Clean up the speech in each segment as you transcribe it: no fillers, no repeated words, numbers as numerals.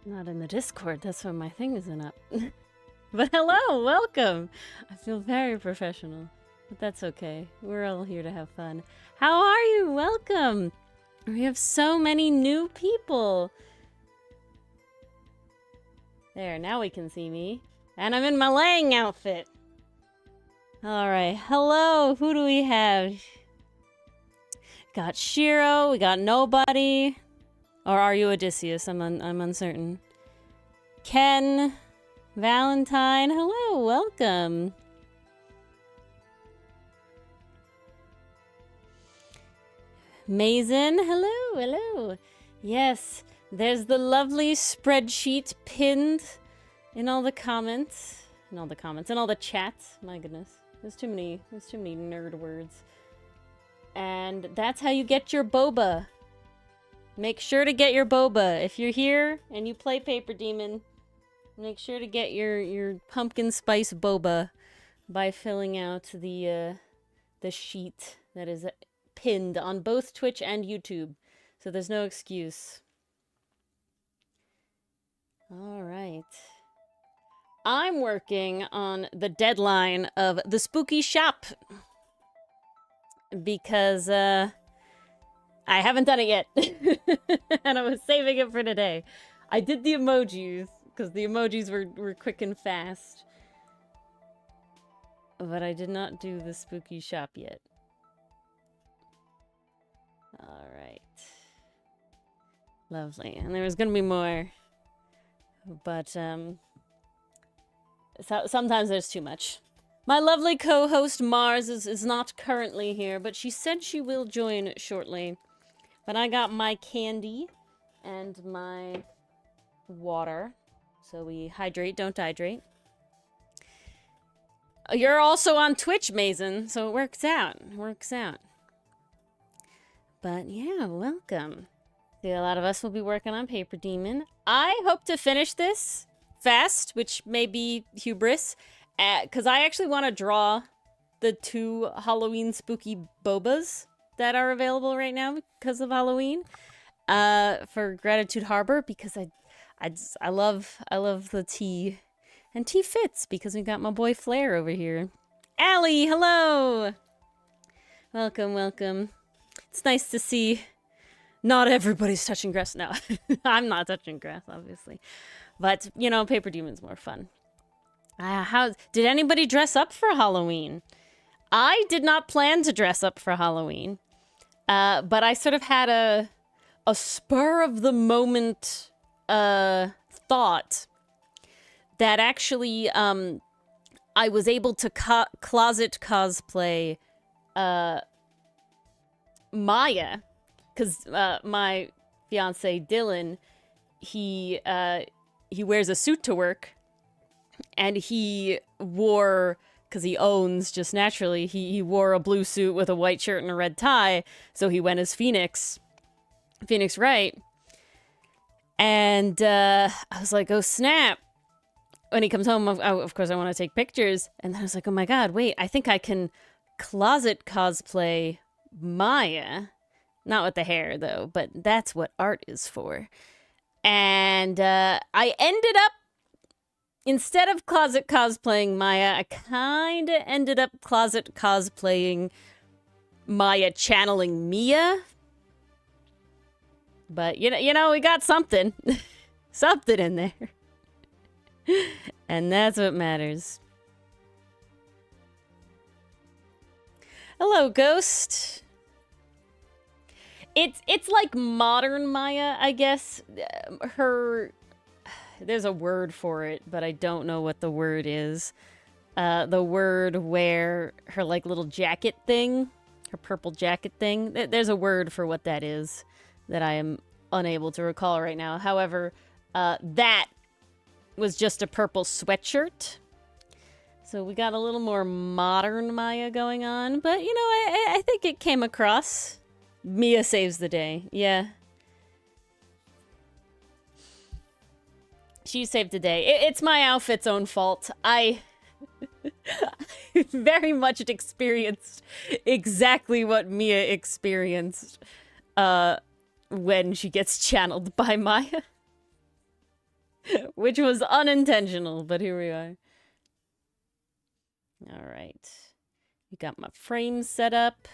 Not in the Discord, that's why my thing isn't up. But hello, welcome! I feel very professional, but that's okay. We're all here to have fun. How are you? Welcome! We have so many new people! There, now we can see me. And I'm in my laying outfit! Alright, hello! Who do we have? Got Shiro, we got Nobody. Or are you Odysseus? I'm uncertain. Ken, Valentine, hello, welcome. Mason, hello. Yes, there's the lovely spreadsheet pinned in all the comments. In all the chats. My goodness. There's too many nerd words. And that's how you get your boba. Make sure to get your boba. If you're here and you play PaperDemon, make sure to get your pumpkin spice boba by filling out the sheet that is pinned on both Twitch and YouTube. So there's no excuse. All right. I'm working on the deadline of the spooky shop because I haven't done it yet, and I was saving it for today. I did the emojis, because the emojis were quick and fast. But I did not do the spooky shop yet. Alright. Lovely. And there was going to be more. But, sometimes there's too much. My lovely co-host Mars is not currently here, but she said she will join shortly. But I got my candy and my water. So we hydrate, don't dehydrate. You're also on Twitch, Mason, so it works out. But yeah, welcome. See, a lot of us will be working on PaperDemon. I hope to finish this fast, which may be hubris, because I actually want to draw the 2 Halloween spooky bobas that are available right now because of Halloween, for Gratitude Harbor, because I love the tea, and tea fits because we got my boy Flair over here. Allie, hello, welcome. It's nice to see not everybody's touching grass. No, I'm not touching grass, obviously, but you know, PaperDemon's more fun. How did anybody dress up for Halloween? I did not plan to dress up for Halloween. But I sort of had a spur of the moment thought that actually I was able to closet cosplay Maya, because my fiance Dylan, he wears a suit to work, and he wore, because he owns, just naturally, he wore a blue suit with a white shirt and a red tie, so he went as Phoenix Wright. And I was like, oh snap. When he comes home, of course I want to take pictures, and then I was like, oh my god, wait, I think I can closet cosplay Maya. Not with the hair, though, but that's what art is for. And I ended up, instead of closet cosplaying Maya, I kind of ended up closet cosplaying Maya channeling Mia. But, you know, we got something. Something in there. And that's what matters. Hello, Ghost. It's like modern Maya, I guess. There's a word for it, but I don't know what the word is. The word where her, like, little jacket thing, her purple jacket thing, there's a word for what that is that I am unable to recall right now. However, that was just a purple sweatshirt. So we got a little more modern Maya going on, but, you know, I think it came across. Mia saves the day, yeah. She saved the day. It's my outfit's own fault. I very much experienced exactly what Mia experienced when she gets channeled by Maya. Which was unintentional, but here we are. All right. We got my frame set up.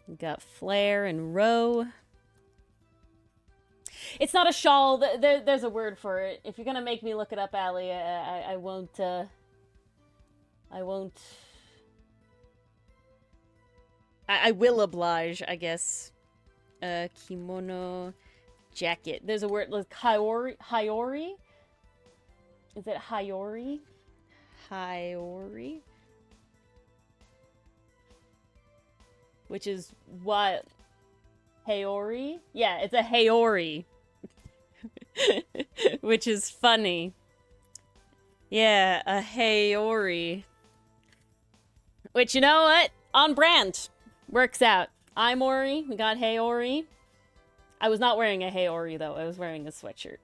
We got flare and row. It's not a shawl. There's a word for it. If you're gonna make me look it up, Allie, I won't. I won't. I will oblige, I guess. Kimono jacket. There's a word like Hayori. Is it Hayori? Hayori? Which is what? Hayori? Yeah, it's a Hayori. Which is funny. Yeah, a Hayori. Which, you know what? On brand. Works out. I'm Ori. We got Hayori. I was not wearing a Hayori, though. I was wearing a sweatshirt.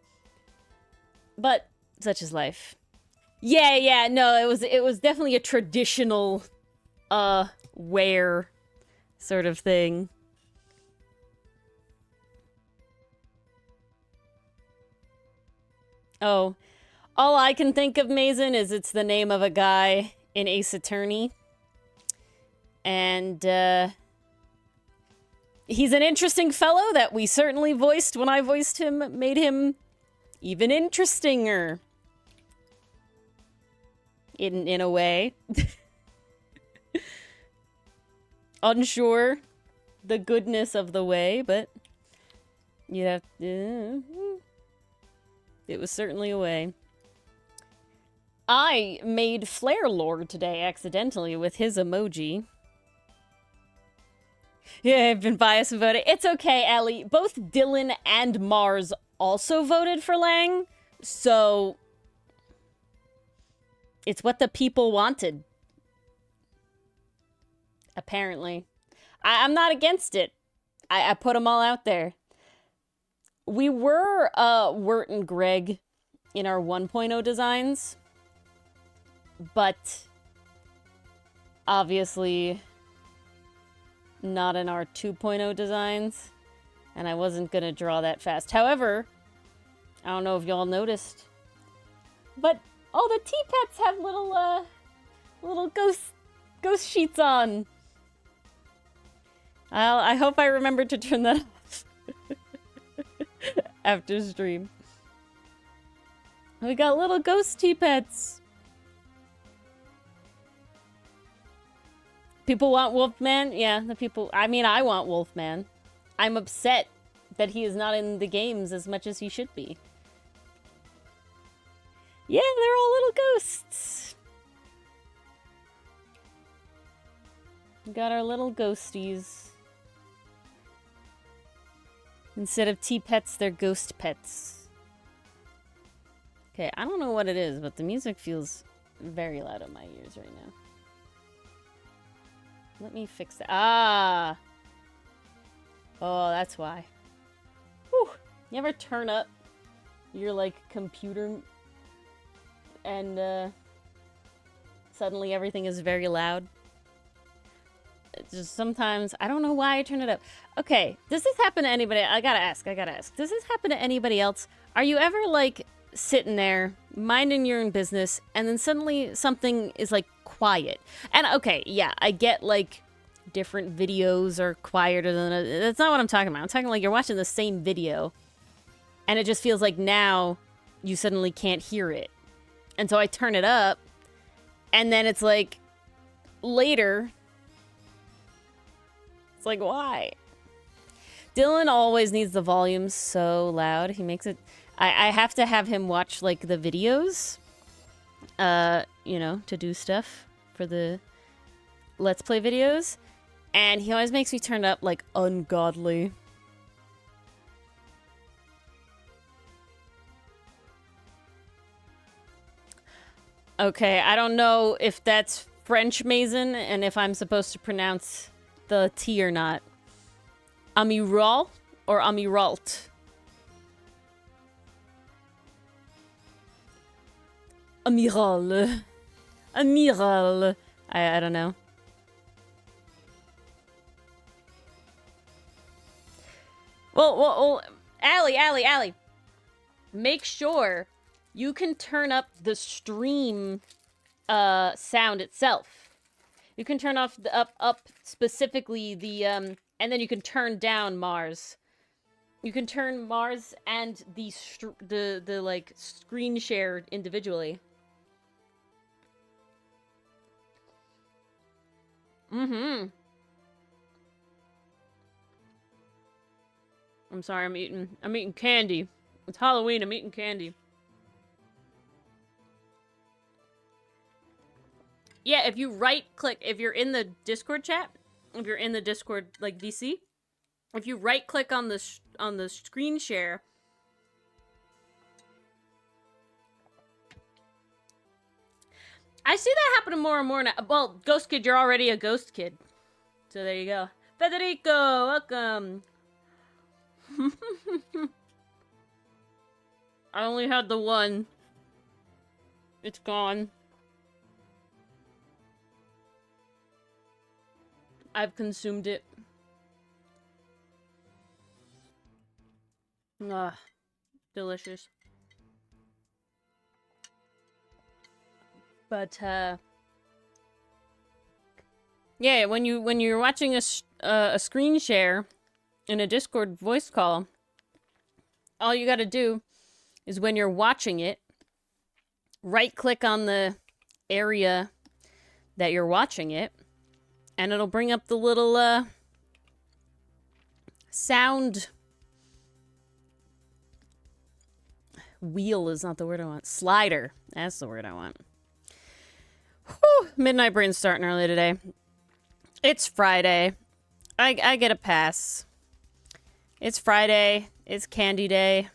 But such is life. Yeah, no, it was definitely a traditional wear sort of thing. Oh, all I can think of, Mason, is it's the name of a guy in Ace Attorney. And, he's an interesting fellow that we certainly voiced when I voiced him, made him even interestinger. In a way. Unsure the goodness of the way, but you have to... It was certainly a way. I made Flare Lord today accidentally with his emoji. Yeah, I've been biased and voted. It's okay, Ellie. Both Dylan and Mars also voted for Lang, so it's what the people wanted. Apparently. I'm not against it. I put them all out there. We were Wirt and Greg in our 1.0 designs, but obviously not in our 2.0 designs, and I wasn't gonna draw that fast. However, I don't know if y'all noticed, but all the T-Pets have little ghost sheets on. I hope I remember to turn that off after stream. We got little ghost T-Pets. People want Wolfman? Yeah, the people... I mean, I want Wolfman. I'm upset that he is not in the games as much as he should be. Yeah, they're all little ghosts. We got our little ghosties. Instead of T-Pets, they're ghost pets. Okay, I don't know what it is, but the music feels very loud in my ears right now. Let me fix that. Ah! Oh, that's why. Whew. You ever turn up your, like, computer and, suddenly everything is very loud? It's just sometimes, I don't know why I turn it up. Okay, does this happen to anybody? I gotta ask. Does this happen to anybody else? Are you ever, like, sitting there, minding your own business, and then suddenly something is, like, quiet? And, okay, yeah, I get, like, different videos are quieter than... That's not what I'm talking about. I'm talking like you're watching the same video, and it just feels like now you suddenly can't hear it. And so I turn it up, and then it's like, later... It's like, why? Dylan always needs the volume so loud. He makes it... I have to have him watch, like, the videos, you know, to do stuff for the Let's Play videos. And he always makes me turn up, like, ungodly. Okay, I don't know if that's French, Mason, and if I'm supposed to pronounce the T or not. Amiral or Amiralt? Amiral. Amiral. I don't know. Well, Allie. make sure you can turn up the stream sound itself. You can turn off the up specifically the and then you can turn down Mars. You can turn Mars and the like screen share individually. Mm-hmm. I'm sorry, I'm eating candy. It's Halloween, I'm eating candy. Yeah, if you right-click, if you're in the Discord chat, if you're in the Discord, like, VC, if you right-click on the screen share... I see that happening more and more now. Well, Ghost Kid, you're already a Ghost Kid. So there you go. Federico, welcome! I only had the one. It's gone. I've consumed it. Ah, delicious. But yeah, when you're watching a screen share in a Discord voice call, all you gotta do is when you're watching it, right-click on the area that you're watching it, and it'll bring up the little, sound... Wheel is not the word I want. Slider. That's the word I want. Whew, midnight brain's starting early today. It's Friday. I get a pass. It's Friday. It's candy day.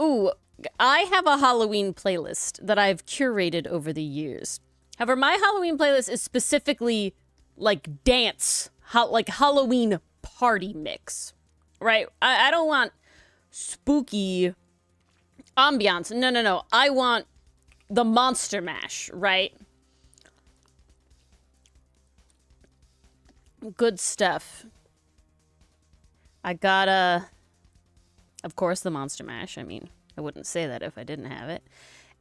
Ooh, I have a Halloween playlist that I've curated over the years. However, my Halloween playlist is specifically, like, dance. Like, Halloween party mix. Right? I don't want spooky ambiance. No. I want the Monster Mash, right? Good stuff. I got, of course, the Monster Mash. I mean, I wouldn't say that if I didn't have it.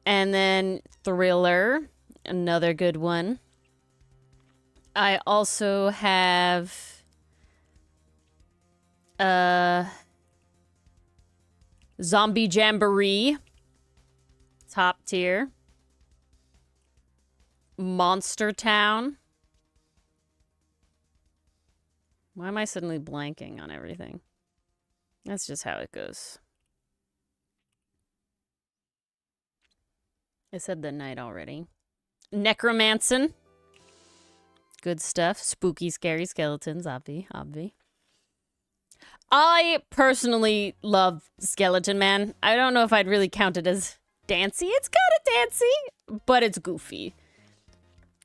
And then Thriller, another good one. I also have, Zombie Jamboree. Top tier. Monster Town. Why am I suddenly blanking on everything? That's just how it goes. I said the night already. Necromancin'. Good stuff. Spooky, scary skeletons, obvi. I personally love Skeleton Man. I don't know if I'd really count it as dancey. It's kind of dancey, but it's goofy.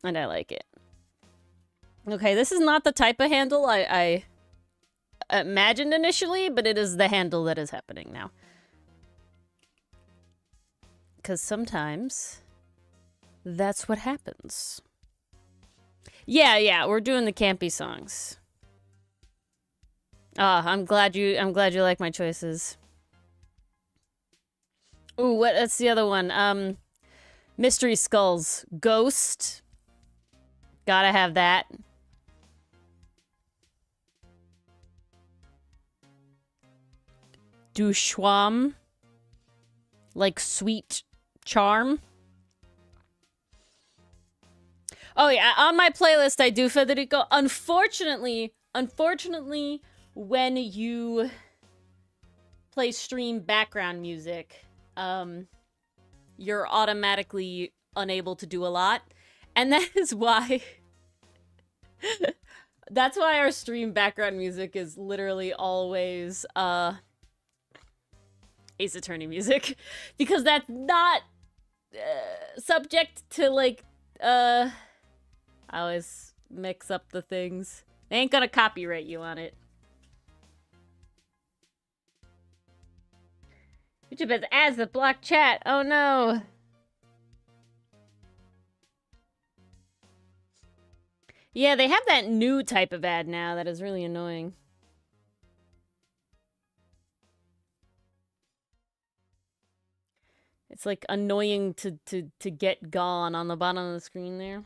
And I like it. Okay, this is not the type of handle I imagined initially, but it is the handle that is happening now. Because sometimes that's what happens. Yeah, we're doing the campy songs. I'm glad you like my choices. Ooh, what's the other one? Mystery Skulls. Ghost. Gotta have that. Dushwam. Like Sweet Charm. Oh yeah, on my playlist I do Federico. Unfortunately, when you play stream background music, you're automatically unable to do a lot. And that is why... that's why our stream background music is literally always, Ace Attorney music. Because that's not subject to, like, I always mix up the things. They ain't gonna copyright you on it. YouTube has ads that block chat. Oh no. Yeah, they have that new type of ad now that is really annoying. It's like annoying to get gone on the bottom of the screen there.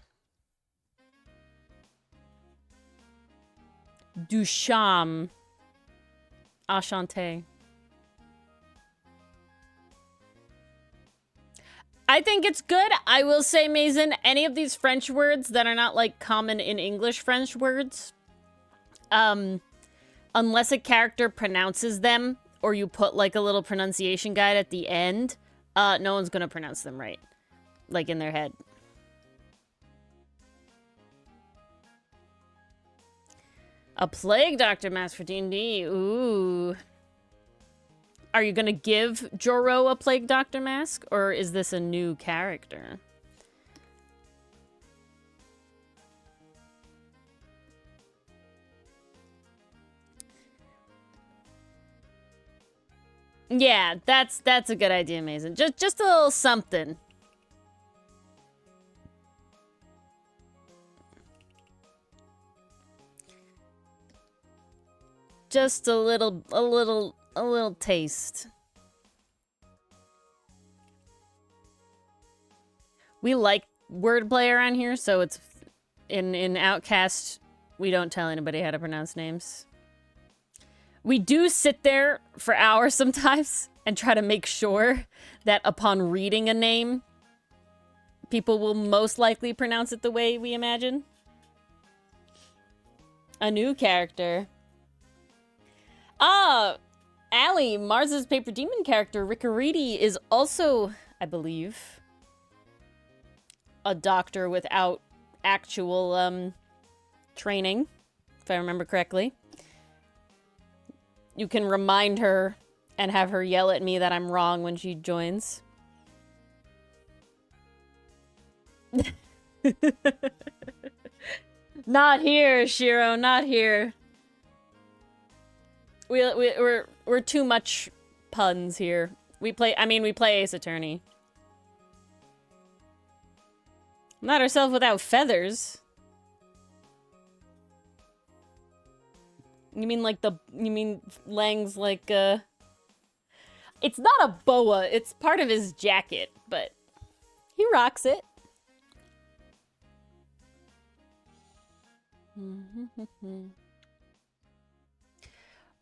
Dusham. Enchanté. I think it's good. I will say, Mason, any of these French words that are not, like, common in English French words, unless a character pronounces them, or you put, like, a little pronunciation guide at the end, no one's gonna pronounce them right. Like, in their head. A Plague Doctor mask for D&D. Ooh. Are you gonna give Joro a Plague Doctor mask? Or is this a new character? Yeah, that's a good idea, Mason. Just a little something. Just a little taste. We like wordplay around here, so it's in Outcast, we don't tell anybody how to pronounce names. We do sit there for hours sometimes and try to make sure that upon reading a name, people will most likely pronounce it the way we imagine. A new character. Ah, Allie, Mars's PaperDemon character, Riccariti, is also, I believe, a doctor without actual, training, if I remember correctly. You can remind her and have her yell at me that I'm wrong when she joins. Not here, Shiro, not here. We're too much puns here. We play Ace Attorney. Not herself without feathers. You mean Lang's like, it's not a boa, it's part of his jacket, but he rocks it.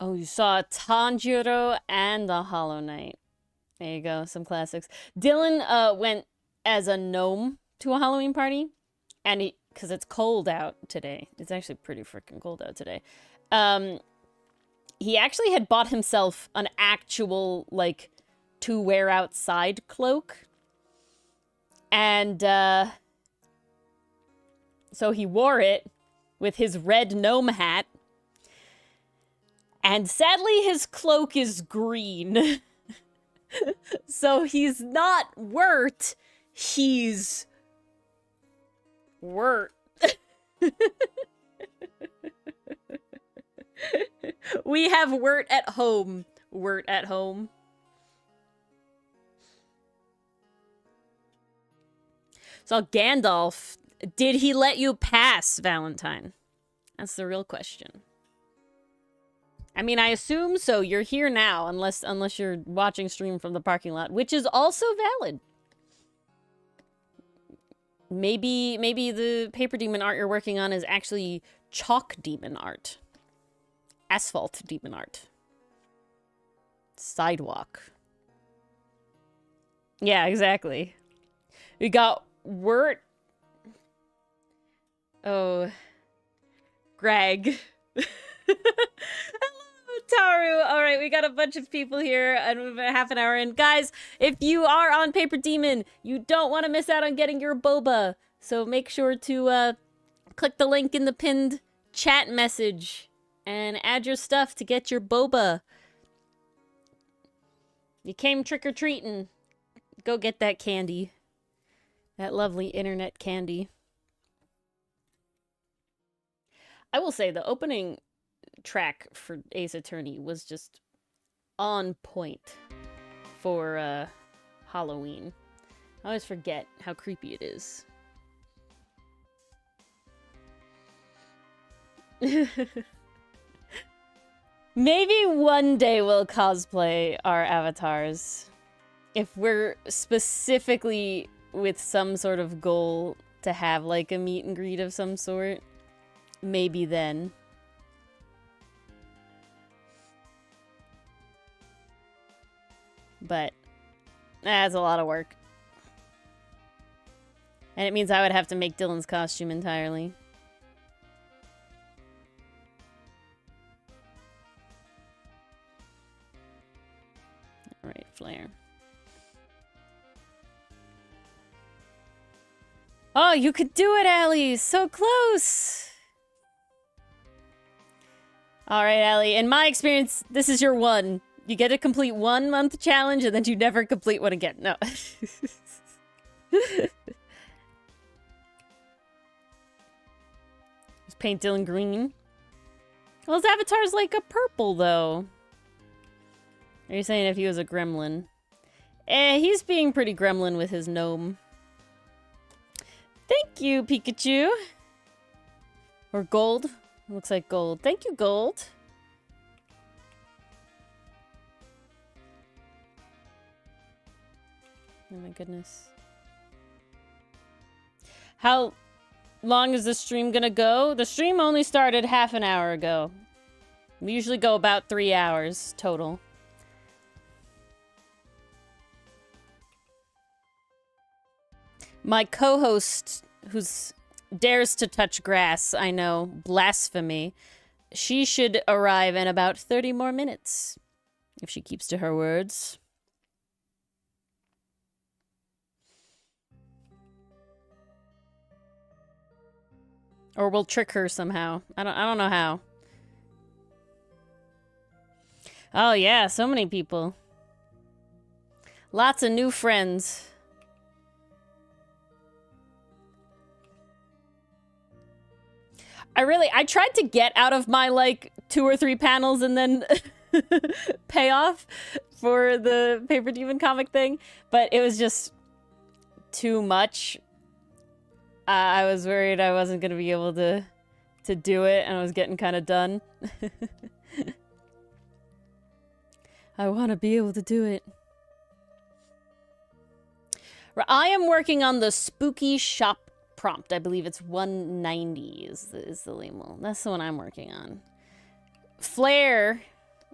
Oh, you saw Tanjiro and the Hollow Knight. There you go, some classics. Dylan went as a gnome to a Halloween party, and because it's cold out today. It's actually pretty freaking cold out today. He actually had bought himself an actual, like, to wear outside cloak. And, so he wore it with his red gnome hat. And sadly, his cloak is green. So he's not Wirt, he's Wirt. We have Wirt at home. Wirt at home. So Gandalf, did he let you pass, Valentine? That's the real question. I mean, I assume so. You're here now, unless you're watching stream from the parking lot, which is also valid. Maybe the PaperDemon art you're working on is actually chalk demon art. Asphalt demon art. Sidewalk. Yeah, exactly. We got Wirt. Oh. Greg. Hello, Taru. Alright, we got a bunch of people here and we're half an hour in. Guys, if you are on PaperDemon, you don't want to miss out on getting your boba. So make sure to click the link in the pinned chat message and add your stuff to get your boba. You came trick-or-treating. Go get that candy. That lovely internet candy. I will say the opening track for Ace Attorney was just on point for Halloween. I always forget how creepy it is. Maybe one day we'll cosplay our avatars. If we're specifically with some sort of goal to have like a meet and greet of some sort, maybe then. But that's a lot of work. And it means I would have to make Dylan's costume entirely. Alright, Flare. Oh, you could do it, Allie! So close! Alright, Allie. In my experience, this is your one. You get to complete 1 month challenge and then you never complete one again. No. Just paint Dylan green. Well, his avatar's like a purple, though. Are you saying if he was a gremlin? He's being pretty gremlin with his gnome. Thank you, Pikachu. Or gold. Looks like gold. Thank you, gold. Oh my goodness. How long is the stream gonna go? The stream only started half an hour ago. We usually go about 3 hours total. My co-host, who's dares to touch grass, I know, blasphemy, she should arrive in about 30 more minutes, if she keeps to her words. Or we'll trick her somehow. I don't know how. Oh yeah, so many people. Lots of new friends. I tried to get out of my, like, 2 or 3 panels and then pay off for the PaperDemon comic thing, but it was just too much. I was worried I wasn't going to be able to do it, and I was getting kind of done. I want to be able to do it. I am working on the spooky shop prompt. I believe it's 190 is the label. That's the one I'm working on. Flare,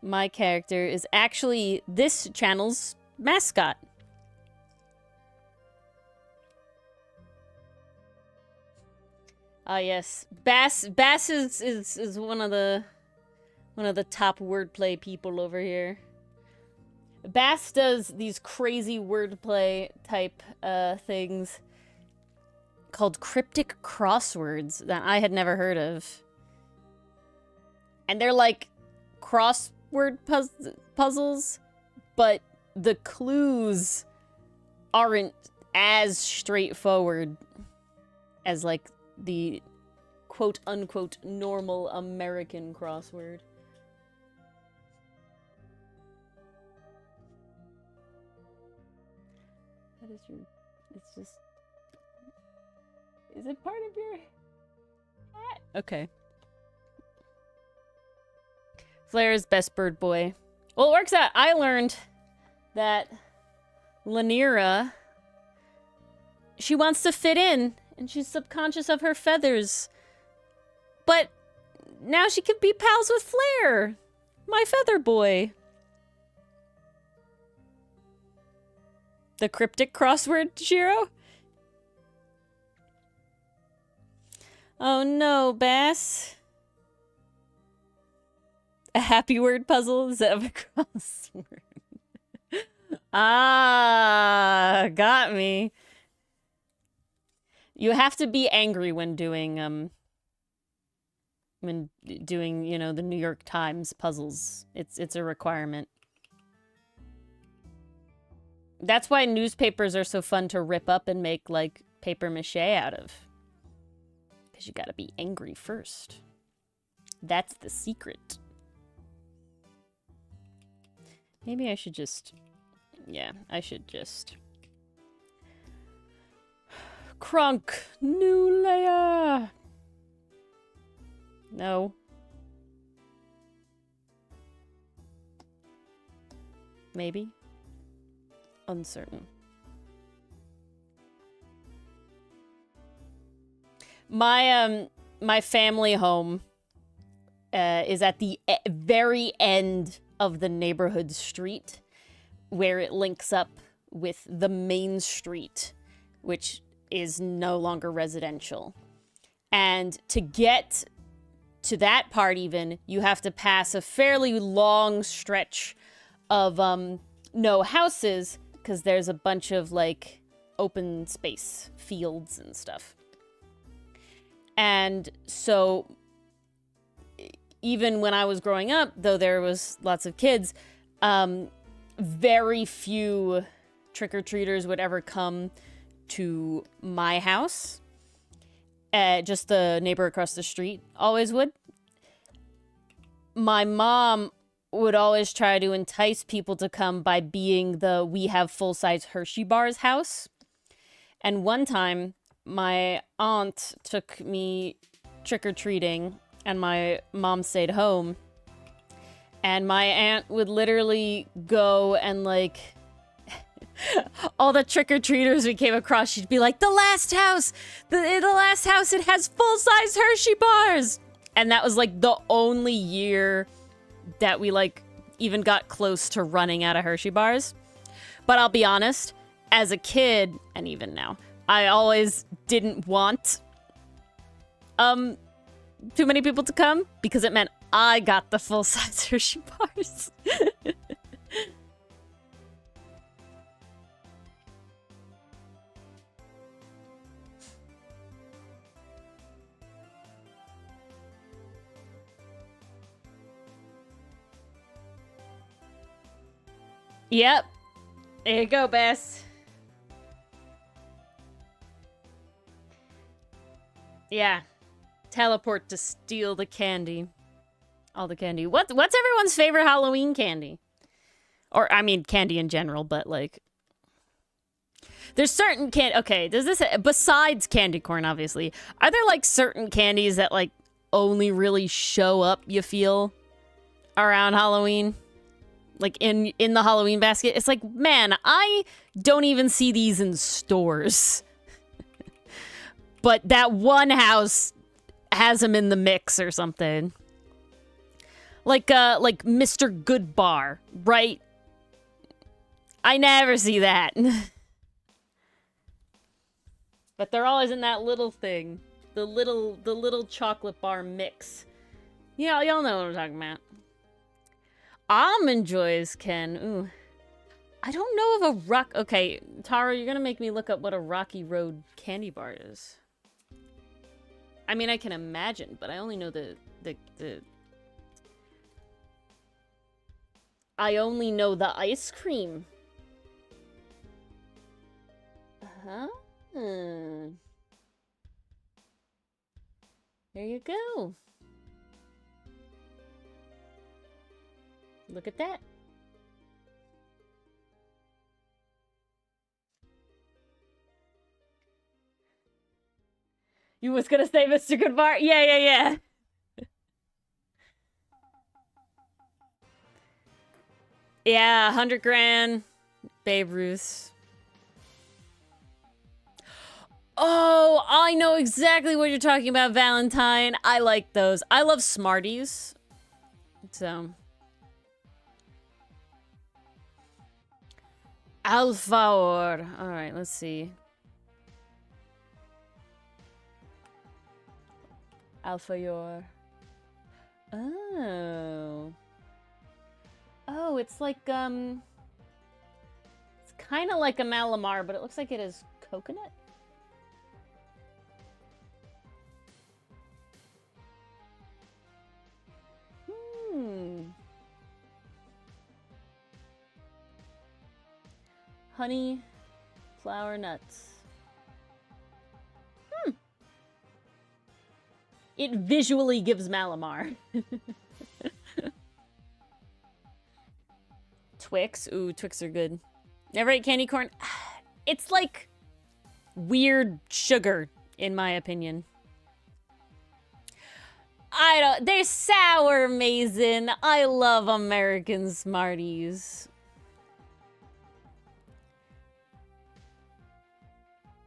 my character, is actually this channel's mascot. Ah, yes. Bass is one of the top wordplay people over here. Bass does these crazy wordplay type things called cryptic crosswords that I had never heard of. And they're like crossword puzzles, but the clues aren't as straightforward as like the quote-unquote normal American crossword. That is your... It's just... Is it part of your hat? Okay. Flair's best bird boy. Well, it works out. I learned that Lanira, she wants to fit in, and she's subconscious of her feathers. But now she can be pals with Flair, my feather boy. The cryptic crossword, Shiro? Oh no, Bass. A happy word puzzle instead of a crossword. Ah, got me. You have to be angry when doing, you know, the New York Times puzzles. It's a requirement. That's why newspapers are so fun to rip up and make, like, paper mache out of. Because you gotta be angry first. That's the secret. Maybe I should just... Yeah, I should just... Crunk! New layer! No. Maybe. Uncertain. My family home is at the very end of the neighborhood street, where it links up with the main street, which is no longer residential. And to get to that part even, you have to pass a fairly long stretch of no houses, because there's a bunch of like open space, fields and stuff. And so even when I was growing up, though there was lots of kids, very few trick-or-treaters would ever come to my house. Just the neighbor across the street always would. My mom would always try to entice people to come by being the we have full-size Hershey bars house. And one time, my aunt took me trick-or-treating, and my mom stayed home. And my aunt would literally go and, like, all the trick-or-treaters we came across, she'd be like, the last house, the last house, it has full-size Hershey bars. And that was, like, the only year that we, like, even got close to running out of Hershey bars. But I'll be honest, as a kid, and even now, I always didn't want too many people to come, because it meant I got the full-size Hershey bars. Yep. There you go, Bess. Yeah. Teleport to steal the candy. All the candy. What's everyone's favorite Halloween candy? Or, I mean, candy in general, but, like... There's certain candy... Okay, does this... Besides candy corn, obviously, are there, like, certain candies that, like, only really show up, you feel, around Halloween? Like, in the Halloween basket? It's like, man, I don't even see these in stores. But that one house has them in the mix or something. Like Mr. Goodbar, right? I never see that. But they're always in that little thing. The little chocolate bar mix. Yeah, y'all know what I'm talking about. Almond Joys, Ken. Ooh. I don't know if a rock... Okay, Tara, you're gonna make me look up what a Rocky Road candy bar is. I mean, I can imagine, but I only know the... I only know the ice cream. Uh-huh. There you go. Look at that. You was gonna say Mr. Goodbar? Yeah. Yeah, 100 grand. Babe Ruth. Oh, I know exactly what you're talking about, Valentine. I like those. I love Smarties. So... Alfawar. Alright, let's see. Alfawar. Oh. Oh, it's like, it's kind of like a Malamar, but it looks like it is coconut. Honey, flower, nuts. It visually gives Malamar. Twix. Ooh, Twix are good. Never ate candy corn. It's like weird sugar, in my opinion. I don't. They're sour, Mason. I love American Smarties.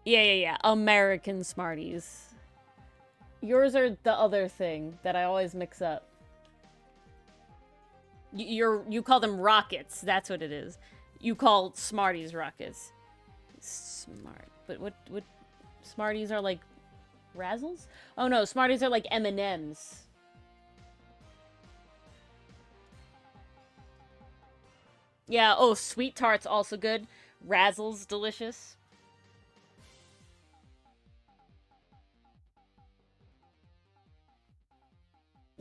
Yeah. American Smarties. Yours are the other thing that I always mix up. You call them rockets. That's what it is. You call Smarties rockets. Smart. But what Smarties are like Razzles? Oh no, Smarties are like M&Ms. Yeah, oh, Sweet Tart's also good. Razzles, delicious.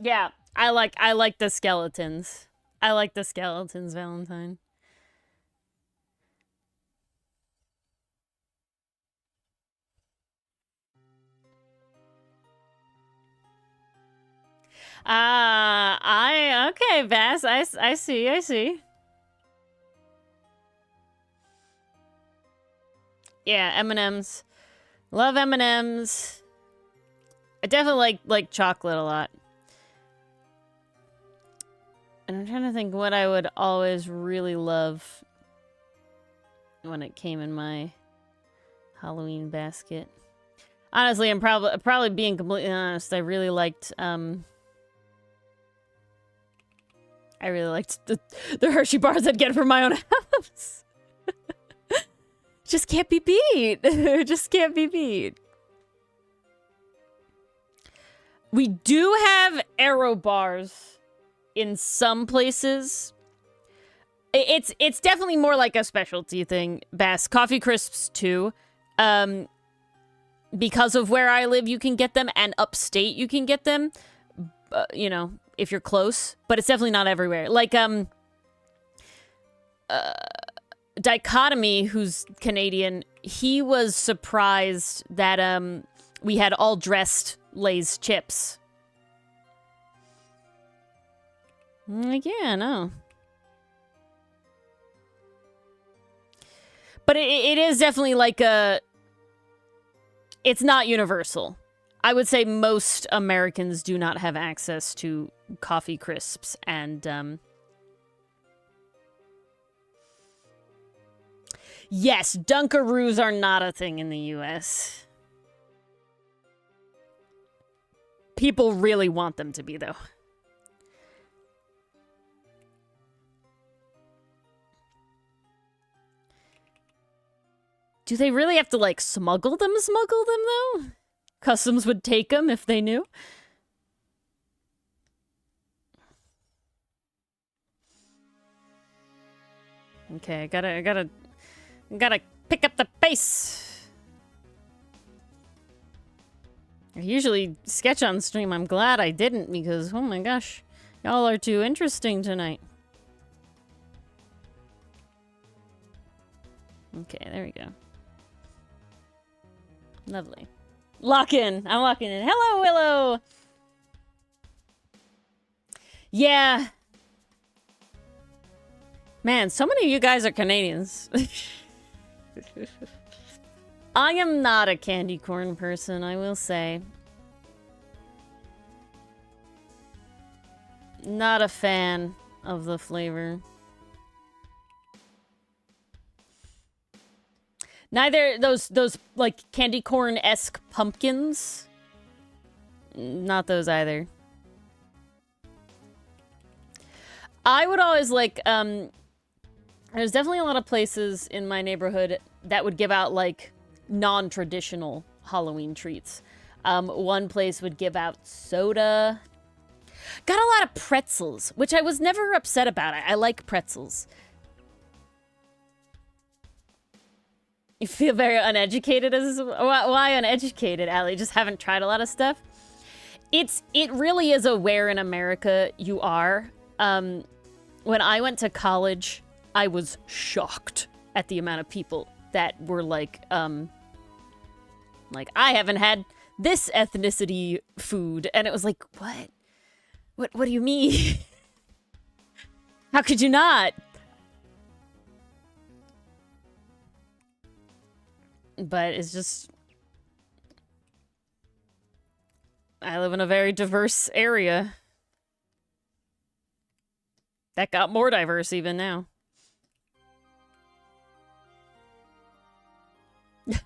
Yeah, I like the skeletons. I like the skeletons, Valentine. Okay, Bass. I see. Yeah, M&Ms. Love M&Ms. I definitely like chocolate a lot. And I'm trying to think what I would always really love when it came in my Halloween basket. Honestly, I'm probably being completely honest. I really liked the Hershey bars I'd get from my own house. Just can't be beat. Just can't be beat. We do have Aero bars in some places. It's definitely more like a specialty thing, Bass. Coffee Crisps too. Because of where I live, you can get them, and upstate you can get them. You know, if you're close, but it's definitely not everywhere. Like Dichotomy, who's Canadian, he was surprised that we had all dressed Lay's chips. Like, yeah, no. But it is definitely like it's not universal. I would say most Americans do not have access to Coffee Crisps, and yes, Dunkaroos are not a thing in the US. People really want them to be, though. Do they really have to, like, smuggle them, though? Customs would take them if they knew. Okay, I gotta pick up the pace. I usually sketch on stream. I'm glad I didn't because, oh my gosh, y'all are too interesting tonight. Okay, there we go. Lovely. Lock in. I'm locking in. Hello, Willow! Yeah. Man, so many of you guys are Canadians. I am not a candy corn person, I will say. Not a fan of the flavor. Neither those like candy corn-esque pumpkins. Not those either. I would always like there's definitely a lot of places in my neighborhood that would give out like non-traditional Halloween treats. One place would give out soda. Got a lot of pretzels, which I was never upset about. I like pretzels. You feel very uneducated as why uneducated, Allie? Just haven't tried a lot of stuff. It really is a where in America you are. When I went to college, I was shocked at the amount of people that were like I haven't had this ethnicity food, and it was like, what? What do you mean? How could you not? But it's just... I live in a very diverse area. That got more diverse even now.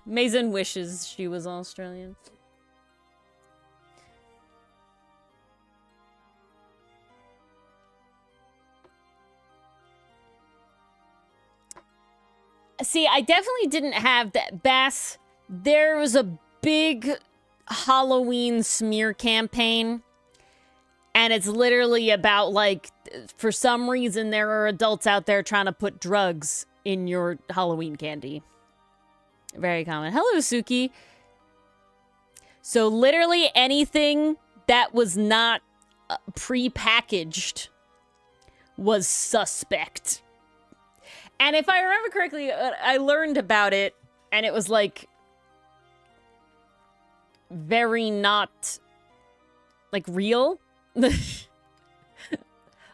Mason wishes she was Australian. See, I definitely didn't have that. Bass, there was a big Halloween smear campaign. And it's literally about, like, for some reason, there are adults out there trying to put drugs in your Halloween candy. Very common. Hello, Suki. So literally anything that was not pre-packaged was suspect. And if I remember correctly, I learned about it, and it was, like, very not, like, real.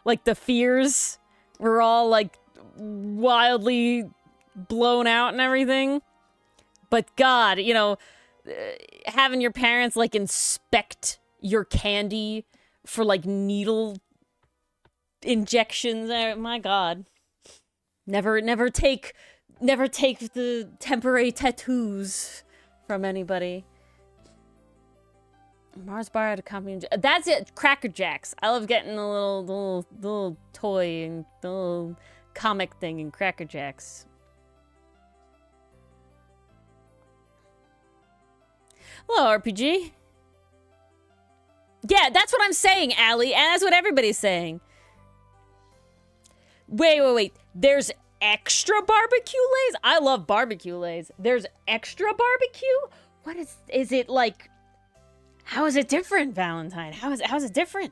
Like, the fears were all, like, wildly blown out and everything. But God, you know, having your parents, like, inspect your candy for, like, needle injections, my God. Never take the temporary tattoos from anybody. Mars Bar had a company. That's it. Cracker Jacks. I love getting the little toy and the little comic thing in Cracker Jacks. Hello, RPG. Yeah, that's what I'm saying, Allie, and that's what everybody's saying. Wait. There's extra barbecue lays? I love barbecue lays. There's extra barbecue? What is it like? How is it different, Valentine? How is it different?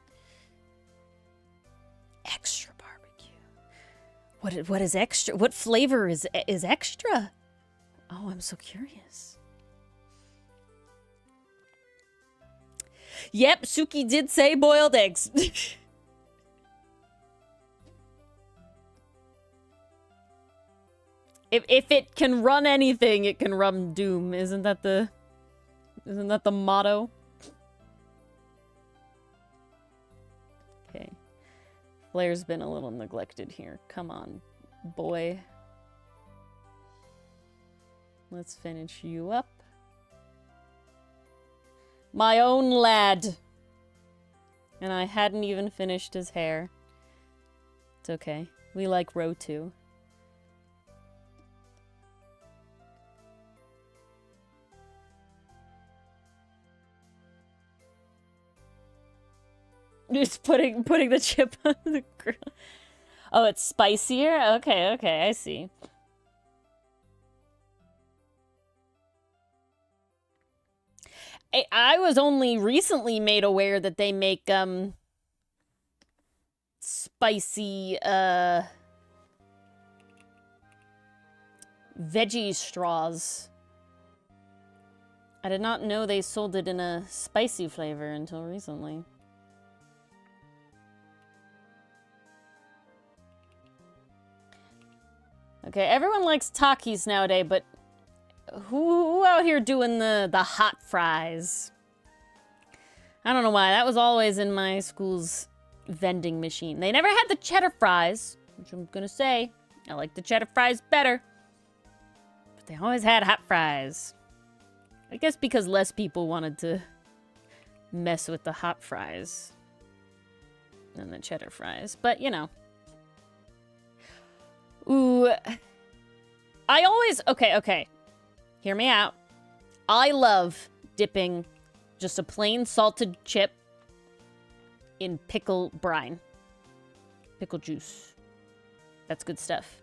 Extra barbecue. What is extra? What flavor is extra? Oh, I'm so curious. Yep, Suki did say boiled eggs. If it can run anything, it can run Doom. Isn't that the motto? Okay. Flair's been a little neglected here. Come on, boy. Let's finish you up. My own lad. And I hadn't even finished his hair. It's okay. We like row 2. Just putting the chip on the grill. Oh, it's spicier? Okay, I see. I was only recently made aware that they make, spicy, veggie straws. I did not know they sold it in a spicy flavor until recently. Okay, everyone likes Takis nowadays, but who out here doing the hot fries? I don't know why. That was always in my school's vending machine. They never had the cheddar fries, which I'm gonna say, I like the cheddar fries better. But they always had hot fries. I guess because less people wanted to mess with the hot fries than the cheddar fries. But, you know. Ooh. I always... Okay. Hear me out. I love dipping just a plain salted chip in pickle brine. Pickle juice. That's good stuff.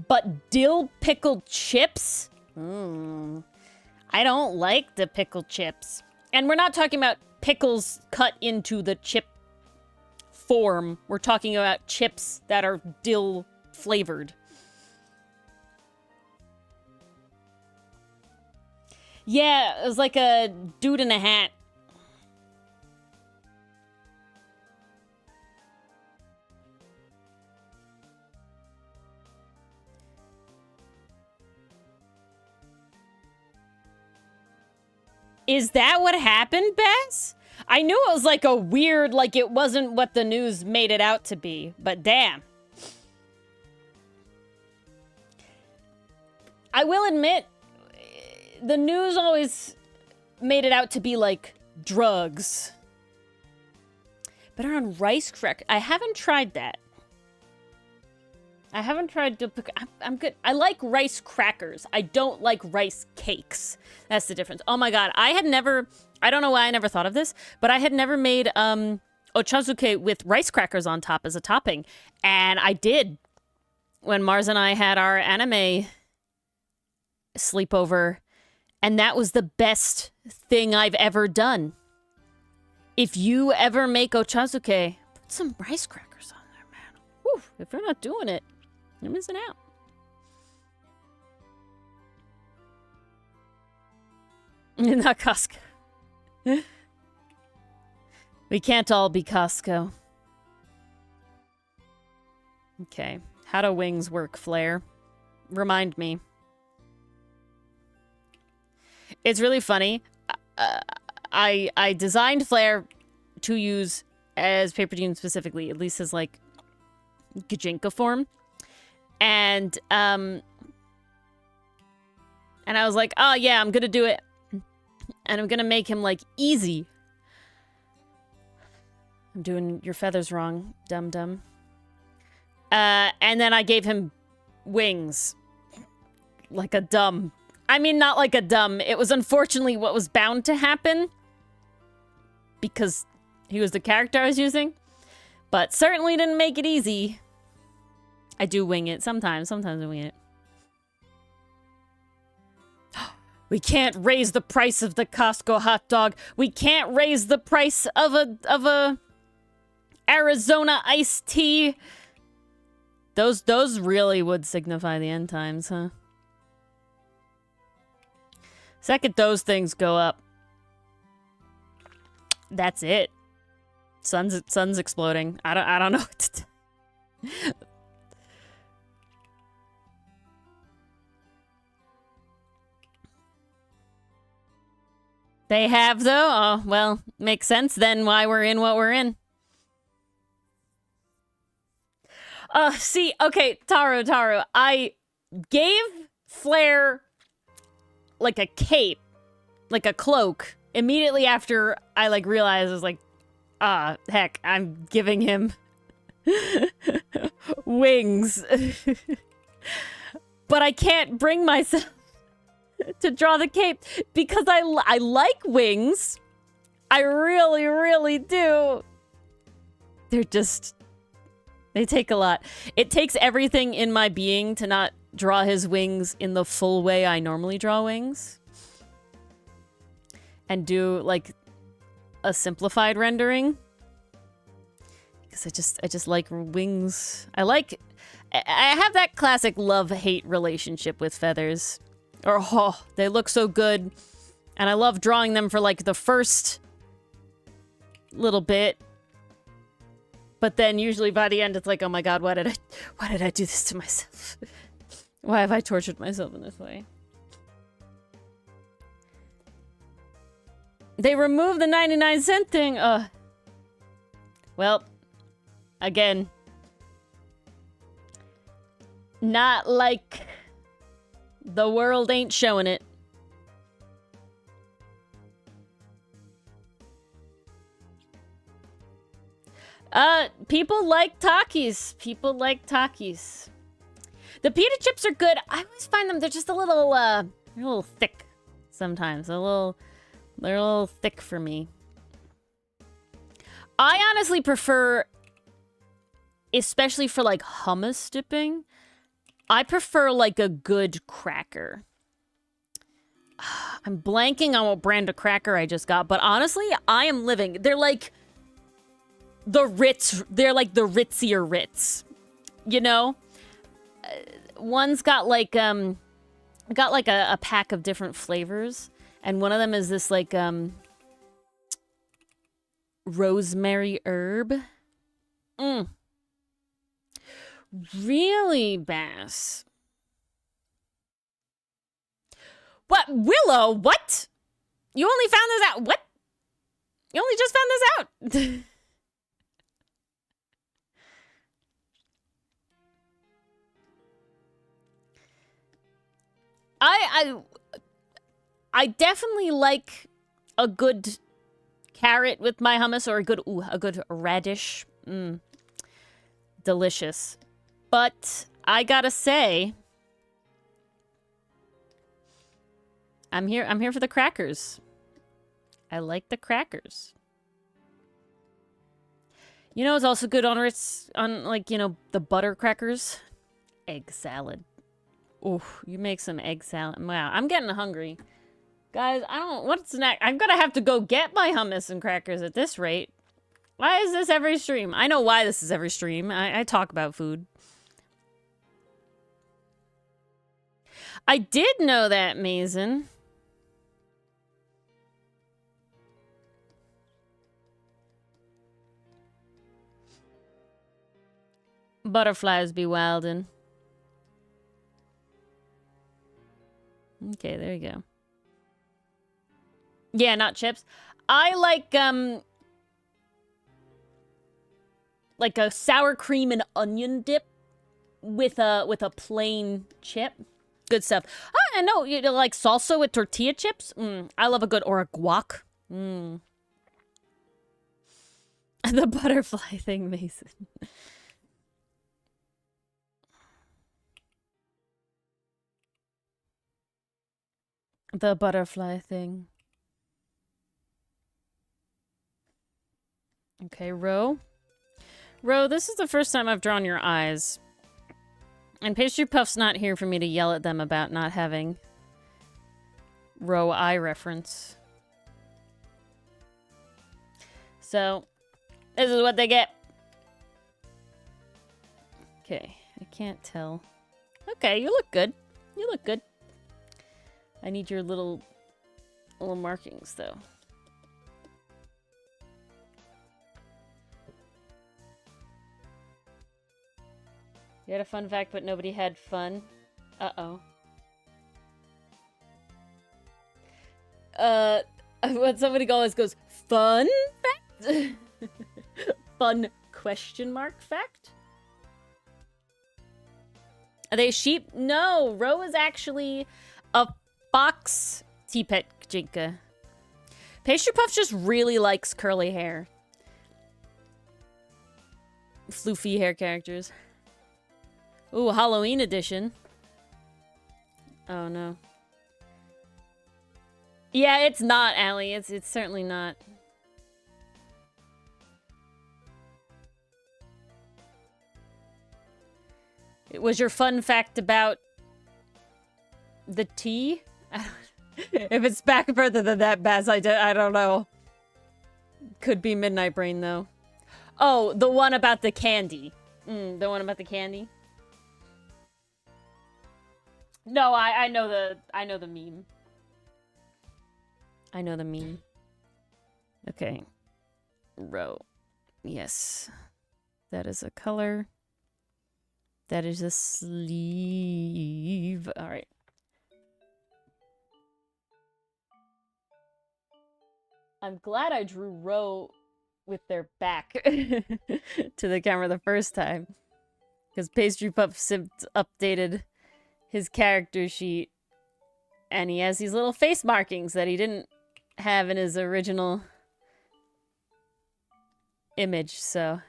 But dill pickled chips? I don't like the pickled chips. And we're not talking about pickles cut into the chip form. We're talking about chips that are dill flavored. Yeah, it was like a dude in a hat. Is that what happened, Bess? I knew it was like a weird, like it wasn't what the news made it out to be, but damn. I will admit, the news always made it out to be like drugs. Better on rice cracker. I haven't tried that. I haven't tried to... I'm good. I like rice crackers. I don't like rice cakes. That's the difference. Oh my god. I had never... I don't know why I never thought of this, but I had never made ochazuke with rice crackers on top as a topping. And I did when Mars and I had our anime sleepover. And that was the best thing I've ever done. If you ever make ochazuke, put some rice crackers on there, man. Whew, if you're not doing it, you're missing out. Not Costco. We can't all be Costco. Okay. How do wings work, Flare? Remind me. It's really funny. I designed Flare to use as PaperDemon specifically, at least as like Gajinka form. And I was like, oh yeah, I'm gonna do it. And I'm gonna make him like easy. I'm doing your feathers wrong, dum-dum. And then I gave him wings. Like a dumb. I mean, not like a dumb. It was unfortunately what was bound to happen. Because he was the character I was using. But certainly didn't make it easy. I do wing it sometimes. Sometimes I wing it. We can't raise the price of the Costco hot dog. We can't raise the price of a Arizona iced tea. Those really would signify the end times, huh? Second those things go up, that's it. Sun's exploding. I don't know what to do. They have, though? Oh, well, makes sense then why we're in what we're in. See, okay, Taro, I gave Flare like a cape, like a cloak, immediately after I like realized I was like, heck, I'm giving him wings. But I can't bring myself to draw the cape because I like wings. I really, really do. They take a lot. It takes everything in my being to not draw his wings in the full way I normally draw wings. And do, like, a simplified rendering. Because I just like wings. I have that classic love-hate relationship with feathers. Or, oh, they look so good. And I love drawing them for, like, the first little bit. But then usually by the end, it's like, oh my god, why did I do this to myself? Why have I tortured myself in this way? They removed the 99-cent thing. Well, again, not like the world ain't showing it. People like Takis. People like Takis. The pita chips are good. I always find them, they're just a little thick sometimes. They're a little thick for me. I honestly prefer, especially for like hummus dipping, I prefer like a good cracker. I'm blanking on what brand of cracker I just got, but honestly, I am living. They're like the Ritz. They're like the ritzier Ritz. You know? One's got like a pack of different flavors, and one of them is this like rosemary herb. Really, Bass? What? Willow? What? You only found this out? What? You only just found this out! I definitely like a good carrot with my hummus, or a good radish. Delicious. But I gotta say, I'm here for the crackers. I like the crackers. You know, it's also good on like, you know, the butter crackers. Egg salad. Ooh, you make some egg salad. Wow, I'm getting hungry. Guys, what's next? I'm gonna have to go get my hummus and crackers at this rate. Why is this every stream? I know why this is every stream. I talk about food. I did know that, Mason. Butterflies be wildin'. Okay, there you go. Yeah, not chips. I like a sour cream and onion dip with a plain chip. Good stuff. I know, you like salsa with tortilla chips? I love a good, or a guac. The butterfly thing, Mason. The butterfly thing. Okay, Ro. Ro, this is the first time I've drawn your eyes. And Pastry Puff's not here for me to yell at them about not having Ro eye reference. So, this is what they get. Okay, I can't tell. Okay, you look good. You look good. I need your little markings, though. You had a fun fact, but nobody had fun. Uh-oh. When somebody always goes, fun fact? Fun question mark fact? Are they sheep? No, Ro is actually a fox T-Pet Jinka. Pastry Puff just really likes curly hair. Floofy hair characters. Ooh, Halloween edition. Oh, no. Yeah, it's not, Allie. It's certainly not. It was your fun fact about the tea? If it's back further than that, Baz, I don't know. Could be Midnight Brain, though. Oh, the one about the candy. The one about the candy? No, I know the meme. I know the meme. Okay. Ro. Yes. That is a color. That is a sleeve. All right. I'm glad I drew Ro with their back to the camera the first time. Because Pastry Puff updated his character sheet. And he has these little face markings that he didn't have in his original image. So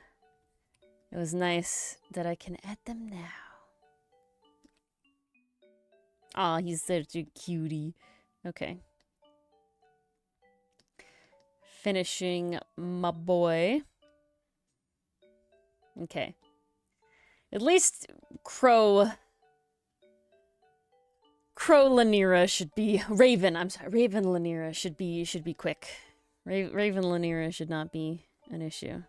it was nice that I can add them now. Aw, he's such a cutie. Okay. Finishing my boy. Okay. At least Crow Lanira should be Raven. I'm sorry, Raven Lanira should be quick. Raven Lanira should not be an issue.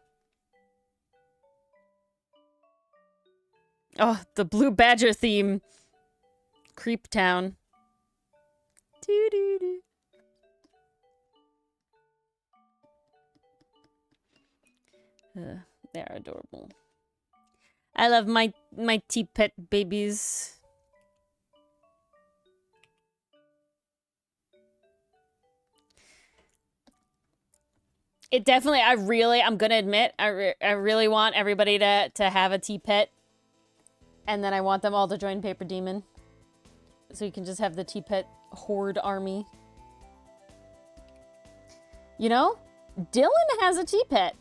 Oh, the Blue Badger theme. Creep Town. Doo doo doo. They're adorable. I love my T-Pet babies. It definitely, I'm gonna admit, I really want everybody to have a tea pet. And then I want them all to join PaperDemon. So you can just have the tea pet horde army. You know, Dylan has a tea pet,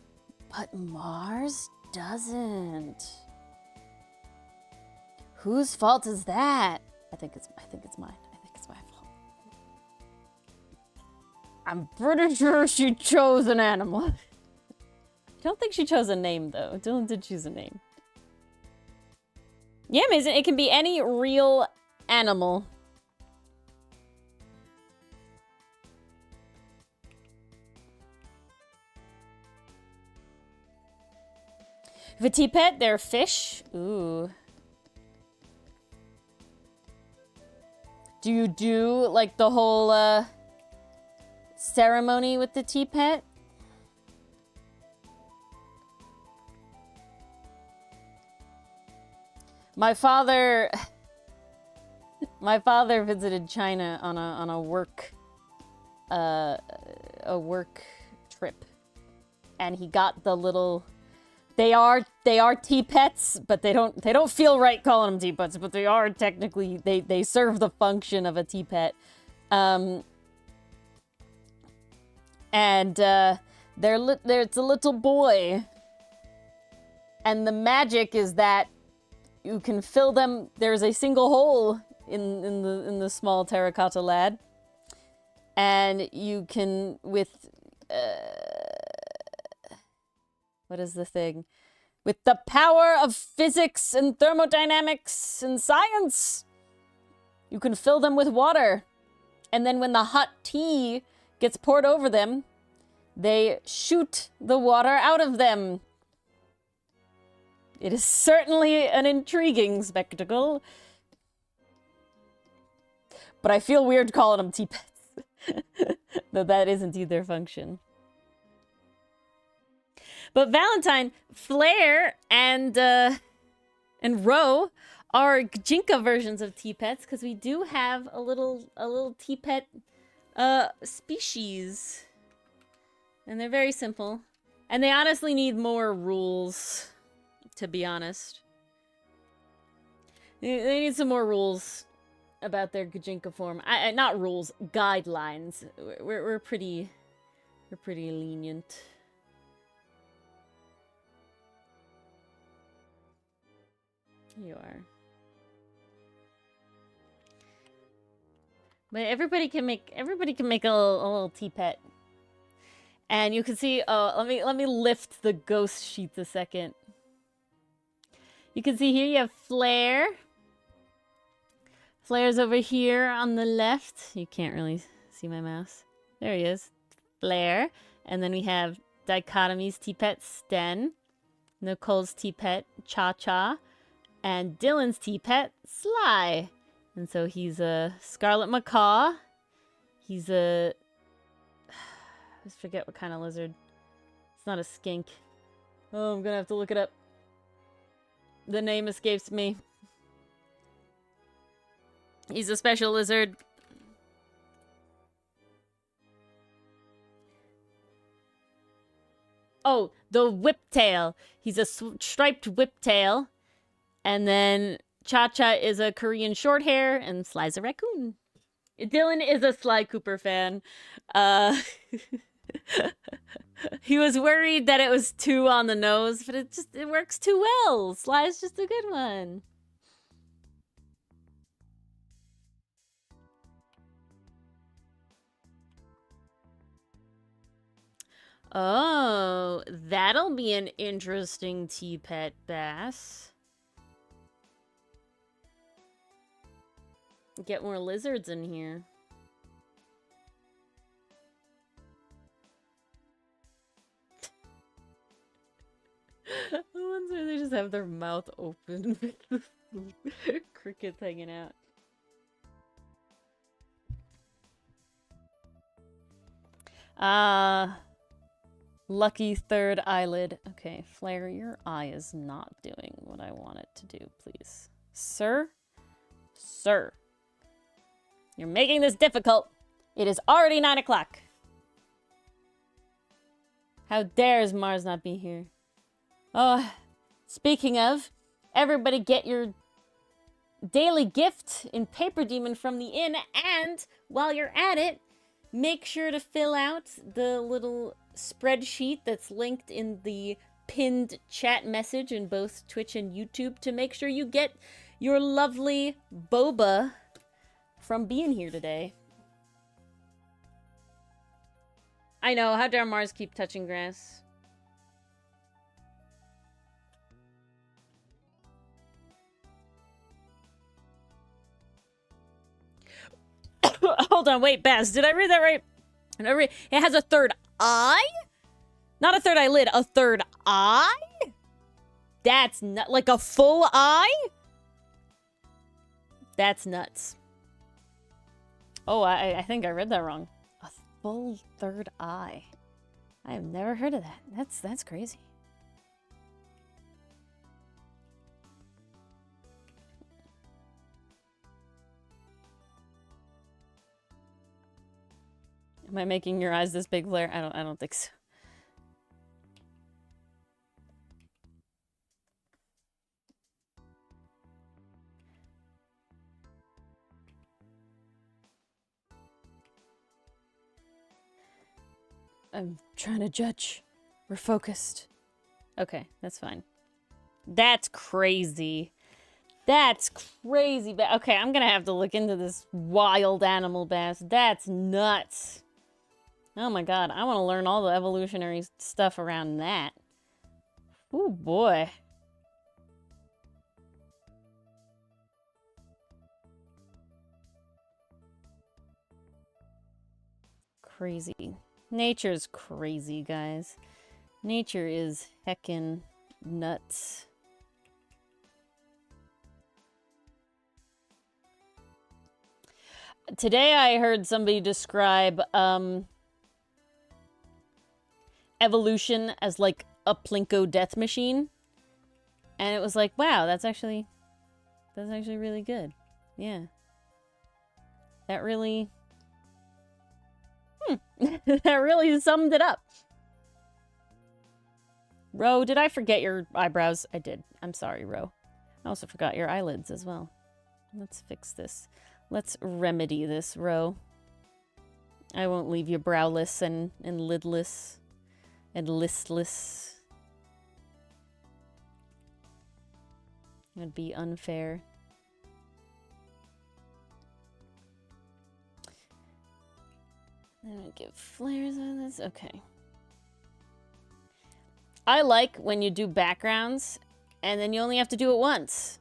but Mars doesn't. Whose fault is that? I think it's mine. I think it's my fault. I'm pretty sure she chose an animal. I don't think she chose a name, though. Dylan did choose a name. Yeah, Mason, it can be any real animal. If a tea pet, they're fish. Ooh. Do you do, like, the whole, ceremony with the tea pet? My father visited China on a work trip, and he got the little. They are tea pets, but they don't feel right calling them tea pets, but they are technically they serve the function of a tea pet, and it's a little boy, and the magic is that you can fill them. There's a single hole in the small terracotta lad, and you can with what is the thing? With the power of physics and thermodynamics and science, you can fill them with water, and then when the hot tea gets poured over them, they shoot the water out of them. It is certainly an intriguing spectacle. But I feel weird calling them tea pets. Though that is indeed their function. But Valentine, Flare, and Ro are Jinka versions of tea pets, because we do have a little tea pet species. And they're very simple. And they honestly need more rules, to be honest. They need some more rules about their Gajinka form. Not rules, guidelines. We're pretty lenient. You are. But everybody can make a little tea pet. And you can see, let me lift the ghost sheets a second. You can see here you have Flare. Flare's over here on the left. You can't really see my mouse. There he is. Flare. And then we have Dichotomy's tea pet, Sten. Nicole's tea pet, Cha-Cha. And Dylan's tea pet, Sly. And so he's a Scarlet Macaw. He's a... I just forget what kind of lizard. It's not a skink. Oh, I'm gonna have to look it up. The name escapes me. He's a special lizard. Oh, the whiptail. He's a striped whiptail. And then Cha-Cha is a Korean shorthair, and Sly's a raccoon. Dylan is a Sly Cooper fan. He was worried that it was too on the nose, but it works too well. Sly's just a good one. Oh, that'll be an interesting tea pet, Bass. Get more lizards in here. The ones where they just have their mouth open with the crickets hanging out. Lucky third eyelid. Okay, Flare, your eye is not doing what I want it to do, please. Sir? Sir. You're making this difficult. It is already 9 o'clock. How dares Mars not be here? Oh, speaking of, everybody get your daily gift in PaperDemon from the inn, and while you're at it, make sure to fill out the little spreadsheet that's linked in the pinned chat message in both Twitch and YouTube to make sure you get your lovely boba from being here today. I know, how dare Mars keep touching grass? Hold on, wait, Baz, did I read that right? It has a third eye? Not a third eyelid, a third eye? That's not like a full eye? That's nuts. Oh, I think I read that wrong. A full third eye. I have never heard of that. That's crazy. Am I making your eyes this big, Blair? I don't think so. I'm trying to judge. We're focused. Okay, that's fine. That's crazy. That's crazy. Okay, I'm gonna have to look into this wild animal bass. That's nuts. Oh my god, I want to learn all the evolutionary stuff around that. Oh boy. Crazy. Nature's crazy, guys. Nature is heckin' nuts. Today I heard somebody describe evolution as like a Plinko death machine. And it was like, wow, that's actually really good. Yeah. That really that really summed it up. Ro, did I forget your eyebrows? I did. I'm sorry, Ro. I also forgot your eyelids as well. Let's fix this. Let's remedy this, Ro. I won't leave you browless and lidless and listless. That'd be unfair. I'm gonna give flares on this. Okay. I like when you do backgrounds and then you only have to do it once.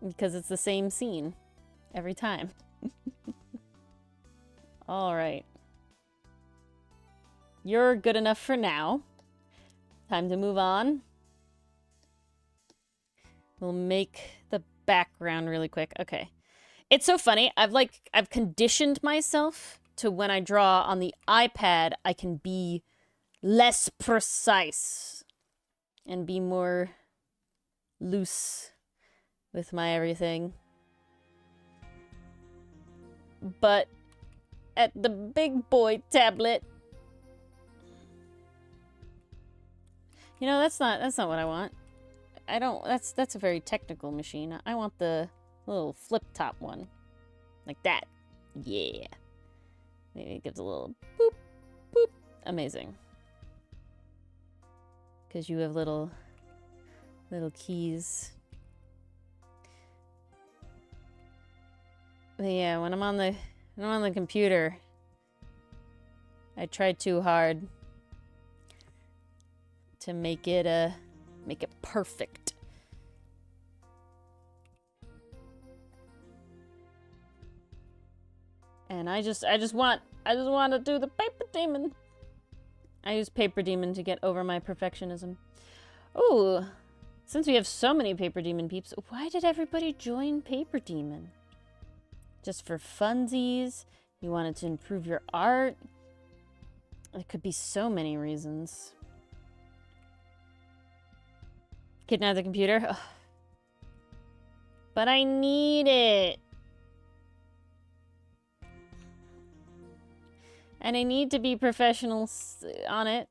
Because it's the same scene every time. All right. You're good enough for now. Time to move on. We'll make the background really quick. Okay. It's so funny. I've conditioned myself to when I draw on the iPad, I can be less precise and be more loose with my everything. But at the big boy tablet, you know, that's not what I want. I don't, that's a very technical machine. I want the little flip top one. Like that. Yeah. Maybe it gives a little boop, boop. Amazing. Because you have little keys. But yeah, when I'm on the computer, I try too hard to make it perfect. And I just want to do the PaperDemon. I use PaperDemon to get over my perfectionism. Ooh, since we have so many PaperDemon peeps, why did everybody join PaperDemon? Just for funsies? You wanted to improve your art? It could be so many reasons. Kidnap the computer? Ugh. But I need it. And I need to be professional on it.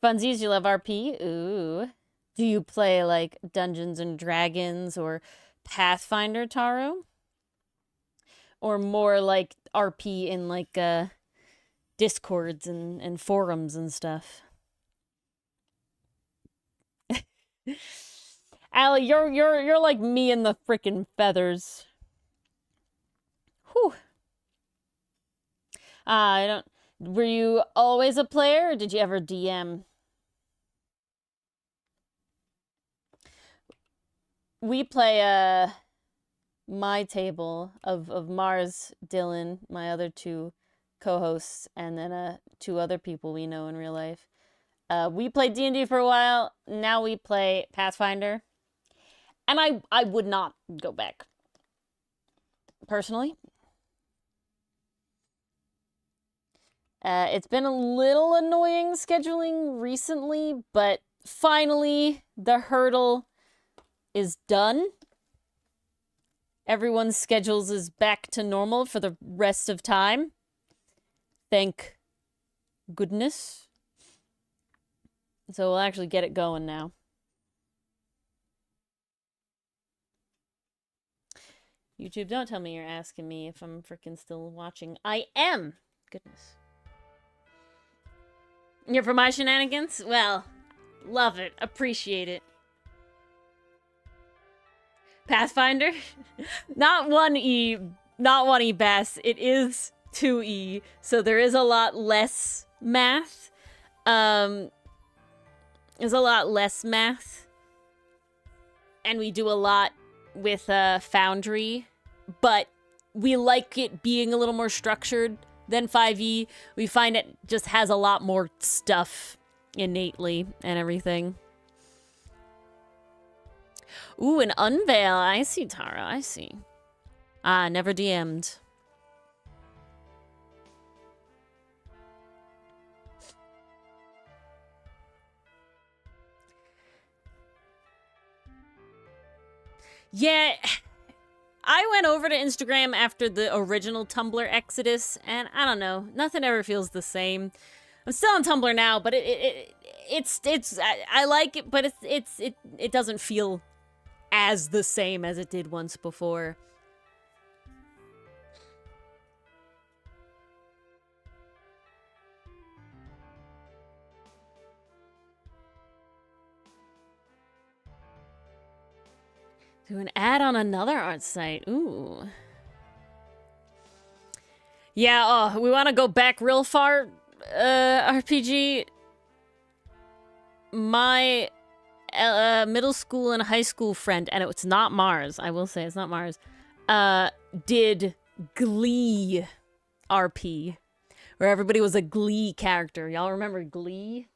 Funsies, you love RP? Ooh. Do you play, like, Dungeons and Dragons or Pathfinder, Taro? Or more, like, RP in, like, Discords and forums and stuff? Allie, you're like me in the frickin' feathers. Whew. I don't... Were you always a player, or did you ever DM? We play, my table of Mars, Dylan, my other two co-hosts, and then, two other people we know in real life. We played D&D for a while. Now we play Pathfinder. And I would not go back. Personally. It's been a little annoying scheduling recently, but finally the hurdle is done. Everyone's schedules is back to normal for the rest of time. Thank goodness. So we'll actually get it going now. YouTube, don't tell me you're asking me if I'm freaking still watching. I am! Goodness. You're for my shenanigans? Well, love it. Appreciate it. Pathfinder? Not 1E, not 1E Bass. It is 2E, so there is a lot less math. There's a lot less math. And we do a lot with Foundry, but we like it being a little more structured than 5E. We find it just has a lot more stuff innately and everything. Ooh, an unveil. I see, Tara. I see. Ah, never DM'd. Yeah, I went over to Instagram after the original Tumblr exodus, and I don't know, nothing ever feels the same. I'm still on Tumblr now, but I like it, but it doesn't feel as the same as it did once before. Do an ad on another art site. Ooh. Yeah, we want to go back real far, RPG. My middle school and high school friend, and it's not Mars, I will say it's not Mars, did Glee RP, where everybody was a Glee character. Y'all remember Glee?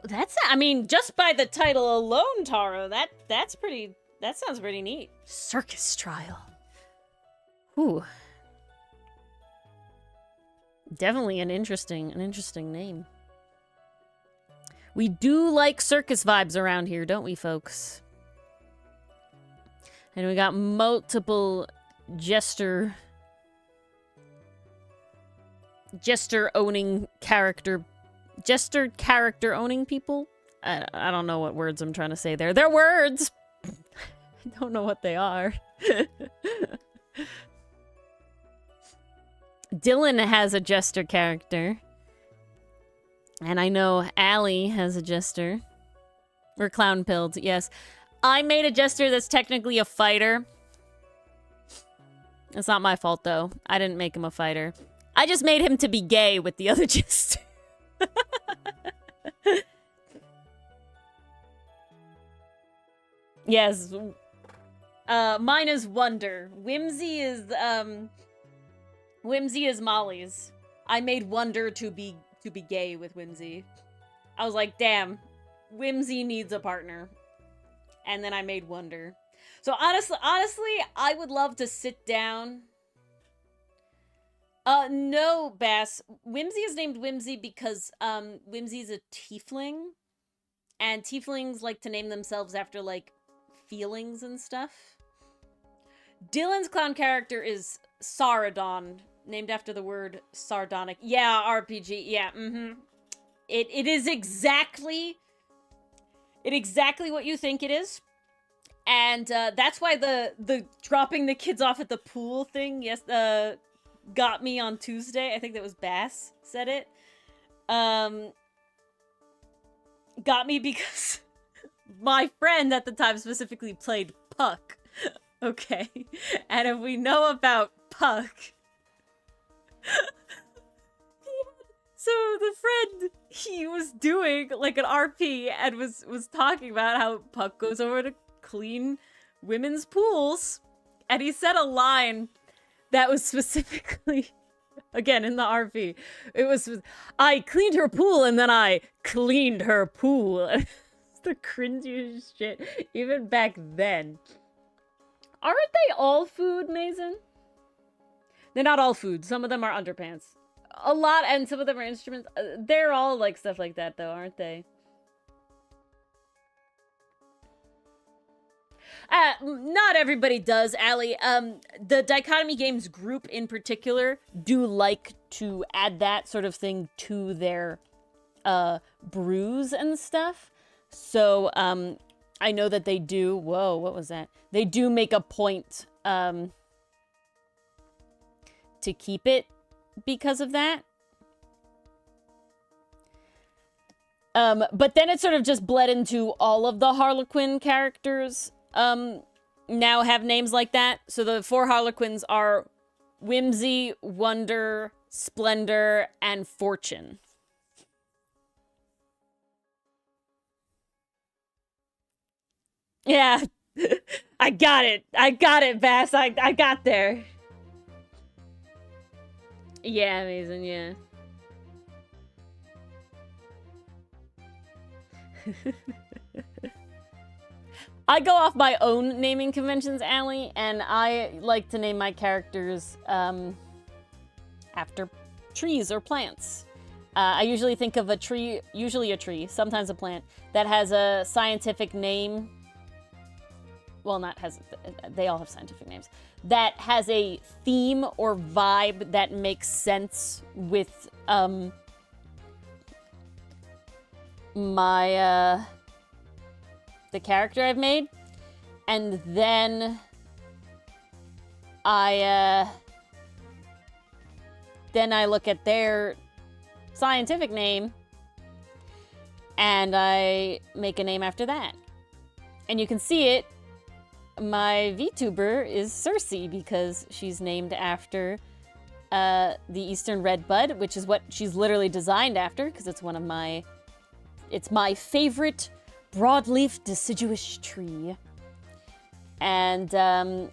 That's, I mean, just by the title alone, Taro, that sounds pretty neat. Circus Trial. Ooh. Definitely an interesting name. We do like circus vibes around here, don't we, folks? And we got multiple jester owning character owning people? I don't know what words I'm trying to say there. They're words! I don't know what they are. Dylan has a jester character. And I know Allie has a jester. Or clown pilled, yes. I made a jester that's technically a fighter. It's not my fault, though. I didn't make him a fighter. I just made him to be gay with the other jester. Yes. Mine is Wonder. Whimsy is Molly's. I made Wonder to be gay with Whimsy. I was like, damn, Whimsy needs a partner. And then I made Wonder. So honestly, I would love to sit down. No, Bass. Whimsy is named Whimsy because, Whimsy's a tiefling. And tieflings like to name themselves after, like, feelings and stuff. Dylan's clown character is Saradon, named after the word sardonic. Yeah, RPG. Yeah, It is exactly what you think it is. And that's why the dropping the kids off at the pool thing, got me on Tuesday. I think that was Bass said it. Got me because my friend at the time specifically played Puck. Okay. And if we know about Puck... So the friend, he was doing like an RP and was talking about how Puck goes over to clean women's pools. And he said a line that was specifically, again, in the RP. It was, I cleaned her pool and then I cleaned her pool. It's the cringiest shit, even back then. Aren't they all food, Mason? They're not all food. Some of them are underpants. A lot, and some of them are instruments. They're all like stuff like that, though, aren't they? Not everybody does, Allie. The Dichotomy Games group in particular do like to add that sort of thing to their brews and stuff. So, I know that they do. Whoa, what was that? They do make a point to keep it because of that. But then it sort of just bled into all of the Harlequin characters now have names like that. So the 4 Harlequins are Whimsy, Wonder, Splendor, and Fortune. Yeah. I got it. I got it, Bass. I got there. Yeah, amazing, yeah. I go off my own naming conventions, Allie, and I like to name my characters after trees or plants. I usually think of a tree, sometimes a plant, that has a scientific name. Well, they all have scientific names. That has a theme or vibe that makes sense with the character I've made. And then I look at their scientific name and I make a name after that. And you can see it. My VTuber is Cersei because she's named after the Eastern Red Bud, which is what she's literally designed after because it's my favorite broadleaf deciduous tree. And yeah.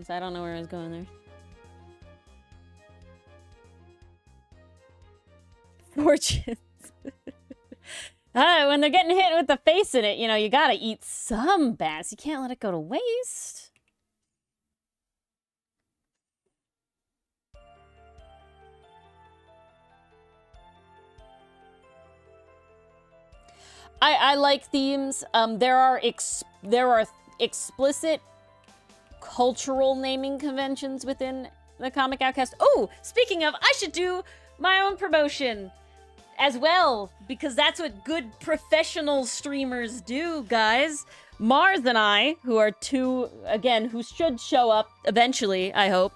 I don't know where I was going there. Fortunes. When they're getting hit with the face in it, you gotta eat some, Bass. You can't let it go to waste. I like themes. There are explicit cultural naming conventions within the Comic Outcast. Oh, speaking of, I should do my own promotion as well, because that's what good professional streamers do, guys. Mars and I, who are two, again, who should show up eventually, I hope,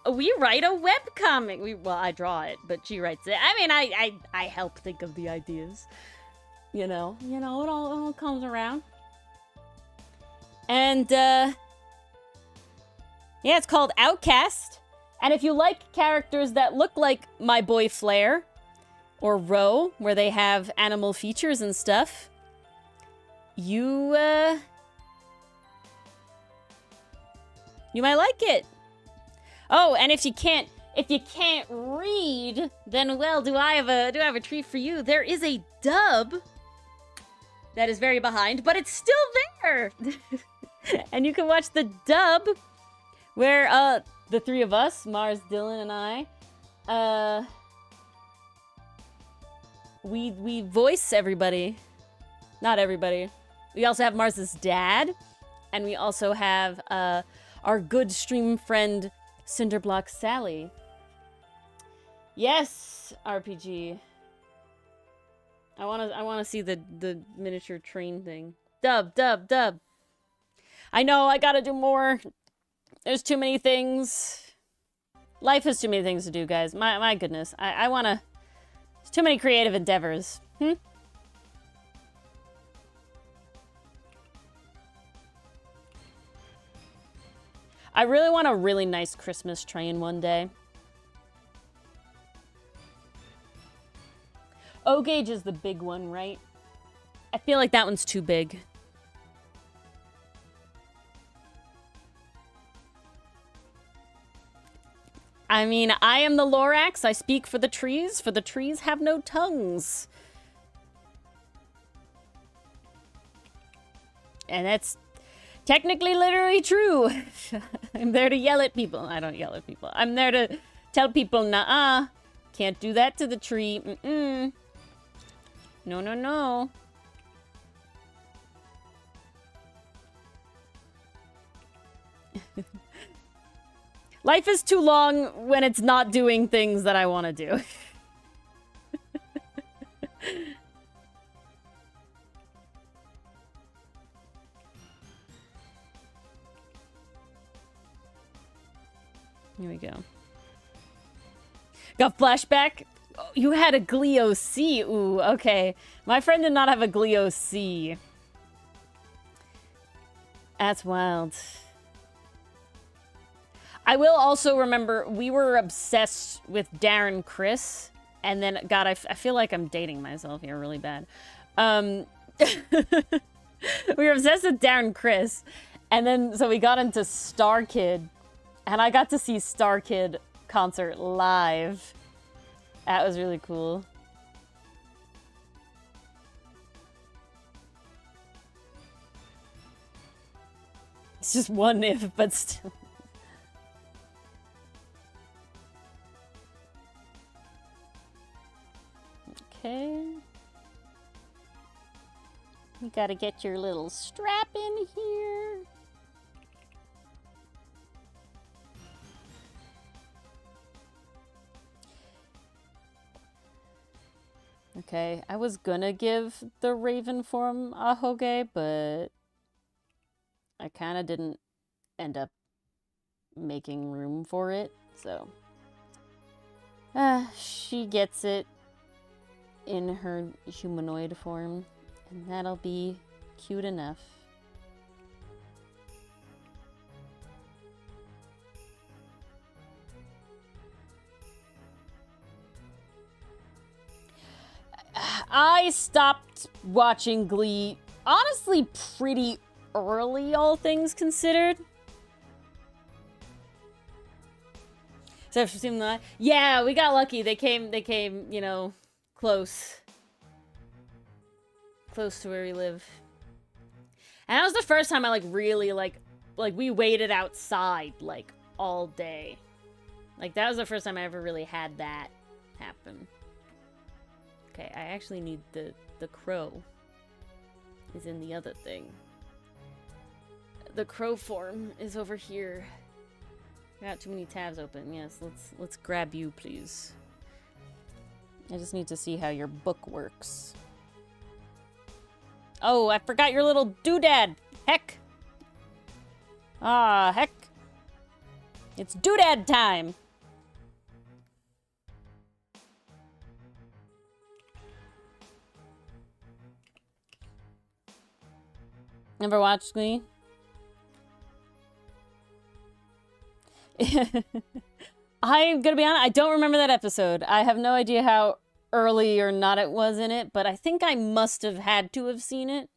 we write a webcomic. Well, I draw it, but she writes it. I mean, I help think of the ideas. It all comes around. And, yeah, it's called Outcast. And if you like characters that look like my boy Flair, or Ro, where they have animal features and stuff, you might like it. Oh, and if you can't read, then well, do I have a treat for you? There is a dub that is very behind, but it's still there. And you can watch the dub where the three of us, Mars, Dylan, and I, we voice everybody. Not everybody. We also have Mars's dad, and we also have our good stream friend Cinderblock Sally. Yes, RPG. I wanna see the miniature train thing. Dub. I know I gotta do more. There's too many things. Life has too many things to do, guys. My goodness. I wanna. There's too many creative endeavors. I really want a really nice Christmas train one day. O-Gauge is the big one, right? I feel like that one's too big. I mean, I am the Lorax. I speak for the trees, for the trees have no tongues. And that's technically literally true. I'm there to yell at people. I don't yell at people. I'm there to tell people, nah, can't do that to the tree. No. Life is too long when it's not doing things that I want to do. Here we go. Got flashback? Oh, you had a Glio C. Ooh, okay. My friend did not have a Glio C. That's wild. I will also remember we were obsessed with Darren Criss, and then, God, I feel like I'm dating myself here really bad. We were obsessed with Darren Criss, and then, so we got into Star Kid, and I got to see Star Kid concert live. That was really cool. It's just one if, but still. Okay. You gotta get your little strap in here. Okay, I was gonna give the Raven form a Hoge, but I kind of didn't end up making room for it, so she gets it in her humanoid form, and that'll be cute enough. I stopped watching Glee, honestly, pretty early, all things considered. So for seeing that, yeah, we got lucky. They came, you know, close to where we live. And that was the first time I really like we waited outside like all day. Like that was the first time I ever really had that happen. Okay, I actually need the crow is in the other thing. The crow form is over here. I got too many tabs open. Yes, let's grab you, please. I just need to see how your book works. Oh, I forgot your little doodad. Heck. Ah, heck. It's doodad time. Never watched Glee? I'm gonna be honest, I don't remember that episode. I have no idea how early or not it was in it, but I think I must have had to have seen it.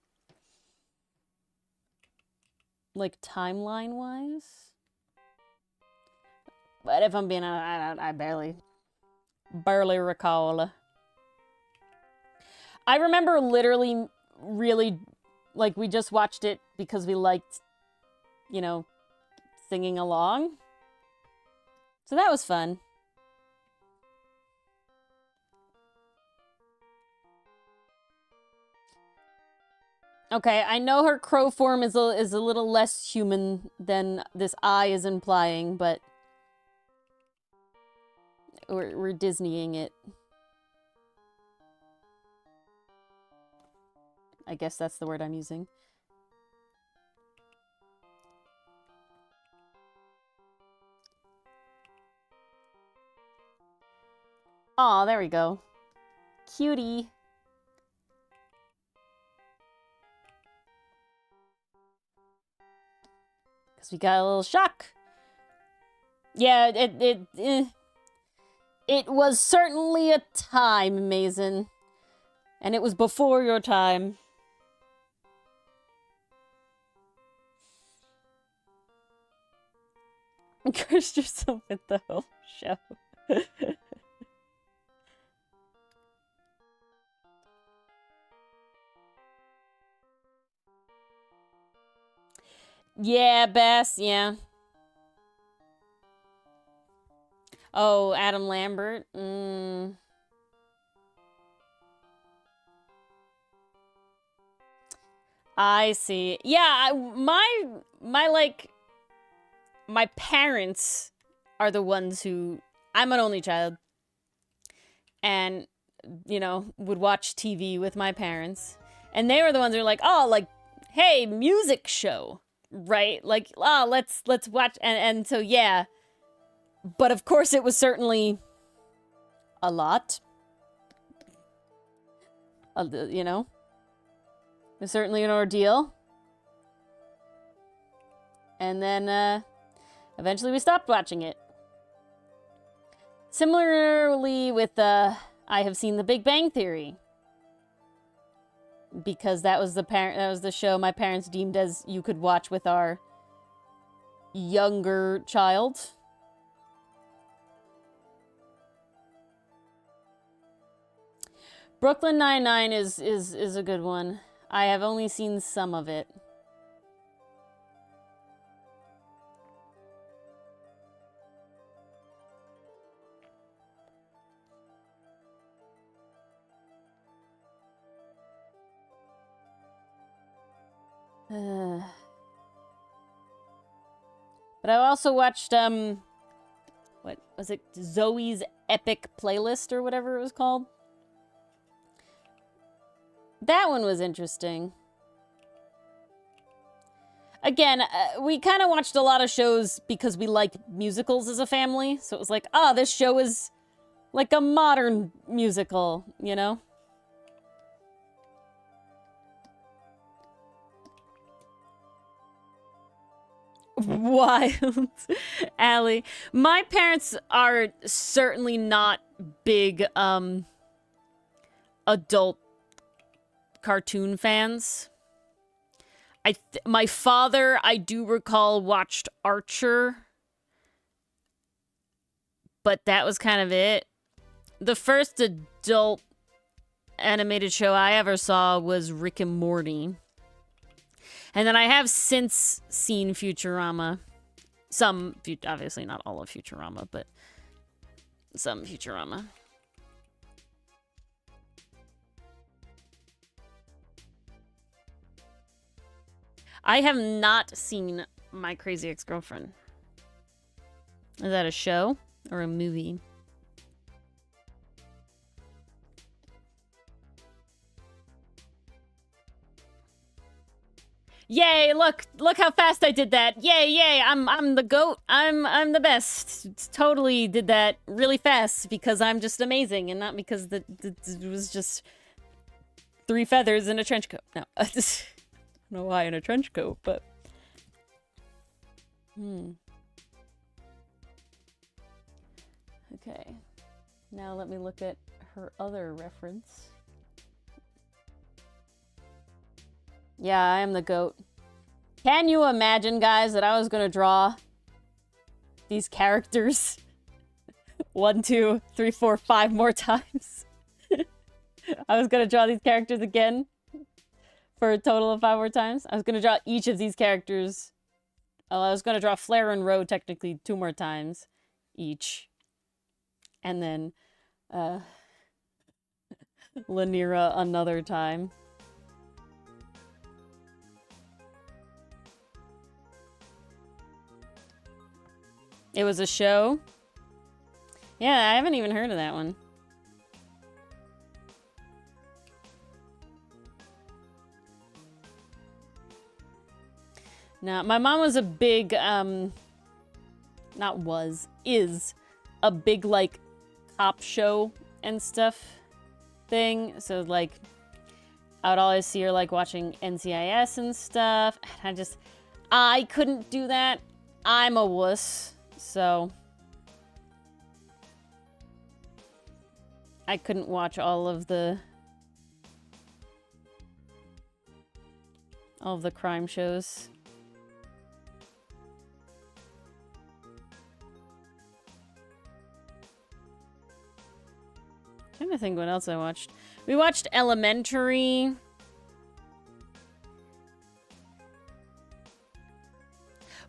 Like, timeline-wise? But if I'm being honest, I barely recall. I remember literally really, like, we just watched it because we liked, you know, singing along. So that was fun. Okay, I know her crow form is a little less human than this eye is implying, but we're Disneying it. I guess that's the word I'm using. Aw, there we go. Cutie. Because we got a little shock. Yeah, it was certainly a time, Mason. And it was before your time. Cursed yourself with the whole show. Yeah, Bess, yeah. Oh, Adam Lambert? I see. Yeah, my parents are the ones who... I'm an only child. And, you know, would watch TV with my parents. And they were the ones who were like, oh, like, hey, music show. Right? Like, oh, let's watch. And so, yeah. But of course it was certainly a lot. You know? It was certainly an ordeal. And then, eventually we stopped watching it. Similarly with, I have seen The Big Bang Theory. Because that was the show my parents deemed as you could watch with our younger child. Brooklyn Nine-Nine is a good one. I have only seen some of it. But I also watched, what was it? Zoe's Epic Playlist or whatever it was called. That one was interesting. Again, we kind of watched a lot of shows because we like musicals as a family. So it was like, ah, this show is like a modern musical, you know? Wild. Allie. My parents are certainly not big, adult cartoon fans. My father, I do recall, watched Archer. But that was kind of it. The first adult animated show I ever saw was Rick and Morty. And then I have since seen Futurama. Some, obviously not all of Futurama, but some Futurama. I have not seen My Crazy Ex-Girlfriend. Is that a show or a movie? Yay, look how fast I did that. Yay, I'm the GOAT. I'm the best. Totally did that really fast because I'm just amazing and not because it was just 3 feathers in a trench coat. No. I don't know why in a trench coat, but Okay. Now let me look at her other reference. Yeah, I am the GOAT. Can you imagine, guys, that I was gonna draw these characters 1, 2, 3, 4, 5 more times? I was gonna draw these characters again for a total of 5 more times. I was gonna draw each of these characters. Oh, I was gonna draw Flair and Roe technically 2 more times each. And then Lanira another time. It was a show? Yeah, I haven't even heard of that one. No, my mom was a big, is a big, like, cop show and stuff thing. So, like, I would always see her, like, watching NCIS and stuff. And I couldn't do that. I'm a wuss, so I couldn't watch all of the crime shows. I'm trying to think what else I watched. We watched Elementary.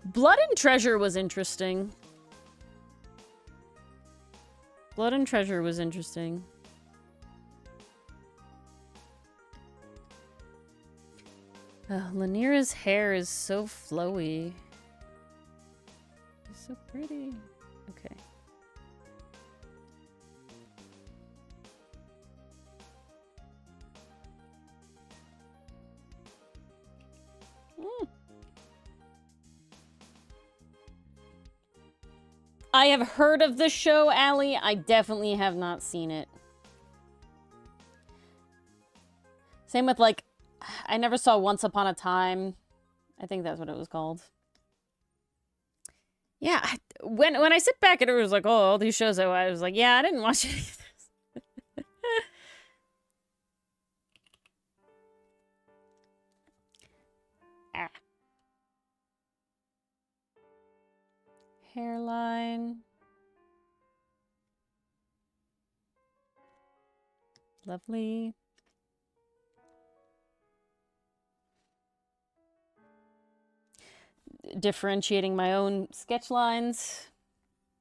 Blood and Treasure was interesting. Blood and Treasure was interesting. Lanira's hair is so flowy. It's so pretty. Okay. I have heard of the show, Allie. I definitely have not seen it. Same with, like, I never saw Once Upon a Time. I think that's what it was called. Yeah, when I sit back and it was like, oh, all these shows, I was like, yeah, I didn't watch any of this. Ah. Hairline. Lovely. Differentiating my own sketch lines.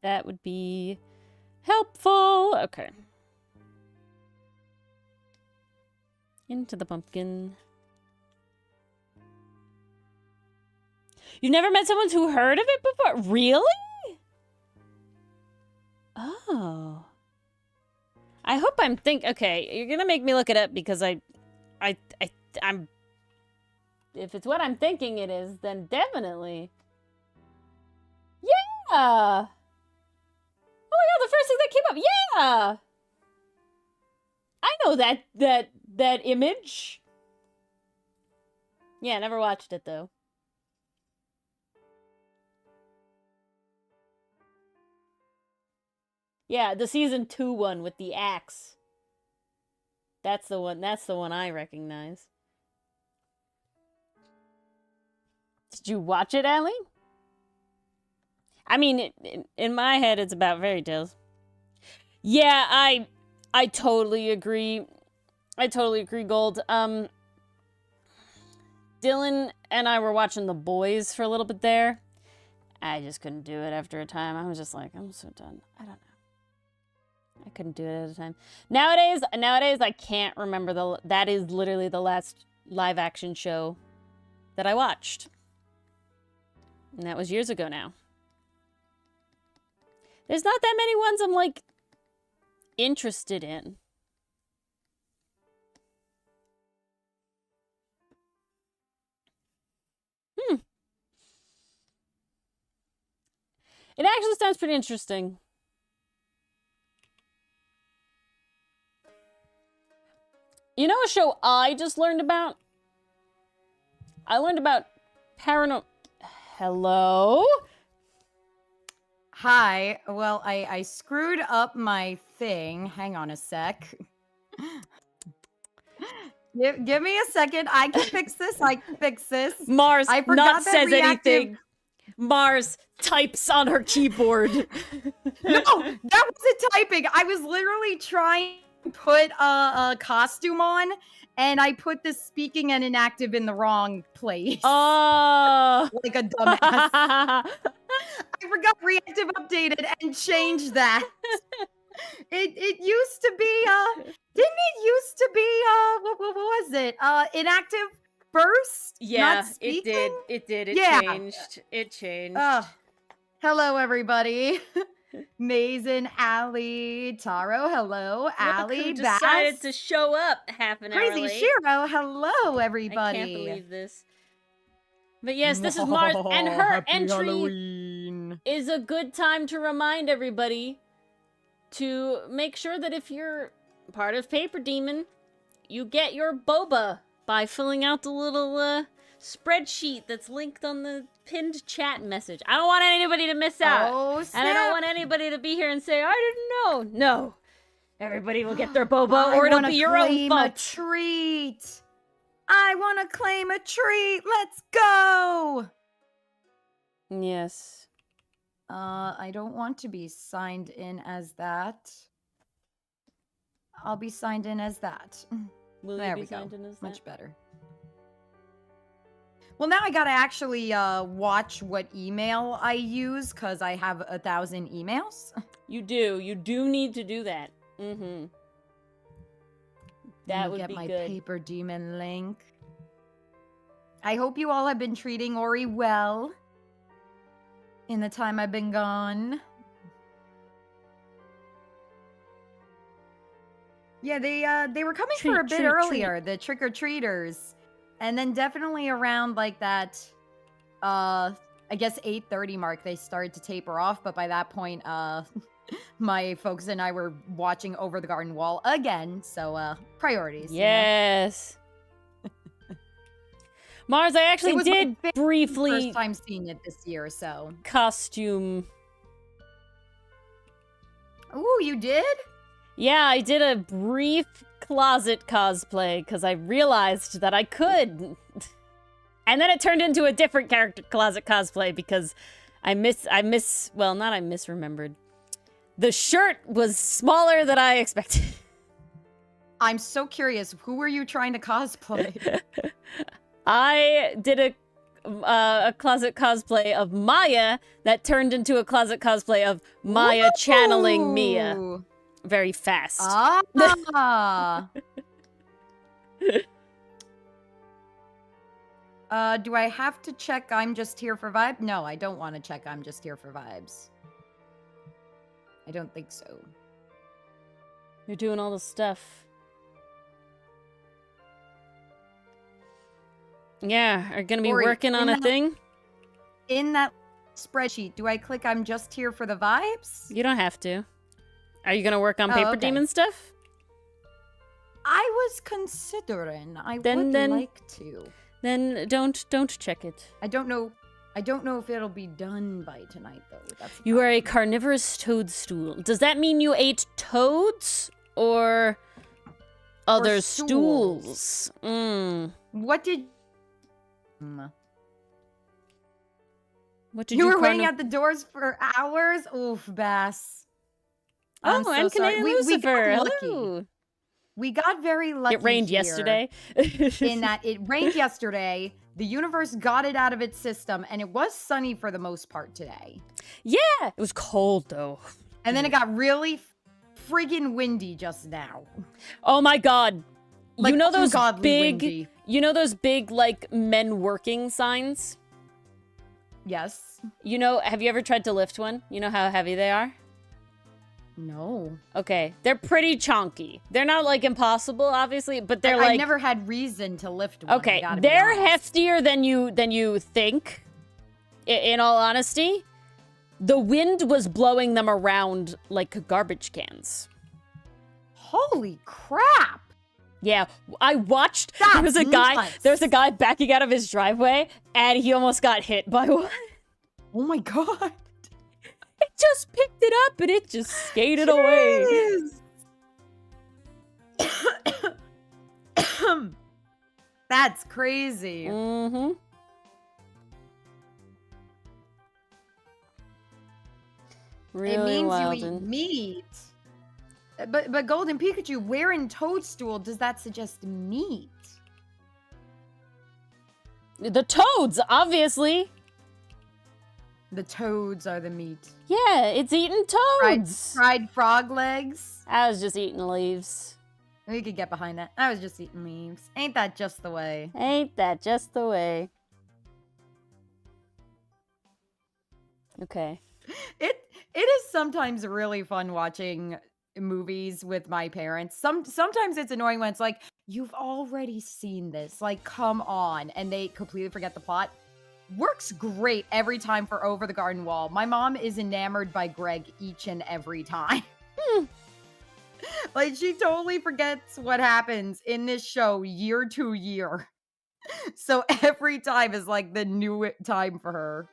That would be helpful. Okay. Into the pumpkin. You've never met someone who heard of it before? Really? Oh. I hope I'm okay, you're gonna make me look it up because I'm if it's what I'm thinking it is, then definitely. Yeah! Oh my god, the first thing that came up, yeah! I know that image. Yeah, never watched it though. Yeah, the season 2 one with the axe. That's the one I recognize. Did you watch it, Allie? I mean, in my head, it's about fairy tales. Yeah, I totally agree. I totally agree, Gold. Dylan and I were watching The Boys for a little bit there. I just couldn't do it after a time. I was just like, I'm so done. I don't know. I couldn't do it at a time. Nowadays, I can't remember that is literally the last live action show that I watched. And that was years ago now. There's not that many ones I'm, like, interested in. It actually sounds pretty interesting. You know a show I just learned about? I learned about paranormal... Hello? Hi. Well, I screwed up my thing. Hang on a sec. Give me a second. I can fix this. I can fix this. Mars I forgot not that says reactive... anything. Mars types on her keyboard. No, that wasn't typing. I was literally trying to put a costume on, and I put the speaking and inactive in the wrong place. Oh. Like a dumbass. I forgot reactive updated and changed that. It used to be, didn't it used to be, what was it? Inactive first? Yeah, not speaking? it did. It Yeah. changed. It changed. Hello, everybody. Mazen, Allie, Taro, hello. Look Allie, who decided Bass, to show up half an hour Crazy late. Shiro, hello, I everybody. can't believe this. But yes, this is Mars, and her Happy entry Halloween. is a good time to remind everybody to make sure that if you're part of PaperDemon, you get your boba by filling out the little spreadsheet that's linked on the pinned chat message. I don't want anybody to miss out. Oh, And I don't snap. want anybody to be here and say, I didn't know. No. Everybody will get their boba, or it'll be your own fault. A treat. I want to claim a treat. Let's go. Yes. I don't want to be signed in as that. I'll be signed in as that. Will There you be we go. signed in as that? Much better. Well, now I gotta actually watch what email I use because I have 1,000 emails. You do. You do need to do that. Mm-hmm. That would get be my good. PaperDemon link. I hope you all have been treating Ori well in the time I've been gone. Yeah, they were coming for a bit earlier, the trick-or-treaters. And then definitely around like that I guess 8:30 mark they started to taper off, but by that point my folks and I were watching Over the Garden Wall again, so priorities. Yes. Mars, I actually did briefly first time seeing it this year, so costume. Ooh, you did? Yeah, I did a brief closet cosplay because I realized that I could. And then it turned into a different character closet cosplay because I misremembered. The shirt was smaller than I expected. I'm so curious. Who were you trying to cosplay? I did a closet cosplay of Maya that turned into a closet cosplay of Maya channeling Mia. Very fast. Ah. Do I have to check I'm just here for vibes? No, I don't want to check I'm just here for vibes. I don't think so. You're doing all the stuff. Yeah, are you gonna be working on a thing? In that spreadsheet, do I click I'm just here for the vibes? You don't have to. Are you gonna work on PaperDemon stuff? I was considering. I would like to. Then don't check it. I don't know if it'll be done by tonight though. You are a carnivorous toadstool. Does that mean you ate toads or other stools? What did you were waiting at the doors for hours? Oof, Bass. I'm so sorry. We got lucky. We got very lucky. It rained yesterday. In that it rained yesterday. The universe got it out of its system, and it was sunny for the most part today. Yeah, it was cold though. And then it got really friggin' windy just now. Oh my god. Like, you know those big windy. You know those big like men working signs? Yes. You know, have you ever tried to lift one? You know how heavy they are? No. Okay, they're pretty chunky. They're not like impossible, obviously, but they're I've never had reason to lift one. Okay, they're heftier than you think. In all honesty, the wind was blowing them around like garbage cans. Holy crap! Yeah, I watched. That's There was a guy backing out of his driveway, and he almost got hit by one. Oh my god! It just picked it up and it just skated away. That's crazy. Mm-hmm. Really it means wild. You eat meat. But Golden Pikachu, where in Toadstool does that suggest meat? The toads, obviously. The toads are the meat. Yeah, it's eating toads. Fried frog legs. I was just eating leaves. We could get behind that. I was just eating leaves. Ain't that just the way? Ain't that just the way? Okay. It is sometimes really fun watching movies with my parents. Sometimes it's annoying when it's like, you've already seen this. Like, come on. And they completely forget the plot. Works great every time for Over the Garden Wall. My mom is enamored by Greg each and every time. Like, she totally forgets what happens in this show year to year. So every time is like the new time for her.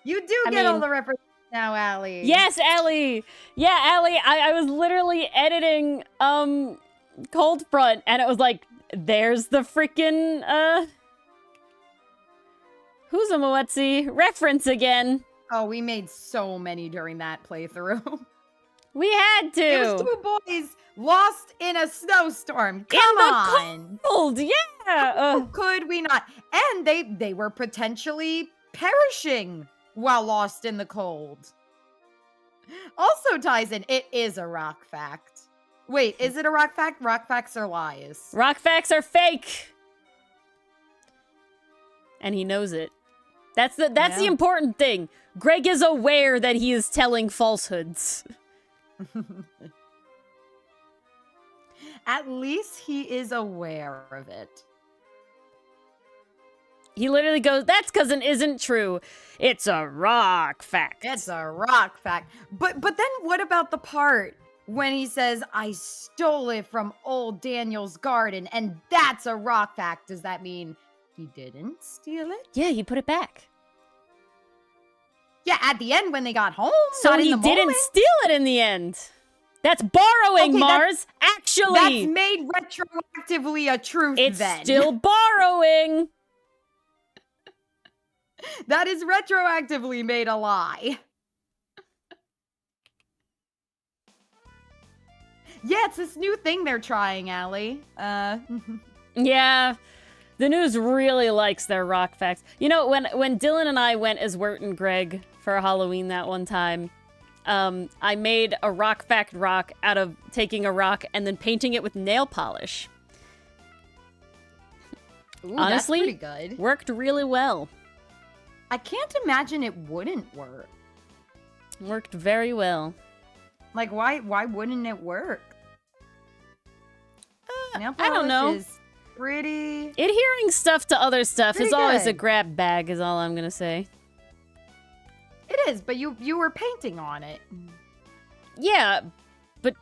You do get all the references now, Allie. Yes, Allie. Yeah, Allie, I was literally editing Cold Front, and it was like, there's the freaking who's a Moetzi reference again. Oh, we made so many during that playthrough. We had to. It was two boys lost in a snowstorm. Come on. Cold, yeah. How could we not? And they were potentially perishing while lost in the cold. Also ties in, it is a rock fact. Wait, is it a rock fact? Rock facts are lies. Rock facts are fake. And he knows it. That's the important thing. Greg is aware that he is telling falsehoods. At least he is aware of it. He literally goes, that's because it isn't true. It's a rock fact. It's a rock fact. But then what about the part when he says, I stole it from old Daniel's garden, and that's a rock fact? Does that mean he didn't steal it? Yeah, he put it back. Yeah, at the end when they got home. So he didn't steal it in the end. That's borrowing, okay, Mars. Actually. That's made retroactively a truth it's then. It's still borrowing. That is retroactively made a lie. Yeah, it's this new thing they're trying, Allie. Yeah. The news really likes their rock facts. You know, when Dylan and I went as Wirt and Greg for Halloween that one time, I made a rock fact rock out of taking a rock and then painting it with nail polish. Ooh, honestly, that's pretty good. Worked really well. I can't imagine it wouldn't work. Worked very well. Like, why wouldn't it work? Nail polish I don't know. Is pretty... Adhering stuff to other stuff is always a good. grab bag, is all I'm gonna say. It is, but you were painting on it. Yeah, but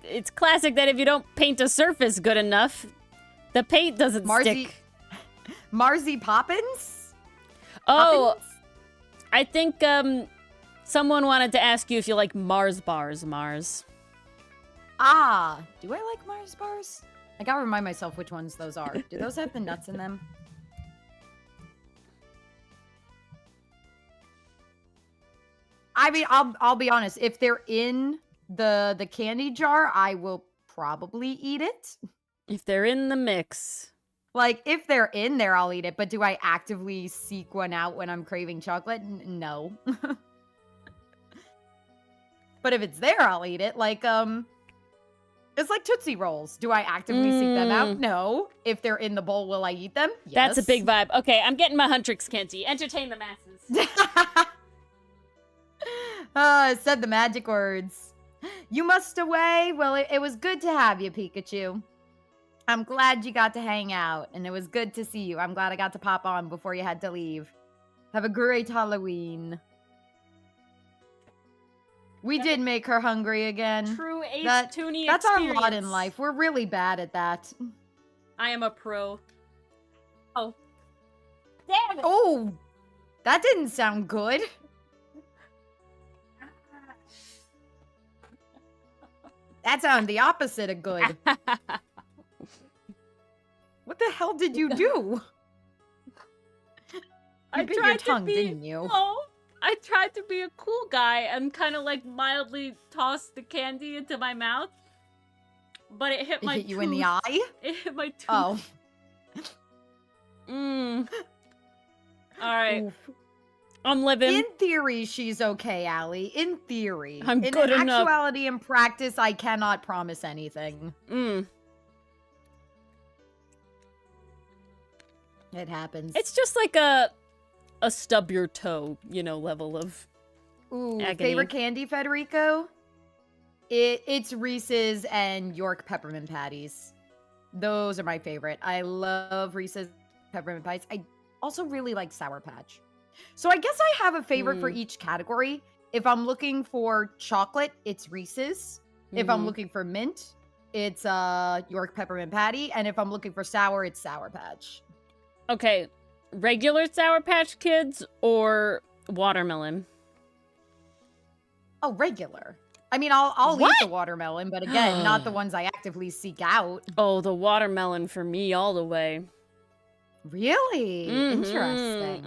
it's classic that if you don't paint a surface good enough, the paint doesn't stick. Marzi Poppins? Oh, Poppins? I think someone wanted to ask you if you like Mars bars, Mars. Ah, do I like Mars bars? I gotta remind myself which ones those are. Do those have the nuts in them? I mean, I'll be honest. If they're in the candy jar, I will probably eat it. If they're in the mix. Like, if they're in there, I'll eat it. But do I actively seek one out when I'm craving chocolate? No. But if it's there, I'll eat it. Like, it's like Tootsie Rolls. Do I actively seek them out? No. If they're in the bowl, will I eat them? Yes. That's a big vibe. Okay, I'm getting my Huntrix candy. Entertain the masses. Said the magic words. You must away. Well, it was good to have you, Pikachu. I'm glad you got to hang out, and it was good to see you. I'm glad I got to pop on before you had to leave. Have a great Halloween. We did make her hungry again. True Ace Toonie That's experience. our lot in life. We're really bad at that. I am a pro. Oh. Damn it! Oh! That didn't sound good. That sounded the opposite of good. What the hell did you do? You bit your tongue, didn't you? No, I tried to be a cool guy and kind of like mildly tossed the candy into my mouth, but it hit my tooth. Hit you in the eye? It hit my tooth. Oh. All right. Oof. I'm living. In theory, she's okay, Allie. In theory. I'm good enough. In actuality and practice, I cannot promise anything. It happens. It's just like a stub your toe, you know, level of... Ooh, Agony. favorite candy, Federico? It's Reese's and York peppermint patties. Those are my favorite. I love Reese's peppermint patties. I also really like Sour Patch. So I guess I have a favorite for each category. If I'm looking for chocolate, it's Reese's. If I'm looking for mint, it's York peppermint patty. And if I'm looking for sour, it's Sour Patch. Okay, regular Sour Patch Kids or watermelon? Oh, regular. I mean, I'll eat the watermelon, but again, not the ones I actively seek out. Oh, the watermelon for me all the way. Really? Interesting.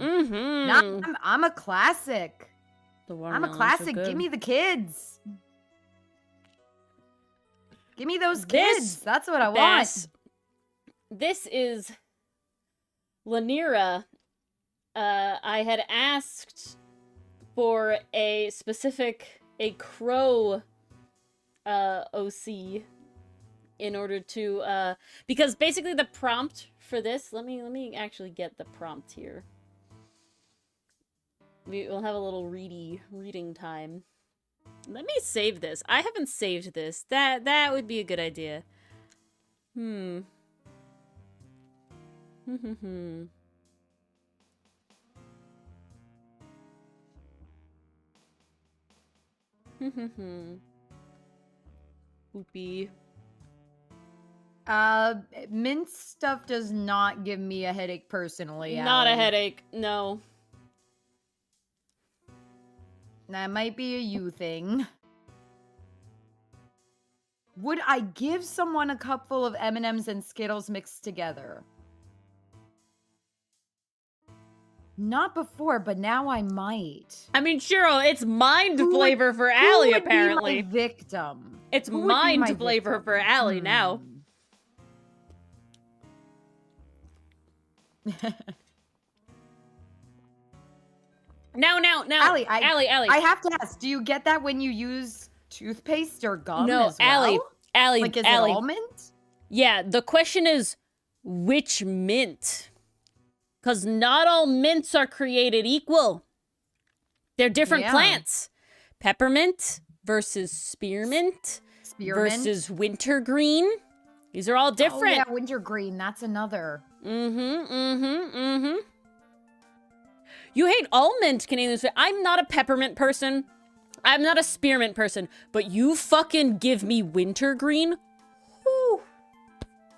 Nah, I'm a classic. I'm a classic. Give me the kids. Give me those kids. That's what I want. This is Lanira. I had asked for a specific, crow OC in order to, because basically the prompt for this, let me actually get the prompt here. We'll have a little reading time. Let me save this. I haven't saved this. That would be a good idea. Whoopee. Mint stuff does not give me a headache personally. Not Allie. a headache, no. That might be a you thing. Would I give someone a cup full of M&Ms and Skittles mixed together? Not before, but now I might. I mean, Cheryl, it's mind flavor for Allie, apparently. Who would be my victim? It's mind flavor for Allie now. Now, Allie, Allie. I have to ask, do you get that when you use toothpaste or gum as well? Allie, like, is Allie. it all mint? Yeah, the question is, which mint? Because not all mints are created equal. They're different plants. Peppermint versus spearmint versus wintergreen. These are all different. Oh, yeah, wintergreen. That's another. You hate all mint Canadians. I'm not a peppermint person. I'm not a spearmint person. But you fucking give me wintergreen? Whew.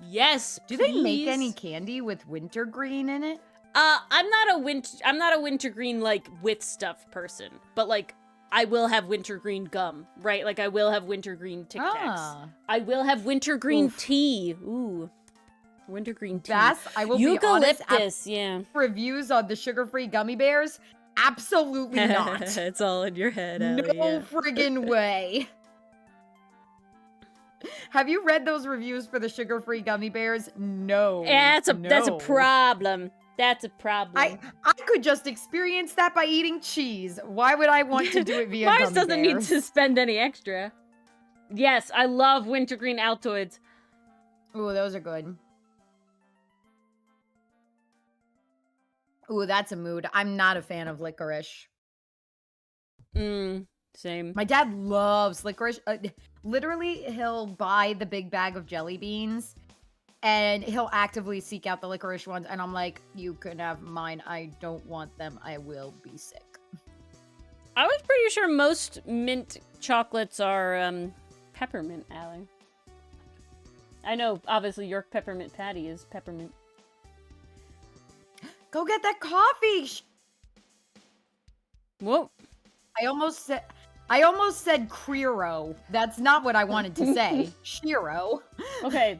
Yes, Do they make any candy with wintergreen in it? I'm not a wintergreen like with stuff person, but like I will have wintergreen gum, right? Like I will have wintergreen Tic Tacs. I will have wintergreen tea. Ooh. Wintergreen tea. I will be honest, eucalyptus, yeah. Reviews on the sugar-free gummy bears? Absolutely not. It's all in your head, Allie. No friggin' way. Have you read those reviews for the sugar-free gummy bears? No. Yeah, that's a problem. That's a problem. I could just experience that by eating cheese. Why would I want to do it via Mars gummy doesn't bears? need to spend any extra. Yes, I love wintergreen Altoids. Ooh, those are good. Ooh, that's a mood. I'm not a fan of licorice. Same. My dad loves licorice. Literally, he'll buy the big bag of jelly beans and he'll actively seek out the licorice ones. And I'm like, you can have mine. I don't want them. I will be sick. I was pretty sure most mint chocolates are peppermint, Allie. I know, obviously, York peppermint patty is peppermint. Go get that coffee. Whoa. I almost said Crero. That's not what I wanted to say. Shiro. Okay.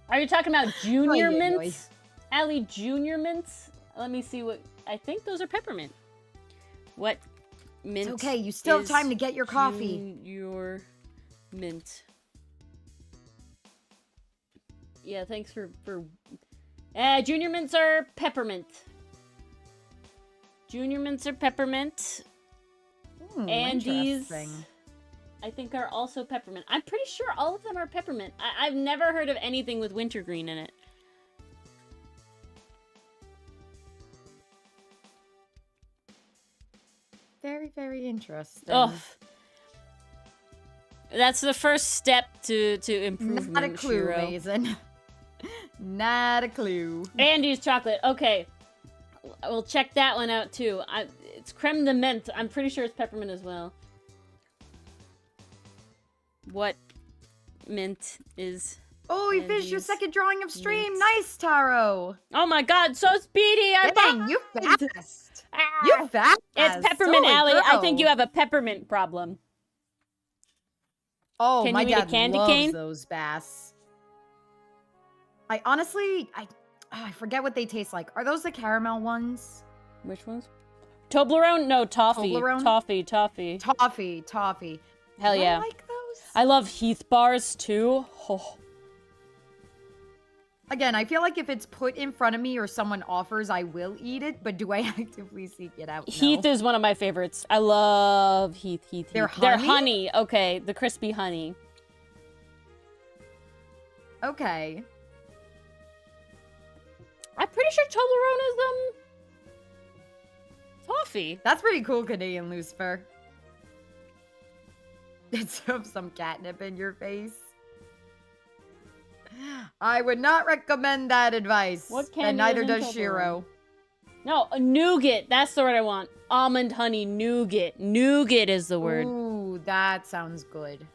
Are you talking about junior mints? Allie, junior mints? Let me see what... I think those are peppermint. What mint? It's okay. You still have time to get your coffee. Junior mint. Yeah, thanks for... junior mints are peppermint. Junior mints are peppermint. And these, I think, are also peppermint. I'm pretty sure all of them are peppermint. I've never heard of anything with wintergreen in it. Very, very interesting. Oh, that's the first step to improvement. Not a clue, Shiro. Mason. Not a clue. Andy's chocolate. Okay, we'll check that one out too. It's creme de menthe. I'm pretty sure it's peppermint as well. What mint is? Oh, you finished your Andy's second drawing of stream. mint. Nice, Taro. Oh my God, so speedy! Dang, you fast. Ah, You fast. it's peppermint, Holy Allie. I think crow. you have a peppermint problem. Oh, Can my you eat a dad candy loves cane? those bass. I honestly, I forget what they taste like. Are those the caramel ones? Which ones? Toblerone? No, toffee. Toblerone? Toffee. Toffee. Hell Do yeah. I like those? I love Heath bars too. Oh. Again, I feel like if it's put in front of me or someone offers, I will eat it, but do I actively seek it out? Heath No. is one of my favorites. I love Heath. They're They're honey? honey. Okay, the crispy honey. Okay. I'm pretty sure Toblerone is toffee. That's pretty cool, Canadian Lucifer. It's some catnip in your face. I would not recommend that advice. What candy And neither is in does Toblerone? Shiro. No, a nougat. That's the word I want. Almond honey nougat. Nougat is the word. Ooh, that sounds good.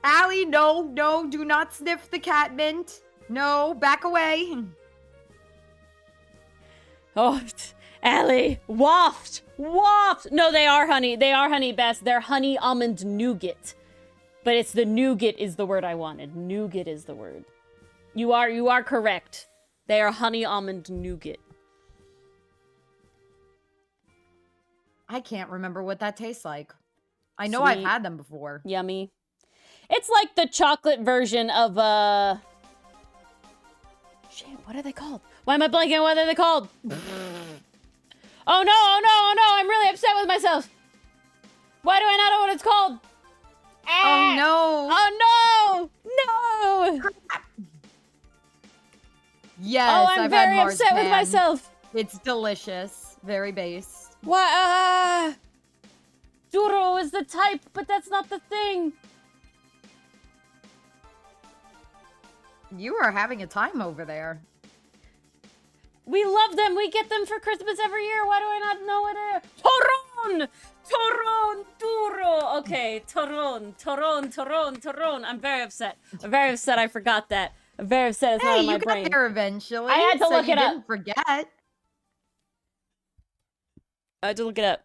Allie, no, do not sniff the cat mint. No, back away. Oh, Allie, waft. No, they are honey. They are honey best. They're honey almond nougat. But it's the nougat is the word I wanted. Nougat is the word. You are correct. They are honey almond nougat. I can't remember what that tastes like. I know I've Sweet. had them before. Yummy. It's like the chocolate version of shit, what are they called? Why am I blanking on what are they called? Oh no, I'm really upset with myself. Why do I not know what it's called? Ah! Oh Oh no! Yes, Oh, I'm I've very had upset with marzipan. myself. It's delicious. Very base. What? Duro is the type, but that's not the thing. You are having a time over there. We love them. We get them for Christmas every year. Why do I not know what it is? Toron, duro. Okay, Toron. I'm very upset. I forgot that. I'm very upset. It's not Hey, in my you brain. got there eventually. I had to so look you it up. didn't forget. I had to look it up.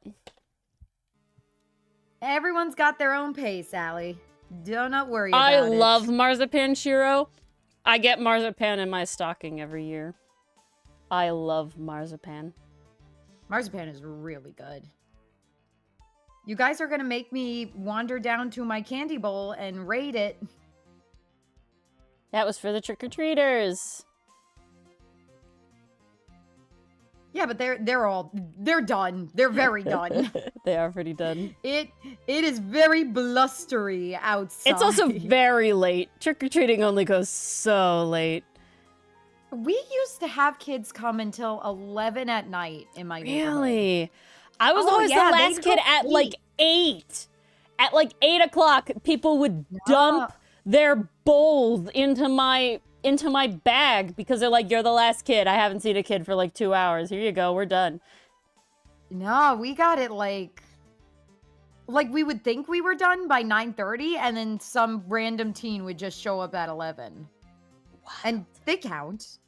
Everyone's got their own pace, Allie. Do not worry about I it. love marzipan, Shiro. I get marzipan in my stocking every year. I love marzipan. Marzipan is really good. You guys are gonna make me wander down to my candy bowl and raid it. That was for the trick-or-treaters. Yeah, but they're done. They're very done. They are pretty done. It is very blustery outside. It's also very late. Trick-or-treating only goes so late. We used to have kids come until 11 at night in my neighborhood. Really? I was Oh, always yeah, the they'd last kid go at eat. like 8. At like 8 o'clock, people would dump their bowls into my bag because they're like, you're the last kid. I haven't seen a kid for like 2 hours. Here you go. We're done. No, we got it like we would think we were done by 9:30 and then some random teen would just show up at 11. Wow. And they count.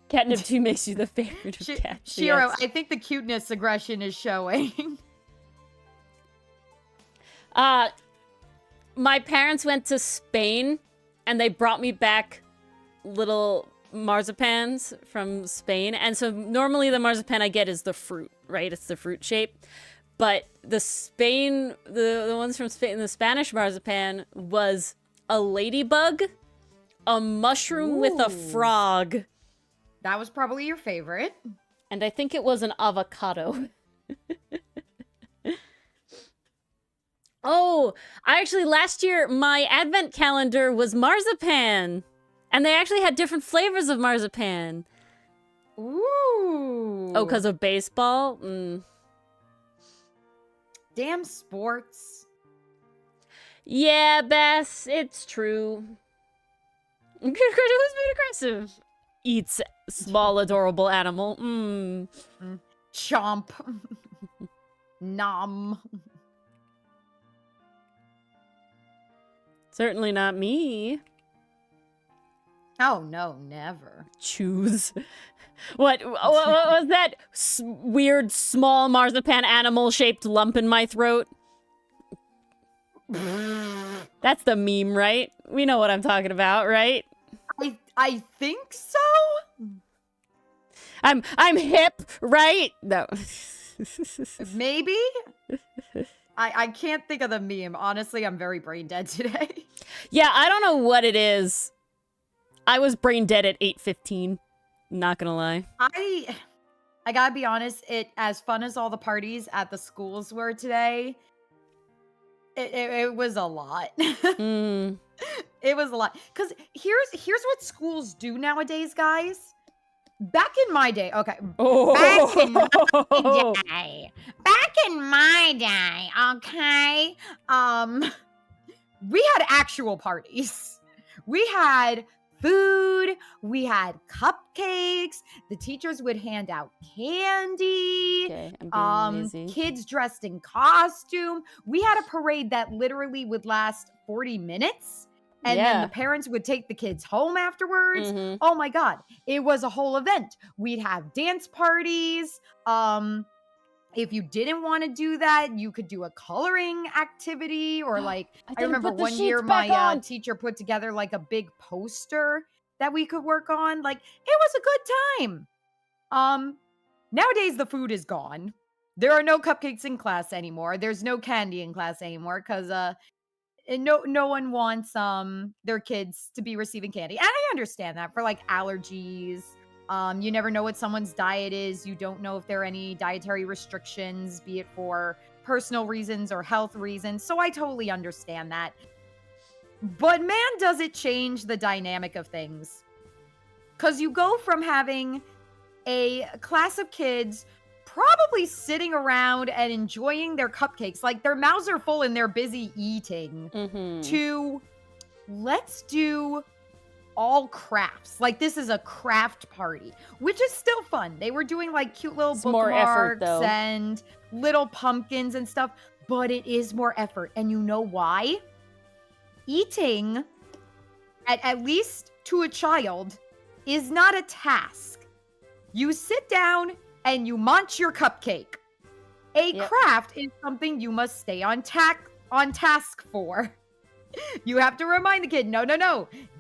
Catnip 2 makes you the favorite of cats. Shiro, Yes. I think the cuteness aggression is showing. My parents went to Spain and they brought me back little marzipans from Spain. And so normally the marzipan I get is the fruit, right? It's the fruit shape. But the ones from Spain, the Spanish marzipan was a ladybug, a mushroom with a frog. That was probably your favorite. And I think it was an avocado. Oh, last year, my advent calendar was marzipan. And they actually had different flavors of marzipan. Ooh. Oh, because of baseball? Mm. Damn sports. Yeah, Bess, it's true. Who's being aggressive? Eats small, adorable animal. Mm. Chomp. Nom. Certainly not me. Oh, no, never. Choose. What was that weird, small marzipan animal-shaped lump in my throat? That's the meme, right? We know what I'm talking about, right? I think so. I'm hip, right? No. Maybe. I can't think of the meme. Honestly, I'm very brain dead today. Yeah, I don't know what it is. I was brain dead at 8:15. Not gonna lie. I gotta be honest, as fun as all the parties at the schools were today, it was a lot. Mm. It was a lot. Because here's what schools do nowadays, guys. Back in my day, okay. Oh. Back in my day, okay. We had actual parties. We had food, we had cupcakes, the teachers would hand out candy. Okay, I'm being lazy. Kids dressed in costume. We had a parade that literally would last 40 minutes. And then the parents would take the kids home afterwards. Mm-hmm. Oh my God. It was a whole event. We'd have dance parties. If you didn't want to do that, you could do a coloring activity or like, I remember one year my teacher put together like a big poster that we could work on. Like, it was a good time. Nowadays the food is gone. There are no cupcakes in class anymore. There's no candy in class anymore because no one wants their kids to be receiving candy. And I understand that for like allergies. You never know what someone's diet is. You don't know if there are any dietary restrictions, be it for personal reasons or health reasons. So I totally understand that. But man, does it change the dynamic of things. Because you go from having a class of kids probably sitting around and enjoying their cupcakes, like their mouths are full and they're busy eating, to let's do all crafts. Like, this is a craft party, which is still fun. They were doing like cute little bookmarks and little pumpkins and stuff, but it is more effort. And you know why? Eating, at least to a child, is not a task. You sit down and you munch your cupcake. A craft is something you must stay on task for. You have to remind the kid, no,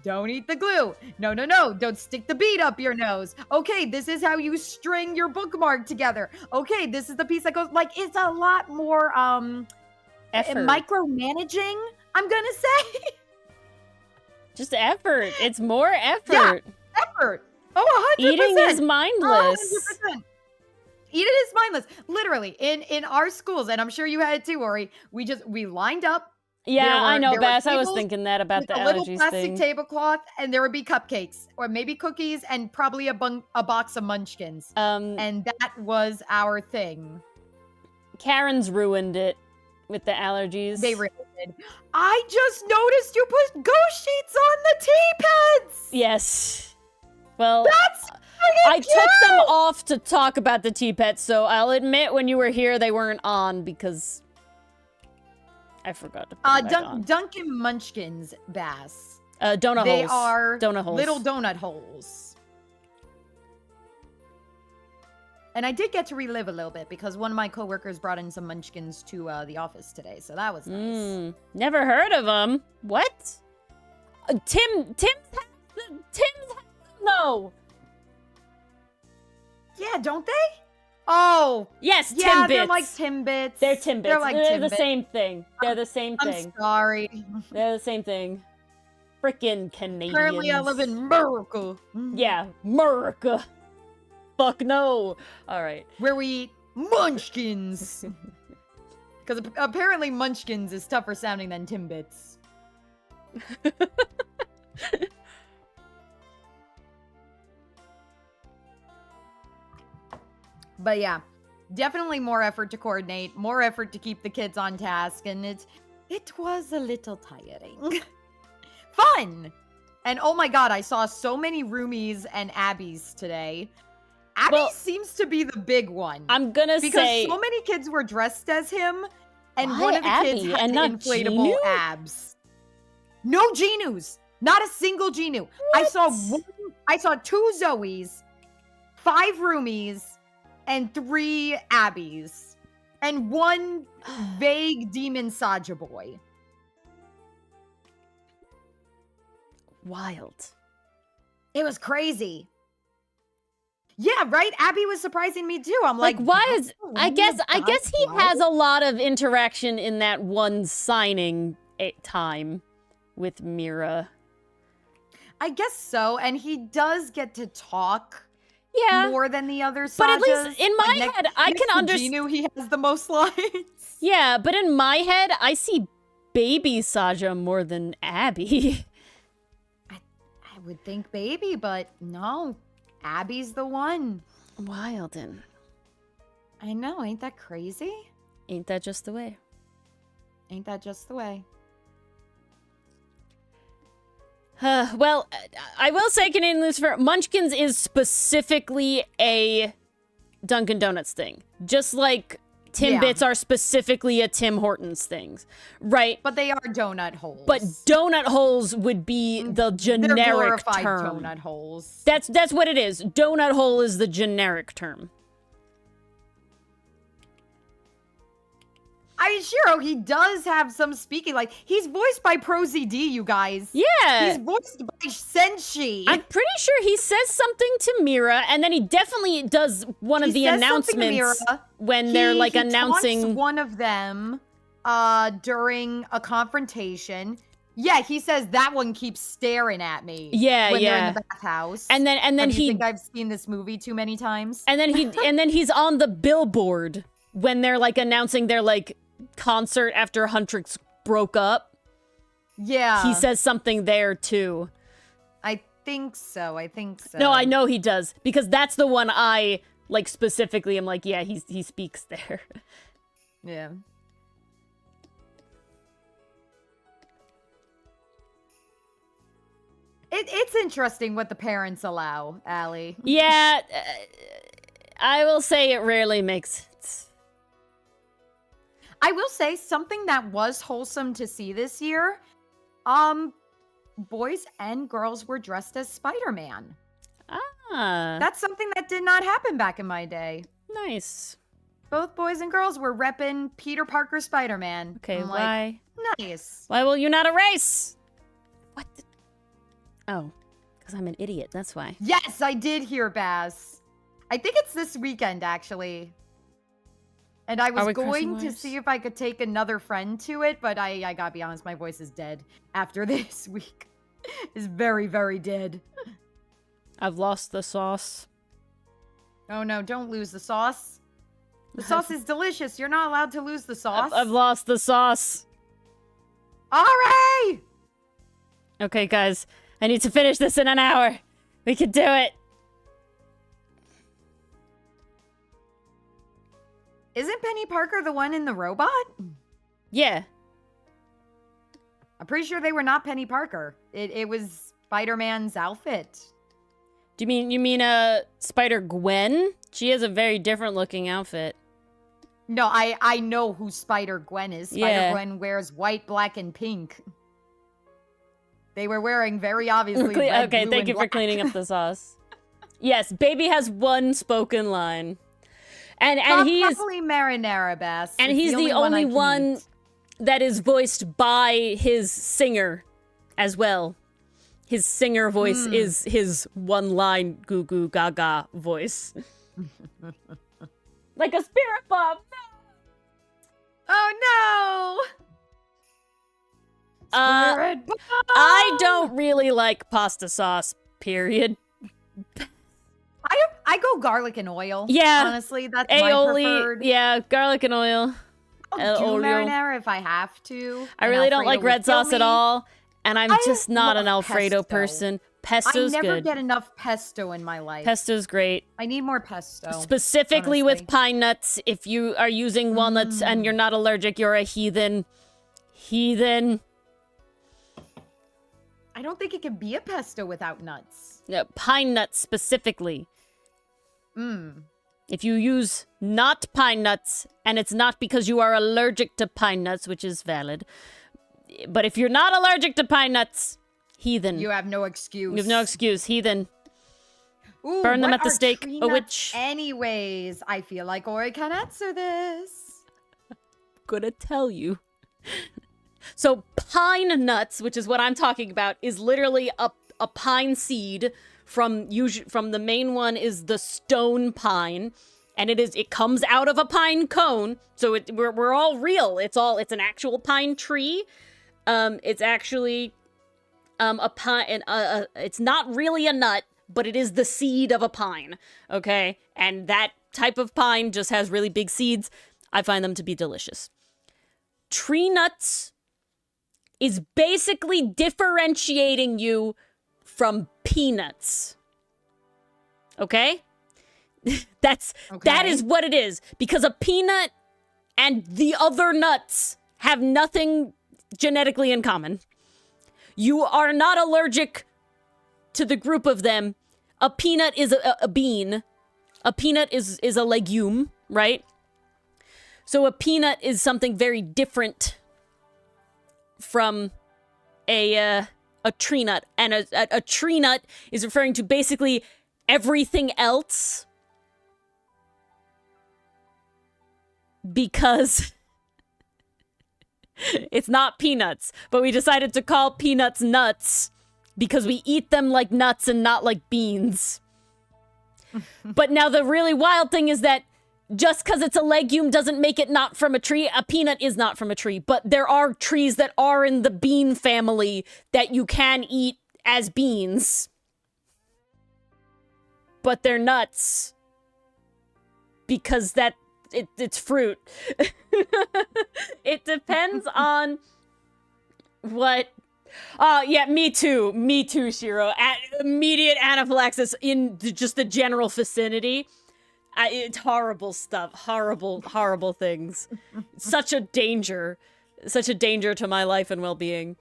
don't eat the glue. No, don't stick the bead up your nose. Okay, this is how you string your bookmark together. Okay, this is the piece that goes, like, it's a lot more micromanaging, I'm gonna say. Just effort. It's more effort. Yeah, effort. Oh, 100%. Eating is mindless. 100%. Eating is mindless. Literally, in our schools, and I'm sure you had it too, Ori, we lined up. Yeah, I know, Bass. I was thinking that about the allergies thing. A little plastic tablecloth, and there would be cupcakes, or maybe cookies, and probably a box of munchkins. And that was our thing. Karen's ruined it with the allergies. They really did. I just noticed you put ghost sheets on the tea pads! Yes. Well, I took them off to talk about the tea pets, so I'll admit when you were here they weren't on because I forgot to put them back on. Dunkin' Munchkins, Bass. Donut holes. They are donut holes. Little donut holes. And I did get to relive a little bit because one of my coworkers brought in some munchkins to the office today, so that was nice. Never heard of them. What? Tim's no. Yeah, don't they? Oh. Yes, yeah, Timbits. they're like Timbits. They're Timbits. They're the same thing. They're the same thing. I'm sorry. They're the same thing. Frickin' Canadians. Currently, I live in America. Yeah, America. Fuck no. All right. Where we eat munchkins. Because apparently munchkins is tougher sounding than Timbits. But yeah, definitely more effort to coordinate, more effort to keep the kids on task, and it was a little tiring. Fun! And oh my god, I saw so many roomies and Abbies today. Abby seems to be the big one. I'm gonna say... Because so many kids were dressed as him, and one of the kids had inflatable Genu? abs. No Genus! Not a single Genu. What? I saw 2 Zoes, 5 roomies, and 3 Abbies. And 1 vague demon Saja boy. Wild. It was crazy. Yeah, right? Abby was surprising me too. I'm like, why is... I guess he has a lot of interaction in that one signing time with Mira. I guess so, and he does get to talk more than the other Sajas. But at least in my head, I can understand... He has the most lines. Yeah, but in my head, I see baby Saja more than Abby. I would think baby, but no. Abby's the one. Wildin'. I know, ain't that crazy? Ain't that just the way? Ain't that just the way? Well, I will say, Canadian Lucifer, Munchkins is specifically a Dunkin' Donuts thing. Just like Timbits are specifically a Tim Hortons thing, right? But they are donut holes. But donut holes would be the generic They're glorified term. Donut holes. That's what it is. Donut hole is the generic term. Shiro, he does have some speaking. Like, he's voiced by ProZD, you guys. Yeah. He's voiced by Senshi. I'm pretty sure he says something to Mira, and then he definitely does one of the announcements when they're, like, announcing... Taunts one of them during a confrontation. Yeah, he says that one keeps staring at me. Yeah, when they're in the bathhouse. And then he... think I've seen this movie too many times? And then he's on the billboard when they're, like, announcing their, like, concert after Huntrix broke up. Yeah. He says something there, too. I think so. No, I know he does. Because that's the one I, like, specifically am like, yeah, he speaks there. Yeah. It's interesting what the parents allow, Allie. Yeah. I will say it rarely makes sense. I will say something that was wholesome to see this year. Boys and girls were dressed as Spider-Man. Ah. That's something that did not happen back in my day. Nice. Both boys and girls were repping Peter Parker Spider-Man. Okay, why? Like, nice. Why will you not erase? What? Oh, because I'm an idiot. That's why. Yes, I did hear Bass. I think it's this weekend, actually. And I was going to see if I could take another friend to it, but I gotta be honest, my voice is dead after this week. It's very, very dead. I've lost the sauce. Oh no, don't lose the sauce. The sauce is delicious. You're not allowed to lose the sauce. I've lost the sauce. Alright! Okay, guys. I need to finish this in an hour. We can do it. Isn't Penny Parker the one in the robot? Yeah. I'm pretty sure they were not Penny Parker. It was Spider-Man's outfit. Do you mean Spider-Gwen? She has a very different looking outfit. No, I know who Spider-Gwen is. Spider-Gwen wears white, black, and pink. They were wearing very obviously red, okay, blue, thank you for cleaning up the sauce. Yes, Baby has one spoken line. And he's probably Marinara Bass. And he's the only one that is voiced by his singer as well. His singer voice is his one-line goo goo gaga voice. Like a spirit bomb. Oh no! Spirit bomb! I don't really like pasta sauce, period. I go garlic and oil. Yeah. Honestly, that's aioli, my preferred. Yeah, garlic and oil. I'll do marinara if I have to. I really don't like red sauce at all. And I'm just not an Alfredo person. Pesto's I never good. get enough pesto in my life. Pesto's great. I need more pesto. Specifically with honestly. pine nuts. If you are using walnuts and you're not allergic, you're a heathen. Heathen. I don't think it can be a pesto without nuts. Yeah, pine nuts specifically. Mmm. If you use not pine nuts, and it's not because you are allergic to pine nuts, which is valid, but if you're not allergic to pine nuts, heathen. You have no excuse. You have no excuse, heathen. Ooh, Burn them what at the are stake, tree a nuts witch. Anyways, I feel like Ori can answer this. Gonna tell you. So pine nuts, which is what I'm talking about, is literally a pine seed from the main one is the stone pine, and it comes out of a pine cone. So we're all real. It's an actual pine tree. It's actually a pine. It's not really a nut, but it is the seed of a pine. Okay, and that type of pine just has really big seeds. I find them to be delicious. Tree nuts is basically differentiating you from peanuts. Okay? That is what it is. Because a peanut and the other nuts have nothing genetically in common. You are not allergic to the group of them. A peanut is a bean. A peanut is a legume, right? So a peanut is something very different from a tree nut. And a tree nut is referring to basically everything else. Because it's not peanuts. But we decided to call peanuts nuts because we eat them like nuts and not like beans. But now the really wild thing is that just because it's a legume doesn't make it not from a tree. A peanut is not from a tree, but there are trees that are in the bean family that you can eat as beans. But they're nuts. Because it's fruit. It depends on what... yeah, me too, Shiro. Immediate anaphylaxis in just the general vicinity. It's horrible stuff. Horrible things. Such a danger to my life and well-being.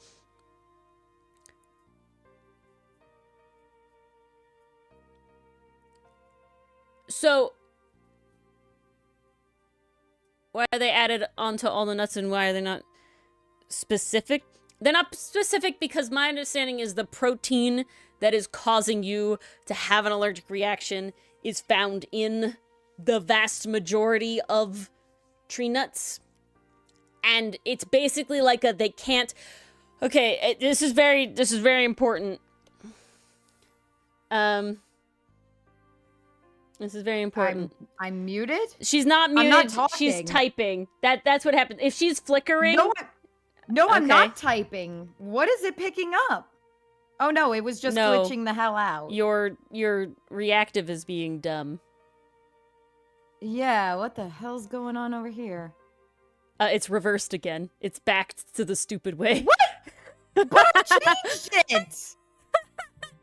So, why are they added onto all the nuts and why are they not specific? They're not specific because my understanding is the protein that is causing you to have an allergic reaction is found in the vast majority of tree nuts. And it's basically like they can't... Okay, this is very important. This is very important. I'm muted? She's not muted. I'm not talking. She's typing. That's what happens. If she's flickering... No, I'm not typing. What is it picking up? Oh no, it was just glitching the hell out. Your reactive is being dumb. Yeah, what the hell's going on over here? It's reversed again. It's back to the stupid way. What? But I changed it!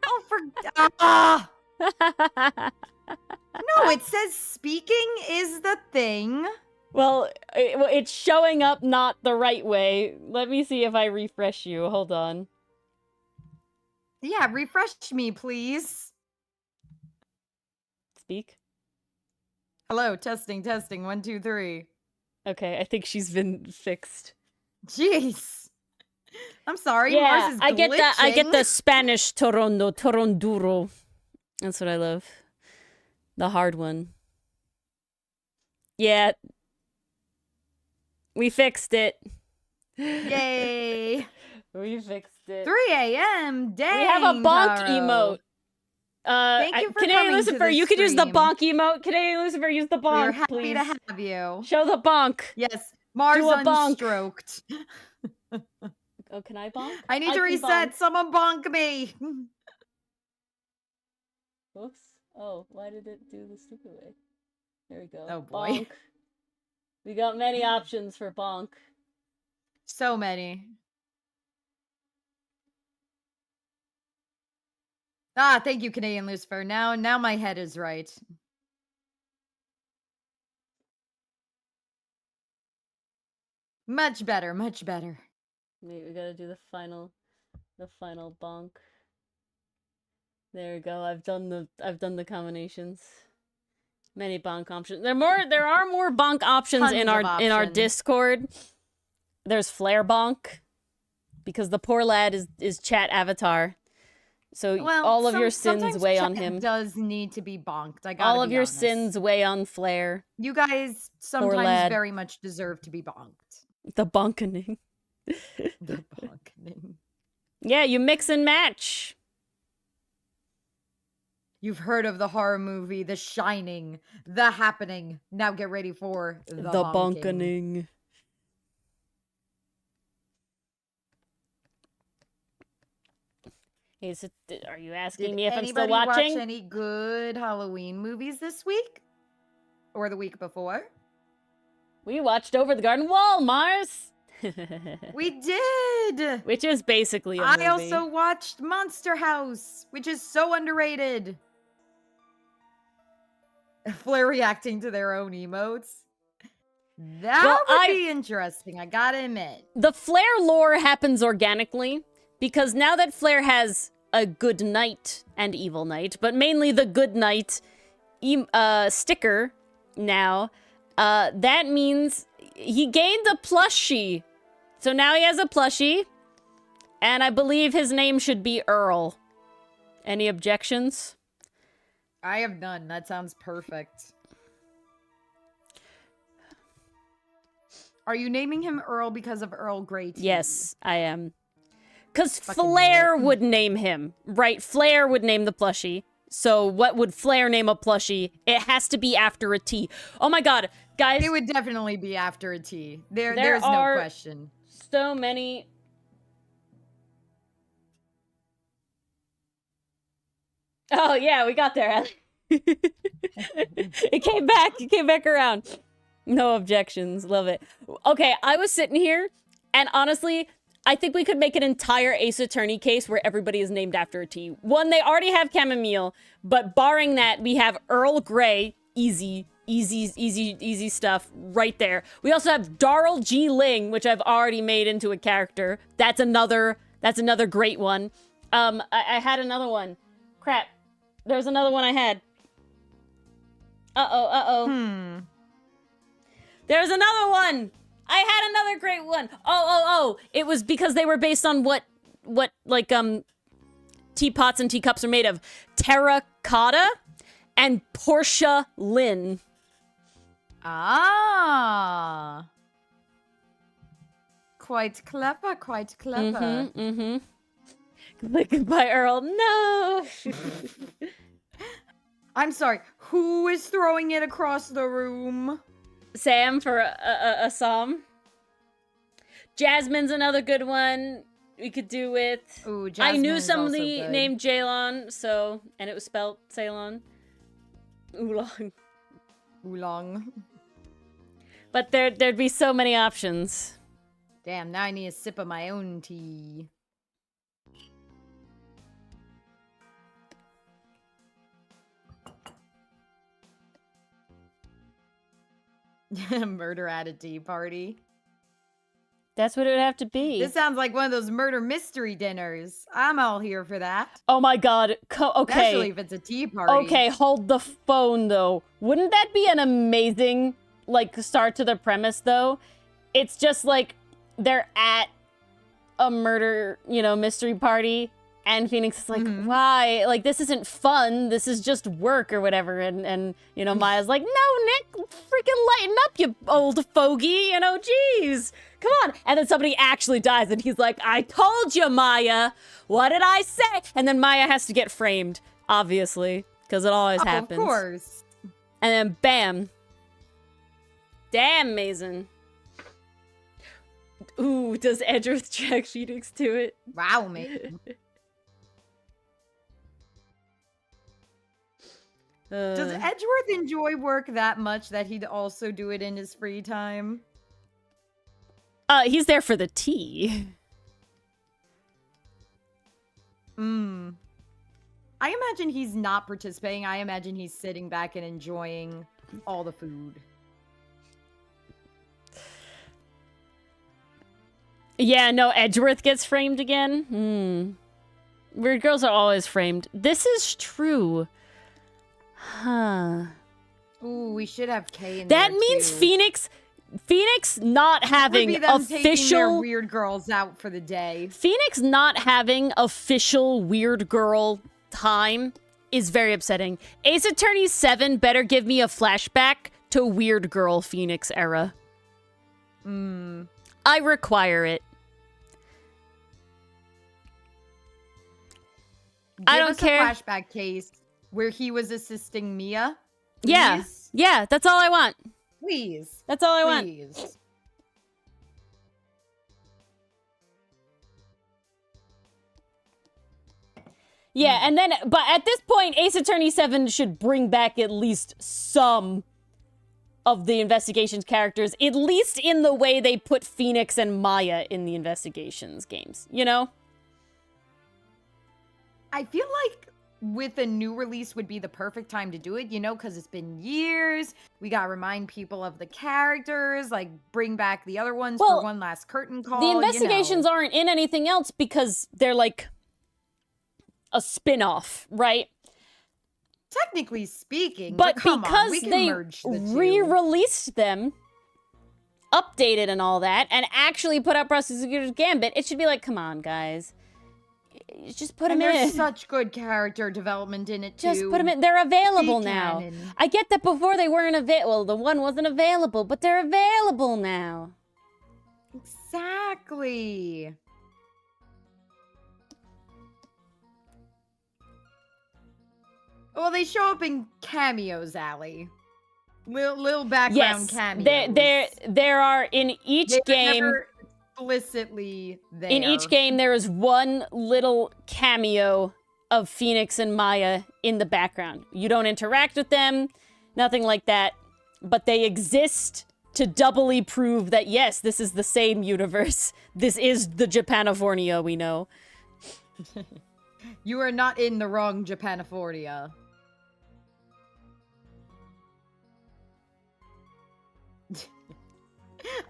Oh, No, it says speaking is the thing. Well, it's showing up not the right way. Let me see if I refresh you. Hold on. Yeah, refresh me, please. Speak. Hello, testing, 1, 2, 3. Okay, I think she's been fixed. Jeez. I'm sorry, yeah, Mars is glitching. I get the Spanish toronduro. That's what I love. The hard one. Yeah. We fixed it. Yay. We fixed it. 3 a.m. Dang, we have a bonk Taro. emote. Thank you for Canadian coming Lucifer, to the you could use the stream. bonk emote. Canadian Lucifer, use the bonk, We're happy please. to have you. Show the bonk. Yes, Mars Do a bonk. unstroked. Oh, can I bonk? I need to can reset. bonk. Someone bonk me. Whoops. Oh, why did it do the stupid way? There we go. Oh, boy. Bonk. We got many options for bonk. So many. Ah, thank you, Canadian Lucifer. Now my head is right. Much better, much better. Wait, we gotta do the final bonk. There we go. I've done the combinations. Many bonk options. There are more bonk options in our Discord. There's Flare Bonk, because the poor lad is chat avatar. So all of your sins weigh on him. Does need to be bonked. I gotta all of be your honest. sins weigh on Flare. You guys sometimes very much deserve to be bonked. The bonkening. The bonkening. Yeah, you mix and match. You've heard of the horror movie The Shining, The Happening. Now get ready for the bonkening. Hey, so are you asking me if I'm still watching? Did anybody watch any good Halloween movies this week? Or the week before? We watched Over the Garden Wall, Mars! We did! Which is basically a movie. I also watched Monster House, which is so underrated. Flare reacting to their own emotes. That would be interesting, I gotta admit. The Flare lore happens organically, because now that Flare has a good night and evil night, but mainly the good night sticker now, that means he gained a plushie. So now he has a plushie, and I believe his name should be Earl. Any objections? I have none. That sounds perfect. Are you naming him Earl because of Earl Grey tea? Yes, I am. Because Flare would name him, right? Flare would name the plushie. So what would Flare name a plushie? It has to be after a tea. Oh my god, guys. It would definitely be after a tea. There's no question. So many... Oh yeah, we got there, Ellie. It came back around. No objections, love it. Okay, I was sitting here, and honestly, I think we could make an entire Ace Attorney case where everybody is named after a tea. One, they already have chamomile, but barring that, we have Earl Grey, easy stuff right there. We also have Darrell G. Ling, which I've already made into a character. That's another great one. I had another one. Crap. There's another one I had. Uh-oh. There's another one! I had another great one! Oh! It was because they were based on what like, teapots and teacups are made of. Terracotta and Portia Lynn. Ah! Quite clever, quite clever. Like, by Earl, no! I'm sorry, who is throwing it across the room? Sam for a psalm. Jasmine's another good one we could do with. Ooh, Jasmine I knew somebody named Jaylon, so, and it was spelled Ceylon. Oolong. But there'd be so many options. Damn, now I need a sip of my own tea. Murder at a tea party. That's what it would have to be. This sounds like one of those murder mystery dinners. I'm all here for that. Oh my god. Okay. Especially if it's a tea party. Okay, hold the phone, though. Wouldn't that be an amazing, like, start to the premise, though? It's just, like, they're at a murder, mystery party, and Phoenix is like, why? Like, this isn't fun. This is just work or whatever. And Maya's like, no, Nick, freaking lighten up, you old fogey. Jeez. Come on. And then somebody actually dies, and he's like, I told you, Maya. What did I say? And then Maya has to get framed, obviously, because it always happens. Of course. And then bam. Damn, Mason. Ooh, does Edgeworth Jack Phoenix do it? Wow, mate. Does Edgeworth enjoy work that much that he'd also do it in his free time? He's there for the tea. I imagine he's not participating. I imagine he's sitting back and enjoying all the food. Yeah, no, Edgeworth gets framed again. Weird girls are always framed. This is true. Huh. Ooh, we should have Kay in that there means too. Phoenix not having Would be them taking their official weird girls out for the day. Phoenix not having official weird girl time is very upsetting. Ace Attorney 7 better give me a flashback to weird girl Phoenix era. I require it. I don't care. Give us a flashback case where he was assisting Mia. Please? Yeah. Yeah, that's all I want. Please. That's all I want. Please. Yeah, and then, but at this point, Ace Attorney 7 should bring back at least some of the investigations characters, at least in the way they put Phoenix and Maya in the investigations games, you know? I feel like with a new release would be the perfect time to do it, you know, because it's been years. We gotta remind people of the characters, like bring back the other ones for one last curtain call. The investigations aren't in anything else because they're like a spin-off, right? Technically speaking, but come because on, we can they merge the two. re-released them, updated and all that, and actually put out Prosecutor's Gambit, it should be like, come on, guys. Just put them in. There's such good character development in it, too. Just put them in. They're available now. I get that before they weren't available. Well, the one wasn't available, but they're available now. Exactly. Well, they show up in cameos, Allie. Little background cameos. There are in each game. Never explicitly there. In each game, there is one little cameo of Phoenix and Maya in the background. You don't interact with them, nothing like that, but they exist to doubly prove that, yes, this is the same universe. This is the Japanifornia we know. You are not in the wrong Japanifornia.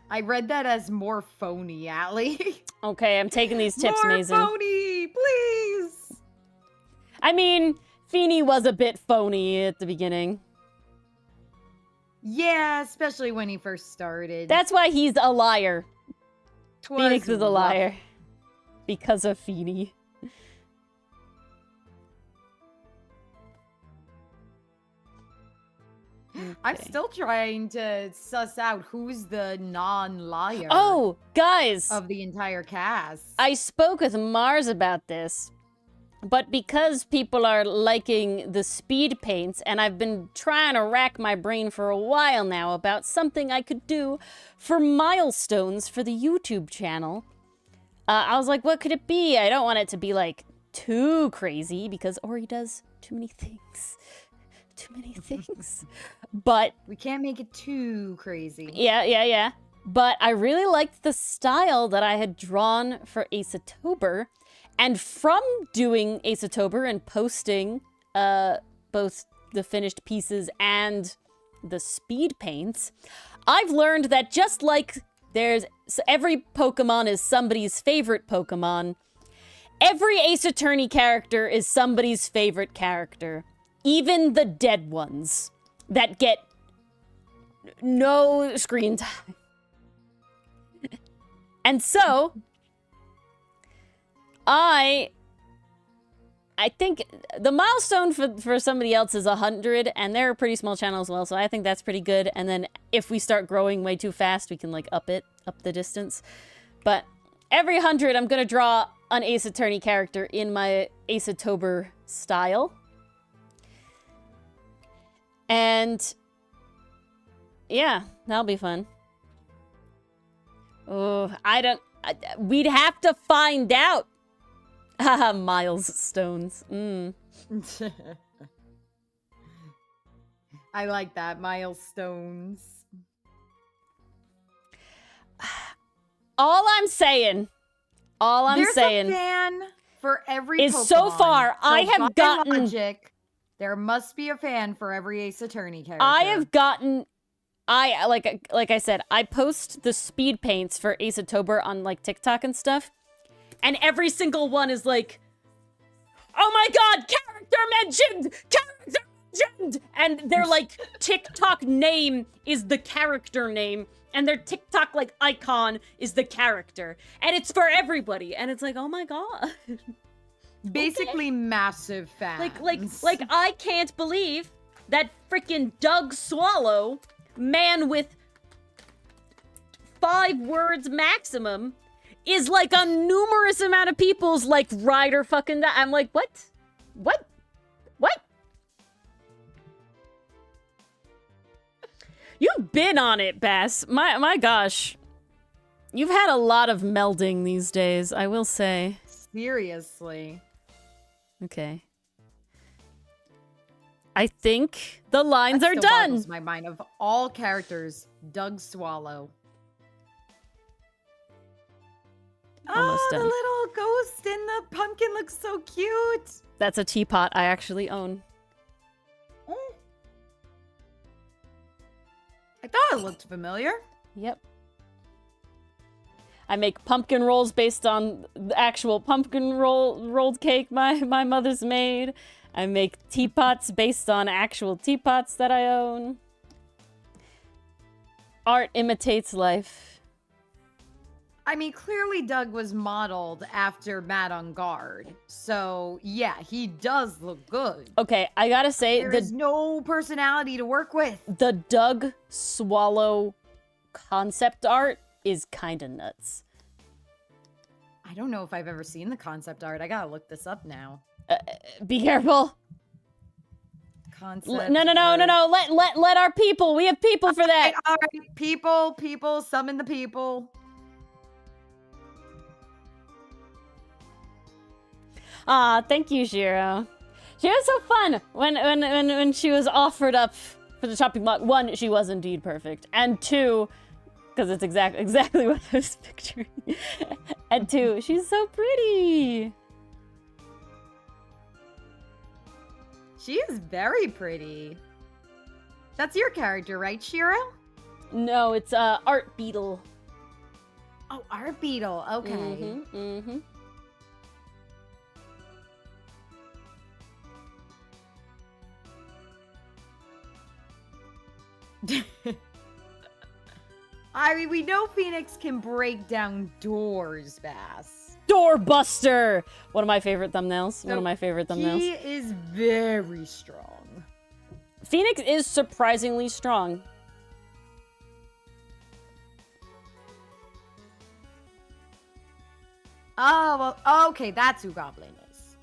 I read that as more phony, Allie. Okay, I'm taking these tips, Mason. More phony, please. I mean, Feeny was a bit phony at the beginning. Yeah, especially when he first started. That's why he's a liar. Phoenix is a liar. Because of Feeny. I'm still trying to suss out who's the non-liar. Oh, guys! Of the entire cast. I spoke with Mars about this, but because people are liking the speed paints, and I've been trying to rack my brain for a while now about something I could do for milestones for the YouTube channel, I was like, what could it be? I don't want it to be, like, too crazy, because Ori does too many things. Too many things. But we can't make it too crazy. Yeah. But I really liked the style that I had drawn for Ace-October. And from doing Ace-October and posting both the finished pieces and the speed paints, I've learned that just like every Pokemon is somebody's favorite Pokemon, every Ace Attorney character is somebody's favorite character. Even the dead ones that get no screen time. And so, I think the milestone for somebody else is 100, and they're a pretty small channel as well, so I think that's pretty good. And then if we start growing way too fast, we can, like, up the distance. But every 100, I'm gonna draw an Ace Attorney character in my Ace-October style. And yeah, that'll be fun. Oh, we'd have to find out. Haha, milestones. I like that, milestones. All I'm saying. There's a fan For every is Pokemon, so far, I so have by gotten... logic, there must be a fan for every Ace Attorney character. I have gotten... like I said, I post the speed paints for Ace October on, like, TikTok and stuff. And every single one is like, oh my god, character mentioned! Character mentioned! And their, like, TikTok name is the character name. And their TikTok, like, icon is the character. And it's for everybody. And it's like, oh my god. Basically massive fans. Like, I can't believe that freaking Doug Swallow, man with 5 words maximum, is like a numerous amount of people's, like, ride or fucking die. I'm like, what? What? What? You've been on it, Bass. My gosh. You've had a lot of melding these days, I will say. Seriously. Okay. I think the lines That are still done. boggles my mind. Of all characters, Doug Swallow. Almost oh, done. the little ghost in the pumpkin looks so cute. That's a teapot I actually own. Oh. I thought it looked familiar. Yep. I make pumpkin rolls based on the actual pumpkin rolled cake my mother's made. I make teapots based on actual teapots that I own. Art imitates life. I mean, clearly Doug was modeled after Matt on Guard. So, yeah, he does look good. Okay, I gotta say, There's no personality to work with. the Doug Swallow concept art is kinda nuts. I don't know if I've ever seen the concept art. I gotta look this up now. Be careful. Concept No. art. Let our people. We have people for that. All right. People, summon the people. Aw, thank you, Shiro. She was so fun when she was offered up for the chopping block. 1, she was indeed perfect, and 2, because it's exactly what I was picturing. And 2, she's so pretty. She is very pretty. That's your character, right, Shiro? No, it's Art Beetle. Oh, Art Beetle. Okay. Mm-hmm. I mean, we know Phoenix can break down doors, Bass. Doorbuster! One of my favorite thumbnails. So One of my favorite thumbnails. He is very strong. Phoenix is surprisingly strong. Oh, well, okay, that's who Goblin is.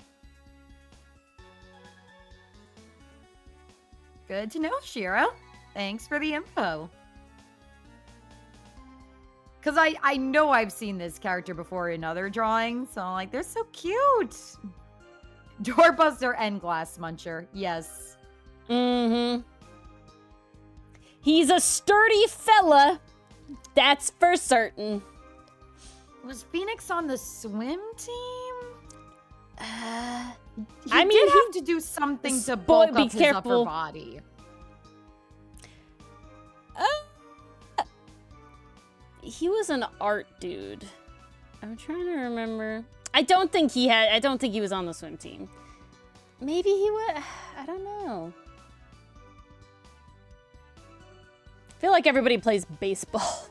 Good to know, Shiro. Thanks for the info. Because I know I've seen this character before in other drawings, so I'm like, they're so cute. Doorbuster and Glass Muncher, yes. Mm-hmm. He's a sturdy fella. That's for certain. Was Phoenix on the swim team? He I mean, did have to do something to bulk up his upper body. He was an art dude. I'm trying to remember. I don't think he was on the swim team. Maybe he was. I don't know. I feel like everybody plays baseball.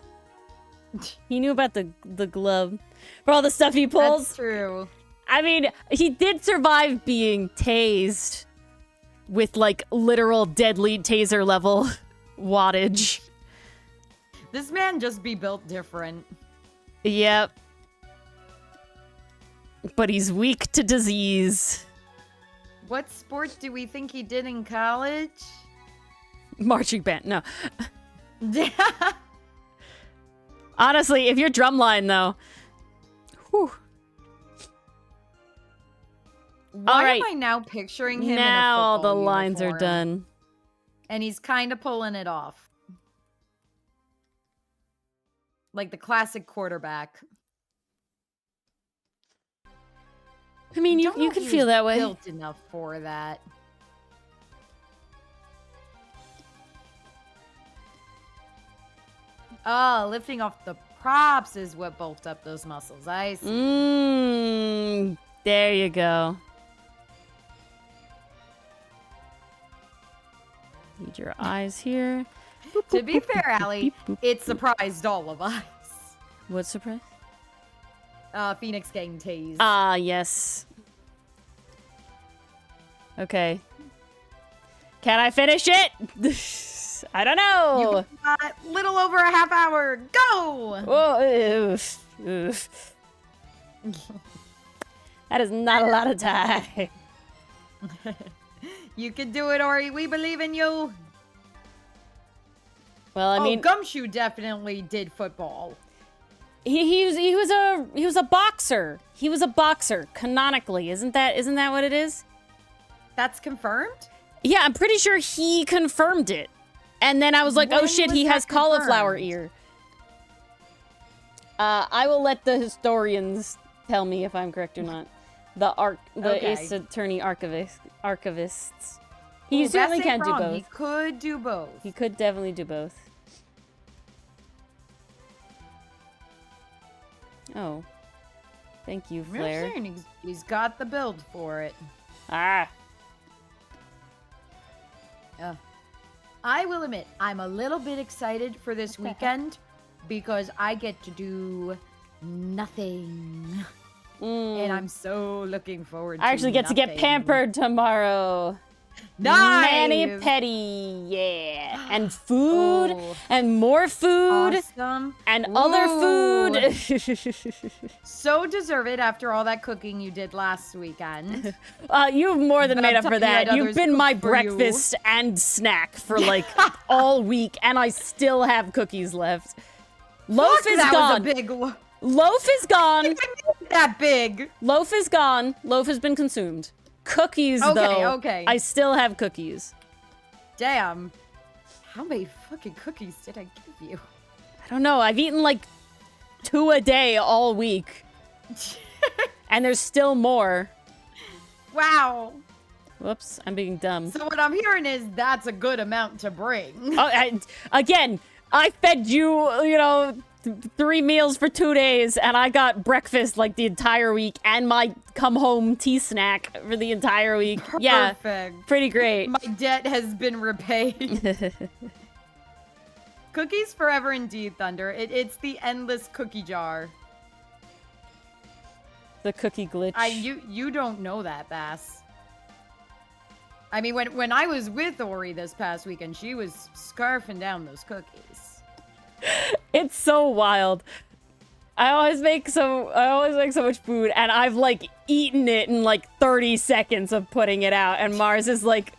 He knew about the glove for all the stuff he pulls. That's true. I mean, he did survive being tased with, like, literal deadly taser level wattage. This man just be built different. Yep. But he's weak to disease. What sport do we think he did in college? Marching band, no. Honestly, if you're drumline, though. Whew. Why am I now picturing him now in a all the football lines are uniform? done. And he's kind of pulling it off. Like the classic quarterback. I mean, you Don't know can if he feel was that way. Built enough for that. Oh, lifting off the props is what bulked up those muscles. I see. There you go. Need your eyes here. To be fair, Allie, it surprised all of us. What surprise? Phoenix getting tased. Ah, yes. Okay. Can I finish it? I don't know. You got a little over a half hour. Go! Whoa, oof, oof. That is not a lot of time. You can do it, Ori. We believe in you. Well, I mean, Gumshoe definitely did football. he was a boxer. He was a boxer canonically. Isn't that what it is? That's confirmed? Yeah, I'm pretty sure he confirmed it. And then I was like, oh When shit, was he that has cauliflower confirmed? ear. I will let the historians tell me if I'm correct or not. The Okay. Ace Attorney archivists. He Ooh, certainly Bess ain't can do wrong. both. He could do both. He could definitely do both. Oh. Thank you, I'm Flair. just saying, he's got the build for it. Ah. I will admit, I'm a little bit excited for this What the heck? weekend because I get to do nothing. And I'm so looking forward to I actually get to get nothing. pampered tomorrow. Nice! Mani-pedi, yeah. And food, Oh. and more food, Awesome. and other Ooh. food. So deserved after all that cooking you did last weekend. You've more than But made I'm up for telling you, that. I'd You've others been my cook for you. breakfast and snack for like all week, and I still have cookies left. Loaf Fuck, is that gone. was a big loaf. Loaf is gone. That big. Loaf is gone. Loaf has been consumed. Cookies, Okay, though. okay. I still have cookies. Damn. How many fucking cookies did I give you? I don't know. I've eaten like 2 a day all week. And there's still more. Wow. Whoops, I'm being dumb. So what I'm hearing is that's a good amount to bring. Again, I fed you, 3 meals for 2 days, and I got breakfast like the entire week, and my come home tea snack for the entire week. Yeah, Perfect. pretty great. My debt has been repaid. Cookies forever indeed, Thunder. It's the endless cookie jar. The cookie glitch. You don't know that, Bass. I mean, when I was with Ori this past weekend, she was scarfing down those cookies. It's so wild. I always make so much food, and I've like eaten it in like 30 seconds of putting it out, and Mars is like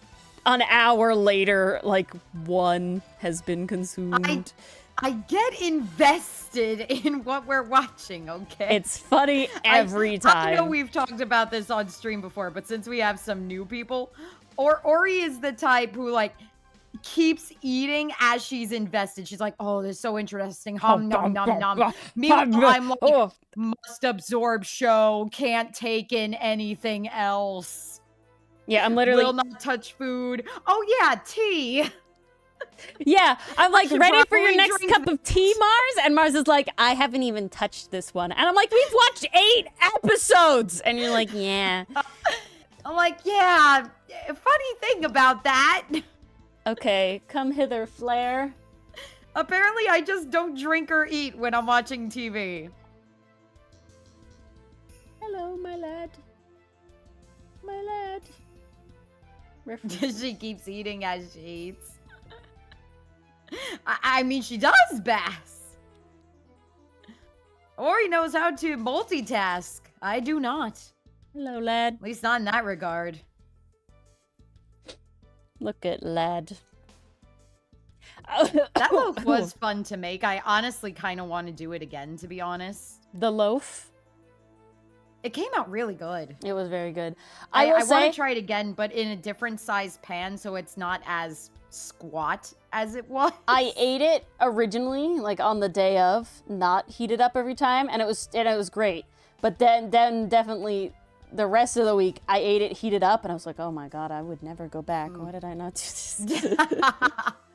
an hour later, like 1 has been consumed. I get invested in what we're watching, okay? It's funny every time. I know we've talked about this on stream before, but since we have some new people, Ori is the type who like keeps eating as she's invested. She's like, oh, this is so interesting. Hum, nom, nom, nom. Meanwhile, I'm like, must absorb show, can't take in anything else. Yeah, I'm literally... Will not touch food. Oh, yeah, tea. Yeah, I'm like, should ready for your probably next drink cup of tea, Mars? And Mars is like, I haven't even touched this one. And I'm like, we've watched 8 episodes! And you're like, yeah. I'm like, yeah, funny thing about that. Okay, come hither, Flair. Apparently, I just don't drink or eat when I'm watching TV. Hello, my lad. My lad. She keeps eating as she eats. I mean, she does, Bass. Ori knows how to multitask. I do not. Hello, lad. At least not in that regard. Look at lad. That loaf was fun to make. I honestly kind of want to do it again, to be honest. The loaf? It came out really good. It was very good. I will want say, to try it again, but in a different size pan, so it's not as squat as it was. I ate it originally, like on the day of, not heated up every time, and it was great. But then definitely the rest of the week, I ate it heated up, and I was like, oh my god, I would never go back. Why did I not do this?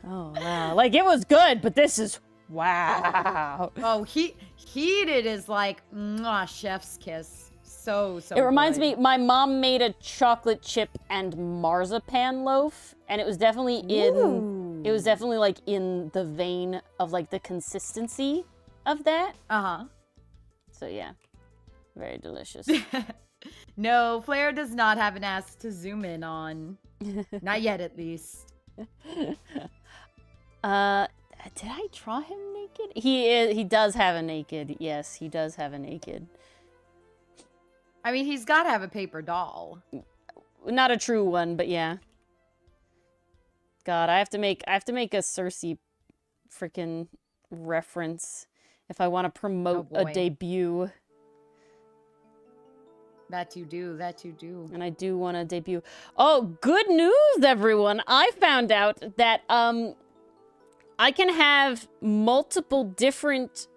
Oh, wow. Like, it was good, but this is, wow. Oh, heated is like, mwah, chef's kiss. So It reminds good. me, my mom made a chocolate chip and marzipan loaf, and it was definitely in, it was definitely like in the vein of like the consistency of that. Uh-huh. So yeah, very delicious. No, Flair does not have an ass to zoom in on. Not yet, at least. Did I draw him naked? He does have a naked. Yes, he does have a naked. I mean, he's got to have a paper doll. Not a true one, but yeah. God, I have to make a Cersei freaking reference if I want to promote a debut. That you do, that you do. And I do want to debut. Oh, good news, everyone! I found out that I can have multiple different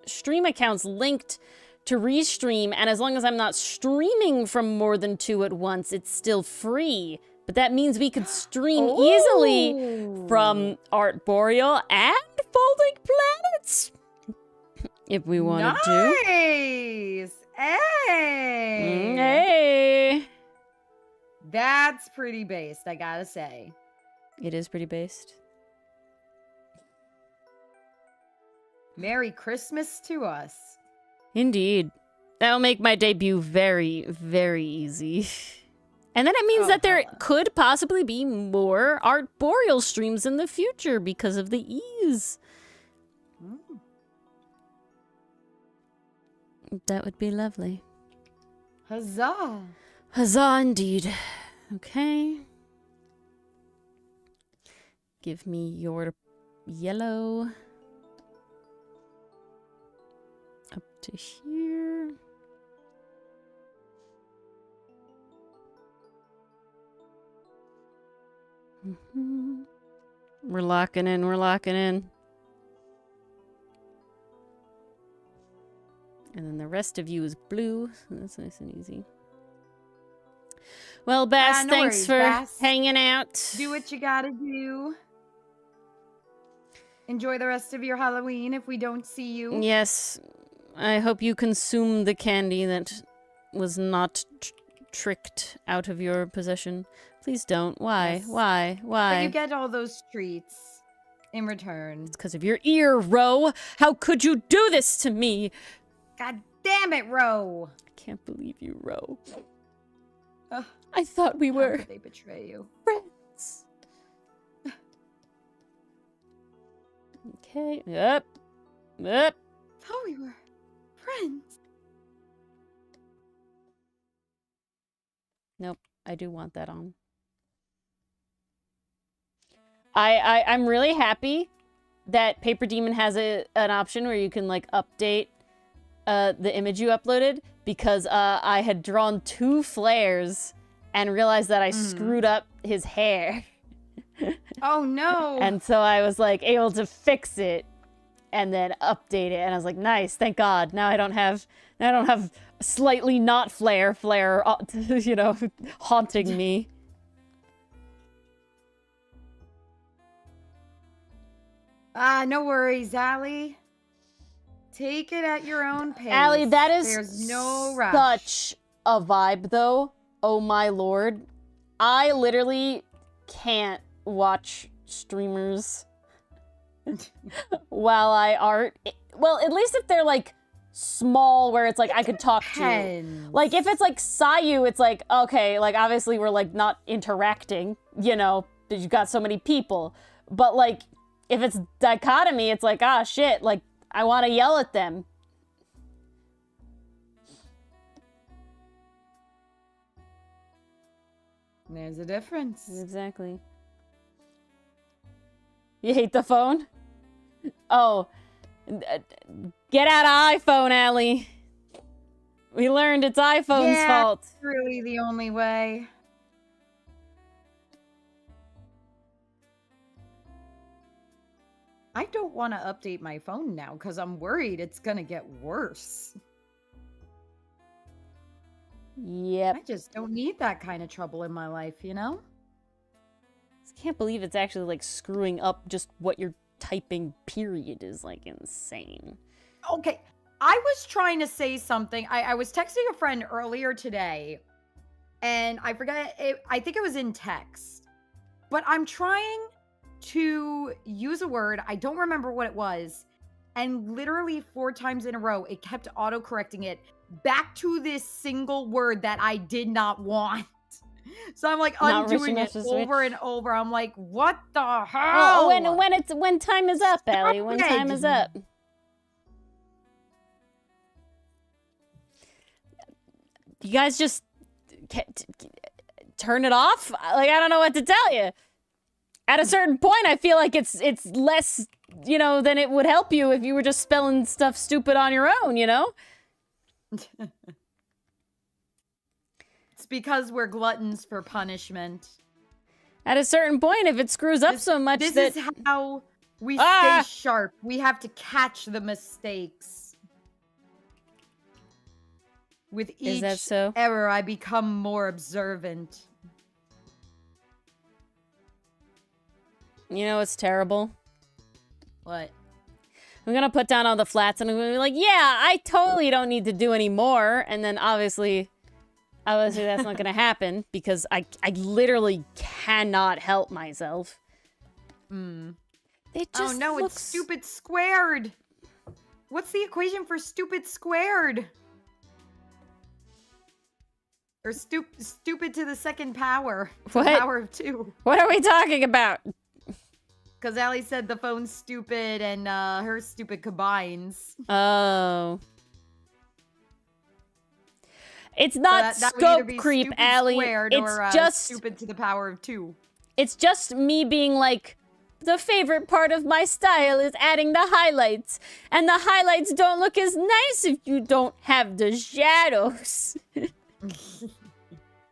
stream accounts linked to Restream, and as long as I'm not streaming from more than 2 at once, it's still free. But that means we could stream easily from Art Boreal and Folding Planets. If we wanted to. Nice! Hey! Hey! That's pretty based, I gotta say. It is pretty based. Merry Christmas to us. Indeed. That'll make my debut very, very easy. And then it means that there could possibly be more Art Boreal streams in the future because of the ease. That would be lovely. Huzzah! Huzzah indeed. Okay. Give me your yellow. Up to here. We're locking in, we're locking in. And then the rest of you is blue, so that's nice and easy. Well, Bass, no thanks worries, for Bass. hanging out. Do what you gotta do. Enjoy the rest of your Halloween if we don't see you. Yes, I hope you consume the candy that was not tricked out of your possession. Please don't. Why? Yes. Why? But you get all those treats in return. It's because of your ear, Ro. How could you do this to me? God damn it, Ro! I can't believe you, Ro. Ugh, I thought we how were could they betray you? friends. Okay. Yep. Yep. Thought we were friends. Nope. I do want that on. I'm really happy that PaperDemon has an option where you can like update the image you uploaded, because I had drawn 2 flares and realized that I screwed up his hair. Oh no! And so I was like able to fix it and then update it, and I was like, nice, thank God. Now I don't have slightly not flare, you know, haunting me. No worries, Allie. Take it at your own pace. Allie, that is There's no rush. such a vibe, though. Oh my lord. I literally can't watch streamers while I art. Well, at least if they're like small, where it's like I could talk to you. Like if it's like Sayu, it's like, okay, like obviously we're like not interacting, you know, because you've got so many people. But like if it's Dichotomy, it's like, ah, shit, like I want to yell at them. There's a difference. Exactly. You hate the phone? Oh. Get out of iPhone, Allie. We learned it's iPhone's fault. It's really the only way. I don't want to update my phone now because I'm worried it's going to get worse. Yep. I just don't need that kind of trouble in my life, you know? I can't believe it's actually, like, screwing up just what you're typing, period, is, like, insane. Okay, I was trying to say something. I was texting a friend earlier today, and I forget, I think it was in text. But I'm trying to use a word, I don't remember what it was, and literally 4 times in a row, it kept auto-correcting it back to this single word that I did not want. So I'm like undoing it over and over. I'm like, what the hell? Oh, when time is up, Allie. When time is up. You guys just turn it off? Like, I don't know what to tell you. At a certain point, I feel like it's less, you know, than it would help you if you were just spelling stuff stupid on your own, you know? It's because we're gluttons for punishment. At a certain point, if it screws up so much this that... is how we stay sharp. We have to catch the mistakes. With each error, I become more observant. You know what's terrible? What? I'm gonna put down all the flats and I'm gonna be like, yeah, I totally don't need to do any more. And then obviously that's not gonna happen because I literally cannot help myself. It just oh no, it's stupid squared. What's the equation for stupid squared? Or stupid to the second power. What? The power of 2. What are we talking about? Because Allie said the phone's stupid and her stupid combines. Oh. It's not scope creep, Allie. It's just stupid to the power of 2. It's just me being like, the favorite part of my style is adding the highlights. And the highlights don't look as nice if you don't have the shadows.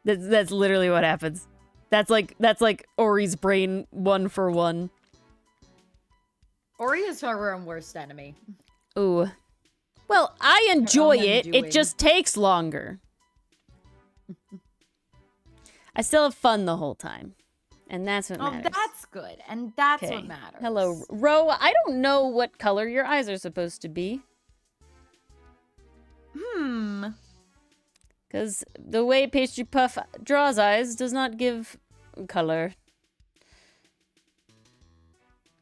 That's literally what happens. That's like Ori's brain 1 for 1. Ori is her own worst enemy. Ooh. Well, I enjoy it. It just takes longer. I still have fun the whole time. And that's what matters. Oh, that's good. And that's what matters. Hello, Ro. I don't know what color your eyes are supposed to be. Because the way Pastry Puff draws eyes does not give color.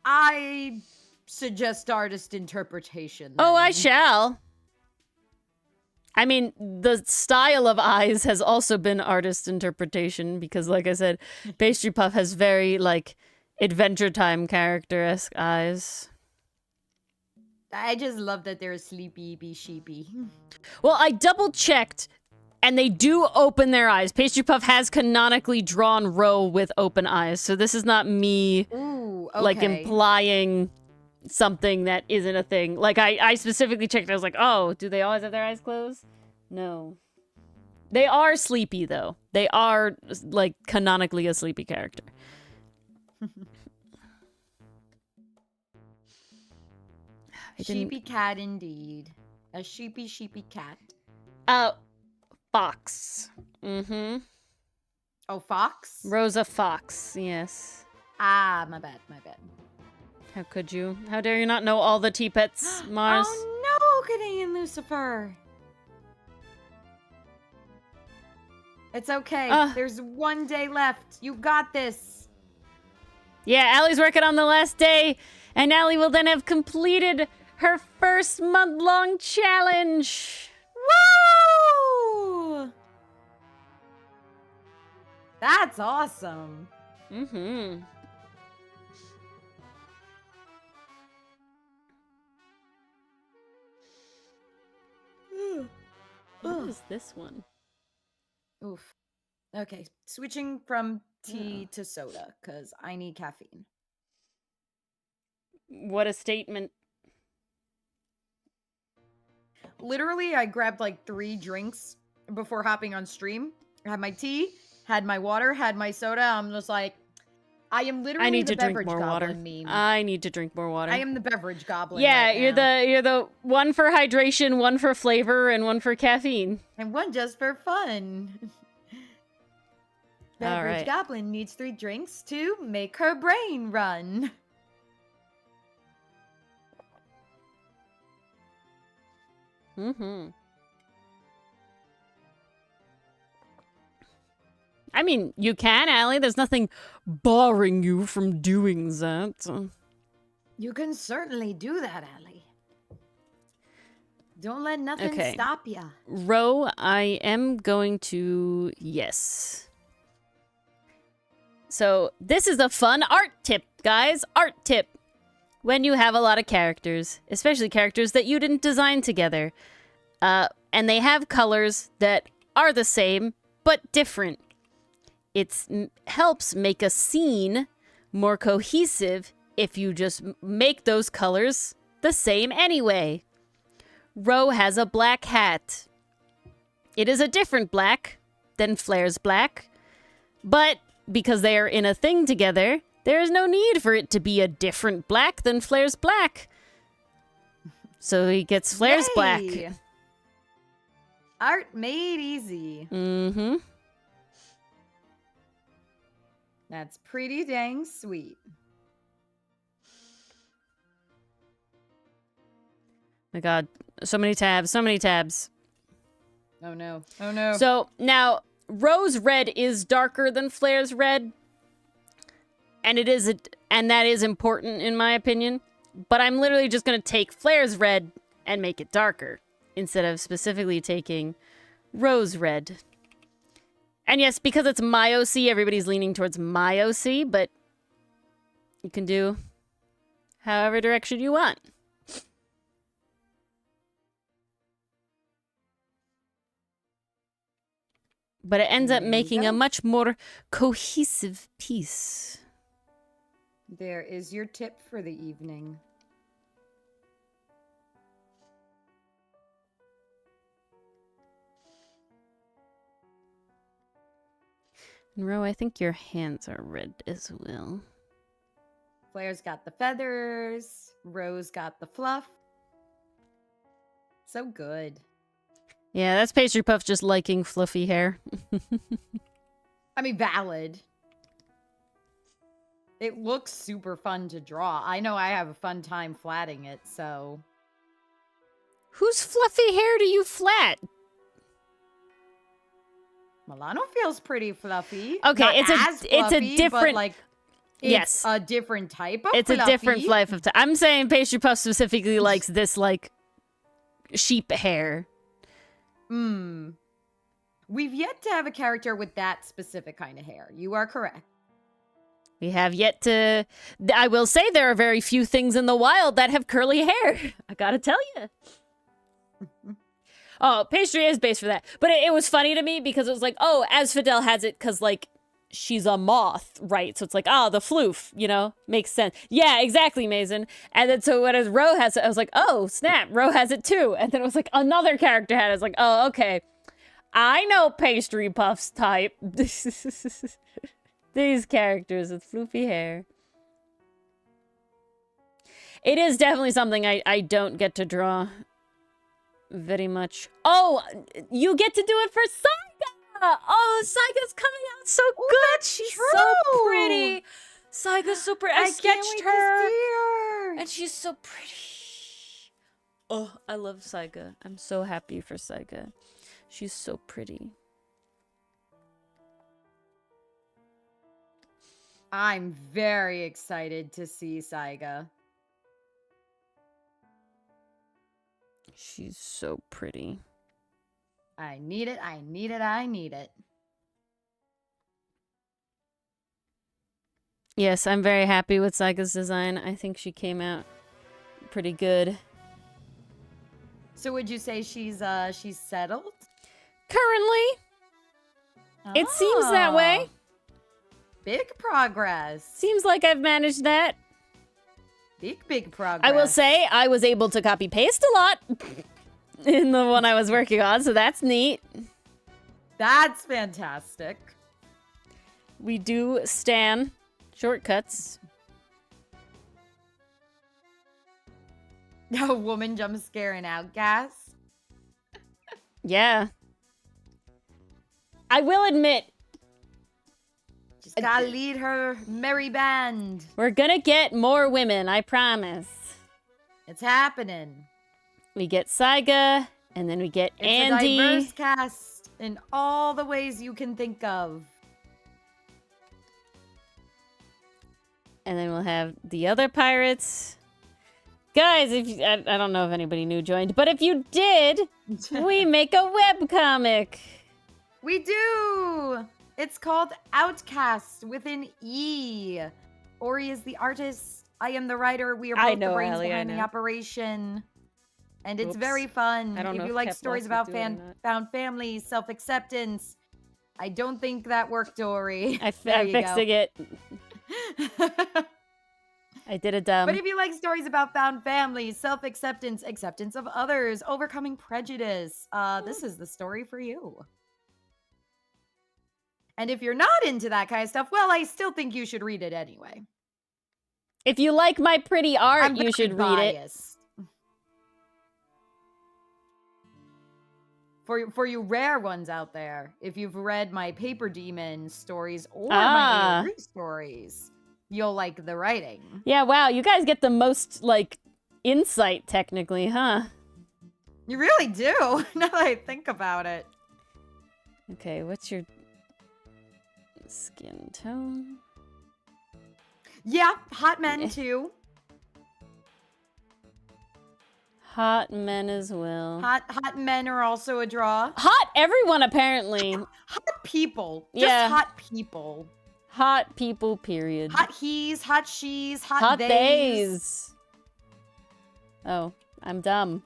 I suggest artist interpretation. Then. Oh, I shall. I mean, the style of eyes has also been artist interpretation because, like I said, Pastry Puff has very, like, Adventure Time character-esque eyes. I just love that they're sleepy, be sheepy. Well, I double-checked, and they do open their eyes. Pastry Puff has canonically drawn Ro with open eyes, so this is not me, like, implying something that isn't a thing. Like, I specifically checked, I was like, oh, do they always have their eyes closed? No. They are sleepy, though. They are, like, canonically a sleepy character. Sheepy cat, indeed. A sheepy cat. Fox. Mm-hmm. Oh, Fox? Rosa Fox, yes. Ah, my bad. How could you? How dare you not know all the T-Pets, Mars? Oh no, Canadian Lucifer! It's okay. There's 1 day left. You got this. Yeah, Allie's working on the last day, and Allie will then have completed her first month-long challenge. Woo! That's awesome. Mm-hmm. What is this one? Oof. Okay, switching from tea to soda, because I need caffeine. What a statement. Literally, I grabbed like 3 drinks before hopping on stream. I had my tea, had my water, had my soda. I'm just like, I am literally I need the to drink beverage more water. goblin meme. I need to drink more water. I am the beverage goblin. Yeah, right you're now. you're the one for hydration, one for flavor, and one for caffeine. And one just for fun. Beverage right. goblin needs 3 drinks to make her brain run. Mm-hmm. I mean, you can, Allie. There's nothing barring you from doing that. You can certainly do that, Allie. Don't let nothing Okay. stop ya. Ro, I am going to... Yes. So, this is a fun art tip, guys. Art tip. When you have a lot of characters, especially characters that you didn't design together, and they have colors that are the same, but different. It helps make a scene more cohesive if you just make those colors the same anyway. Ro has a black hat. It is a different black than Flair's black, but because they are in a thing together, there is no need for it to be a different black than Flair's black. So he gets Flair's black. Art made easy. Mm-hmm. That's pretty dang sweet. My God, so many tabs, so many tabs. Oh no, oh no. So now, Ro's red is darker than Flair's red, and that is important in my opinion. But I'm literally just gonna take Flair's red and make it darker instead of specifically taking Ro's red. And yes, because it's my OC, everybody's leaning towards my OC, but you can do however direction you want. But it ends up making a much more cohesive piece. There is your tip for the evening. And Ro, I think your hands are red as well. Flair's got the feathers. Rose got the fluff. So good. Yeah, that's Pastry Puff just liking fluffy hair. I mean, valid. It looks super fun to draw. I know I have a fun time flatting it, so... Whose fluffy hair do you flat? Milano feels pretty fluffy. Okay, Not it's fluffy, a different... but like, it's yes. a different type of It's fluffy. a different life of time. I'm saying Pastry Puff specifically likes this, like, sheep hair. We've yet to have a character with that specific kind of hair. You are correct. We have yet to... I will say there are very few things in the wild that have curly hair. I gotta tell you. Oh, Pastry is based for that. But it was funny to me because it was like, oh, as Fidel has it because, like, she's a moth, right? So it's like, the floof, you know? Makes sense. Yeah, exactly, Mason. And then so when Ro has it, I was like, oh, snap, Ro has it too. And then it was like, another character had it. I was like, oh, okay. I know Pastry Puff's type. These characters with floofy hair. It is definitely something I don't get to draw very much. Oh, you get to do it for Saiga! Oh, Saiga's coming out so good! She's true. so pretty! Saiga's so pretty. I sketched her! To see her. And she's so pretty. Oh, I love Saiga. I'm so happy for Saiga. She's so pretty. I'm very excited to see Saiga. She's so pretty. I need it, I need it, I need it. Yes, I'm very happy with Saiga's design. I think she came out pretty good. So would you say she's settled? Currently, it seems that way. Big progress. Seems like I've managed that. Big progress. I will say I was able to copy paste a lot in the one I was working on, so that's neat. That's fantastic. We do stan Shortcuts. A woman jump scare and Outcast. Yeah. I will admit, She's gotta lead her merry band. we're gonna get more women, I promise. It's happening. We get Saiga, and then we get It's Andy. a diverse cast in all the ways you can think of. And then we'll have the other pirates. Guys, if you, I don't know if anybody new joined, but if you did, we make a webcomic. We do! It's called Outcast with an E. Ori is the artist. I am the writer. We are both the brains behind the operation. And it's very fun. I don't know if you if like Pep stories wants about to do it or not. found family, self-acceptance. I don't think that worked, Ori. I'm There you go. fixing it. I did a dumb. But if you like stories about found family, self-acceptance, acceptance of others, overcoming prejudice, this is the story for you. And if you're not into that kind of stuff, well, I still think you should read it anyway. If you like my pretty art, I'm you should read it. biased. For you rare ones out there, if you've read my PaperDemon stories or my AO3 stories, you'll like the writing. Yeah, wow, you guys get the most, like, insight, technically, huh? You really do, now that I think about it. Okay, what's your skin tone? Yeah, hot men too. Hot men as well. Hot men are also a draw. Hot everyone, apparently. Hot people. Yeah. Just hot people. Hot people, period. Hot he's, hot she's, hot, Hot theys. days. Oh, I'm dumb.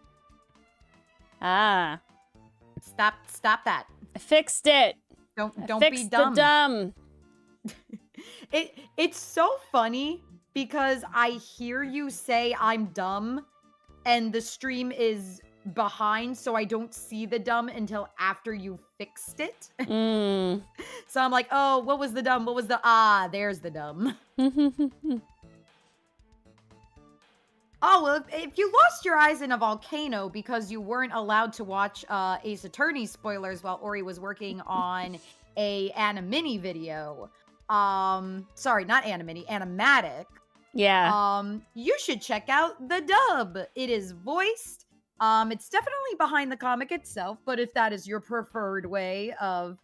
Ah. Stop that. I fixed it. Don't I be fixed dumb. the dumb. It's so funny because I hear you say I'm dumb and the stream is behind, so I don't see the dumb until after you fixed it. Mm. So I'm like, oh, what was the dumb? What was the there's the dumb. Oh, well, if you lost your eyes in a volcano because you weren't allowed to watch Ace Attorney spoilers while Ori was working on a Animini video. Sorry, not Animini, Animatic. Yeah. You should check out the dub. It is voiced. It's definitely behind the comic itself, but if that is your preferred way of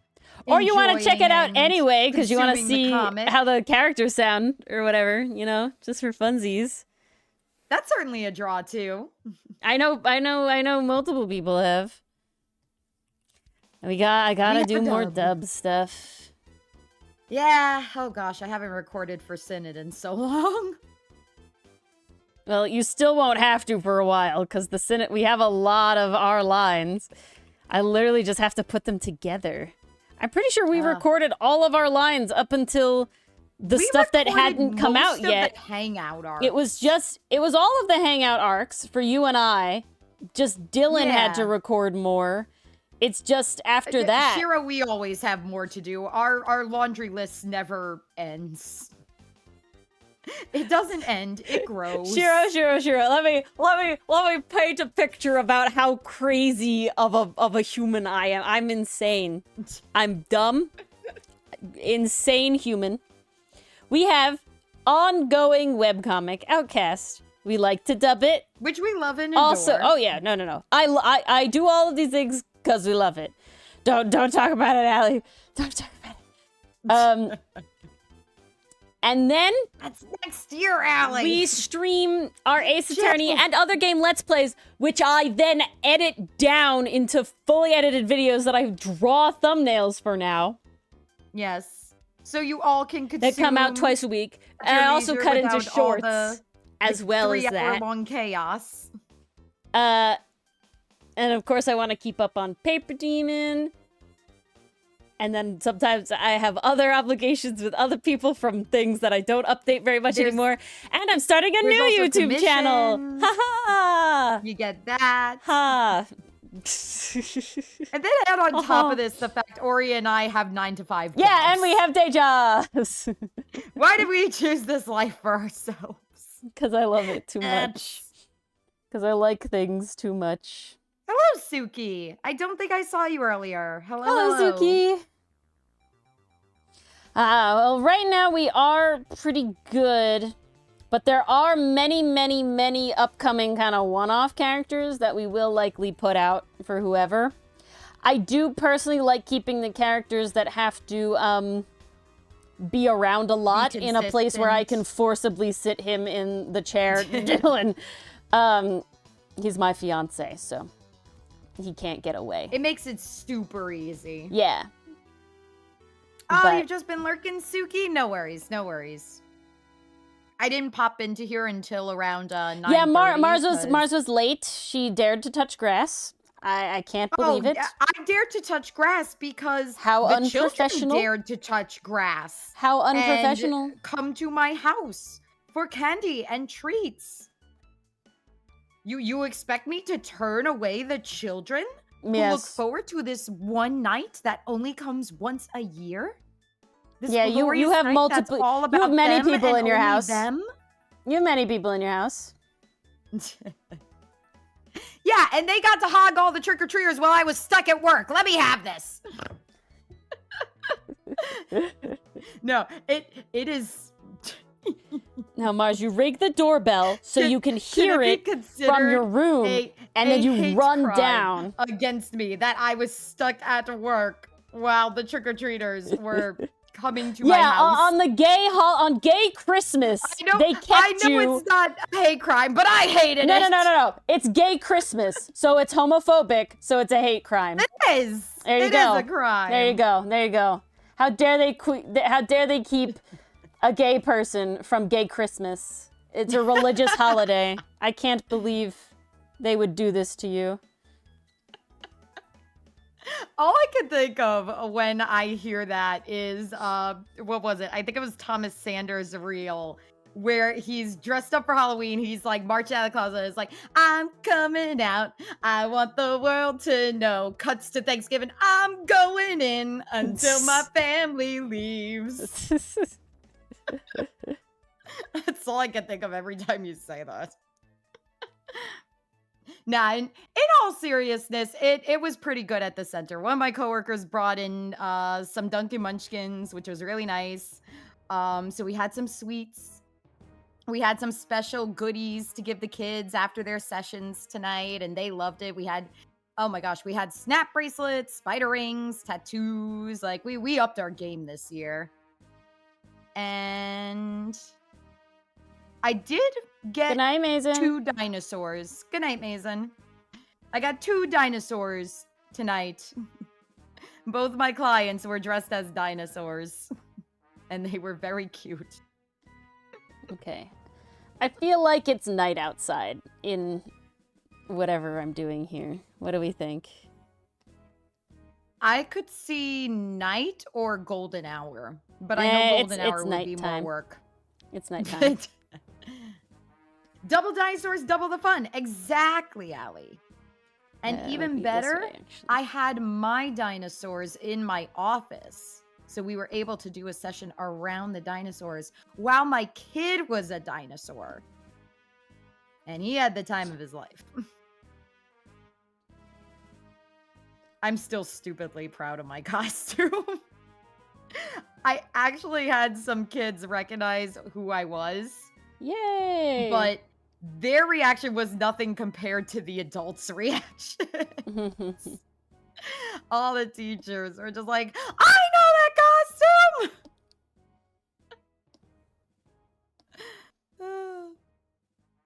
Or you want to check it out enjoying and anyway because you want to consuming the see comic. how the characters sound or whatever, you know, just for funsies. That's certainly a draw too. I know multiple people have. And I gotta have do a more dub. dub stuff. Yeah. Oh gosh, I haven't recorded for Synod in so long. Well, you still won't have to for a while because the Senate, we have a lot of our lines. I literally just have to put them together. I'm pretty sure we recorded all of our lines up until the stuff that hadn't come out yet. The hangout arc. It was all of the hangout arcs for you and I. Just Dylan had to record more. It's just after that. Shira, we always have more to do. Our laundry list never ends. It doesn't end. It grows. Shiro. Let me paint a picture about how crazy of a human I am. I'm insane. I'm dumb. Insane human. We have ongoing webcomic Outcast. We like to dub it. Which we love and adore. Also, oh yeah, no. I do all of these things because we love it. Don't talk about it, Allie. Don't talk about it. And then that's next year, Allie. We stream our Ace Attorney and other game Let's Plays, which I then edit down into fully edited videos that I draw thumbnails for now. Yes. So you all can consume. They come out twice a week. And I also cut into shorts as well as that. 3-hour-long chaos. And of course I want to keep up on PaperDemon. And then sometimes I have other obligations with other people from things that I don't update very much anymore. And I'm starting a new YouTube channel. Ha ha! You get that. Ha! And then add on top of this the fact Ori and I have 9-to-5 jobs. Yeah, and we have day jobs. Why did we choose this life for ourselves? Because I love it too much. Because I like things too much. Hello, Suki. I don't think I saw you earlier. Hello, Suki. Well, right now we are pretty good, but there are many, many, many upcoming kind of one-off characters that we will likely put out for whoever. I do personally like keeping the characters that have to be around a lot in a place where I can forcibly sit him in the chair. Dylan, he's my fiance, so he can't get away. It makes it super easy. Yeah. Oh, But you've just been lurking, Suki? No worries, no worries. I didn't pop into here until around 9:30. yeah, Mars was late. She dared to touch grass. I can't believe it. I dared to touch grass because How the unprofessional. children dared to touch grass. How unprofessional. And come to my house for candy and treats. You expect me to turn away the children? Yes. Who look forward to this one night that only comes once a year? This Yeah, you glorious have night multiple. that's all You about have many them people and in your only house. them? You have many people in your house. Yeah, and they got to hog all the trick-or-treaters while I was stuck at work. Let me have this. No, it is. Now, Mars, you rig the doorbell so you can hear it from your room, and then you run down against me that I was stuck at work while the trick-or-treaters were coming to my house. On gay Christmas, they kept you. I know it's not a hate crime, but I hated it. No. It's gay Christmas, so it's homophobic, so it's a hate crime. It is. There you go. It is a crime. There you go. How dare they keep a gay person from gay Christmas? It's a religious holiday. I can't believe they would do this to you. All I can think of when I hear that is, what was it? I think it was Thomas Sanders' reel, where he's dressed up for Halloween. He's like marching out of the closet. It's like, I'm coming out. I want the world to know. Cuts to Thanksgiving. I'm going in until my family leaves. That's all I can think of every time you say that. Nah, in all seriousness, it was pretty good at the center. One of my coworkers brought in some Dunkin' Munchkins, which was really nice. So we had some sweets. We had some special goodies to give the kids after their sessions tonight, and they loved it. We had, oh my gosh, we had snap bracelets, spider rings, tattoos. Like, we upped our game this year. And I did get Good night, Mason. 2 dinosaurs. Good night, Mason. I got 2 dinosaurs tonight. Both my clients were dressed as dinosaurs. And they were very cute. Okay. I feel like it's night outside in whatever I'm doing here. What do we think? I could see night or golden hour. But I know golden hour would be more work. It's nighttime. Double dinosaurs, double the fun. Exactly, Allie. And even better, I had my dinosaurs in my office. So we were able to do a session around the dinosaurs while my kid was a dinosaur. And he had the time of his life. I'm still stupidly proud of my costume. I actually had some kids recognize who I was. Yay! But their reaction was nothing compared to the adults' reaction. All the teachers were just like, I know that costume!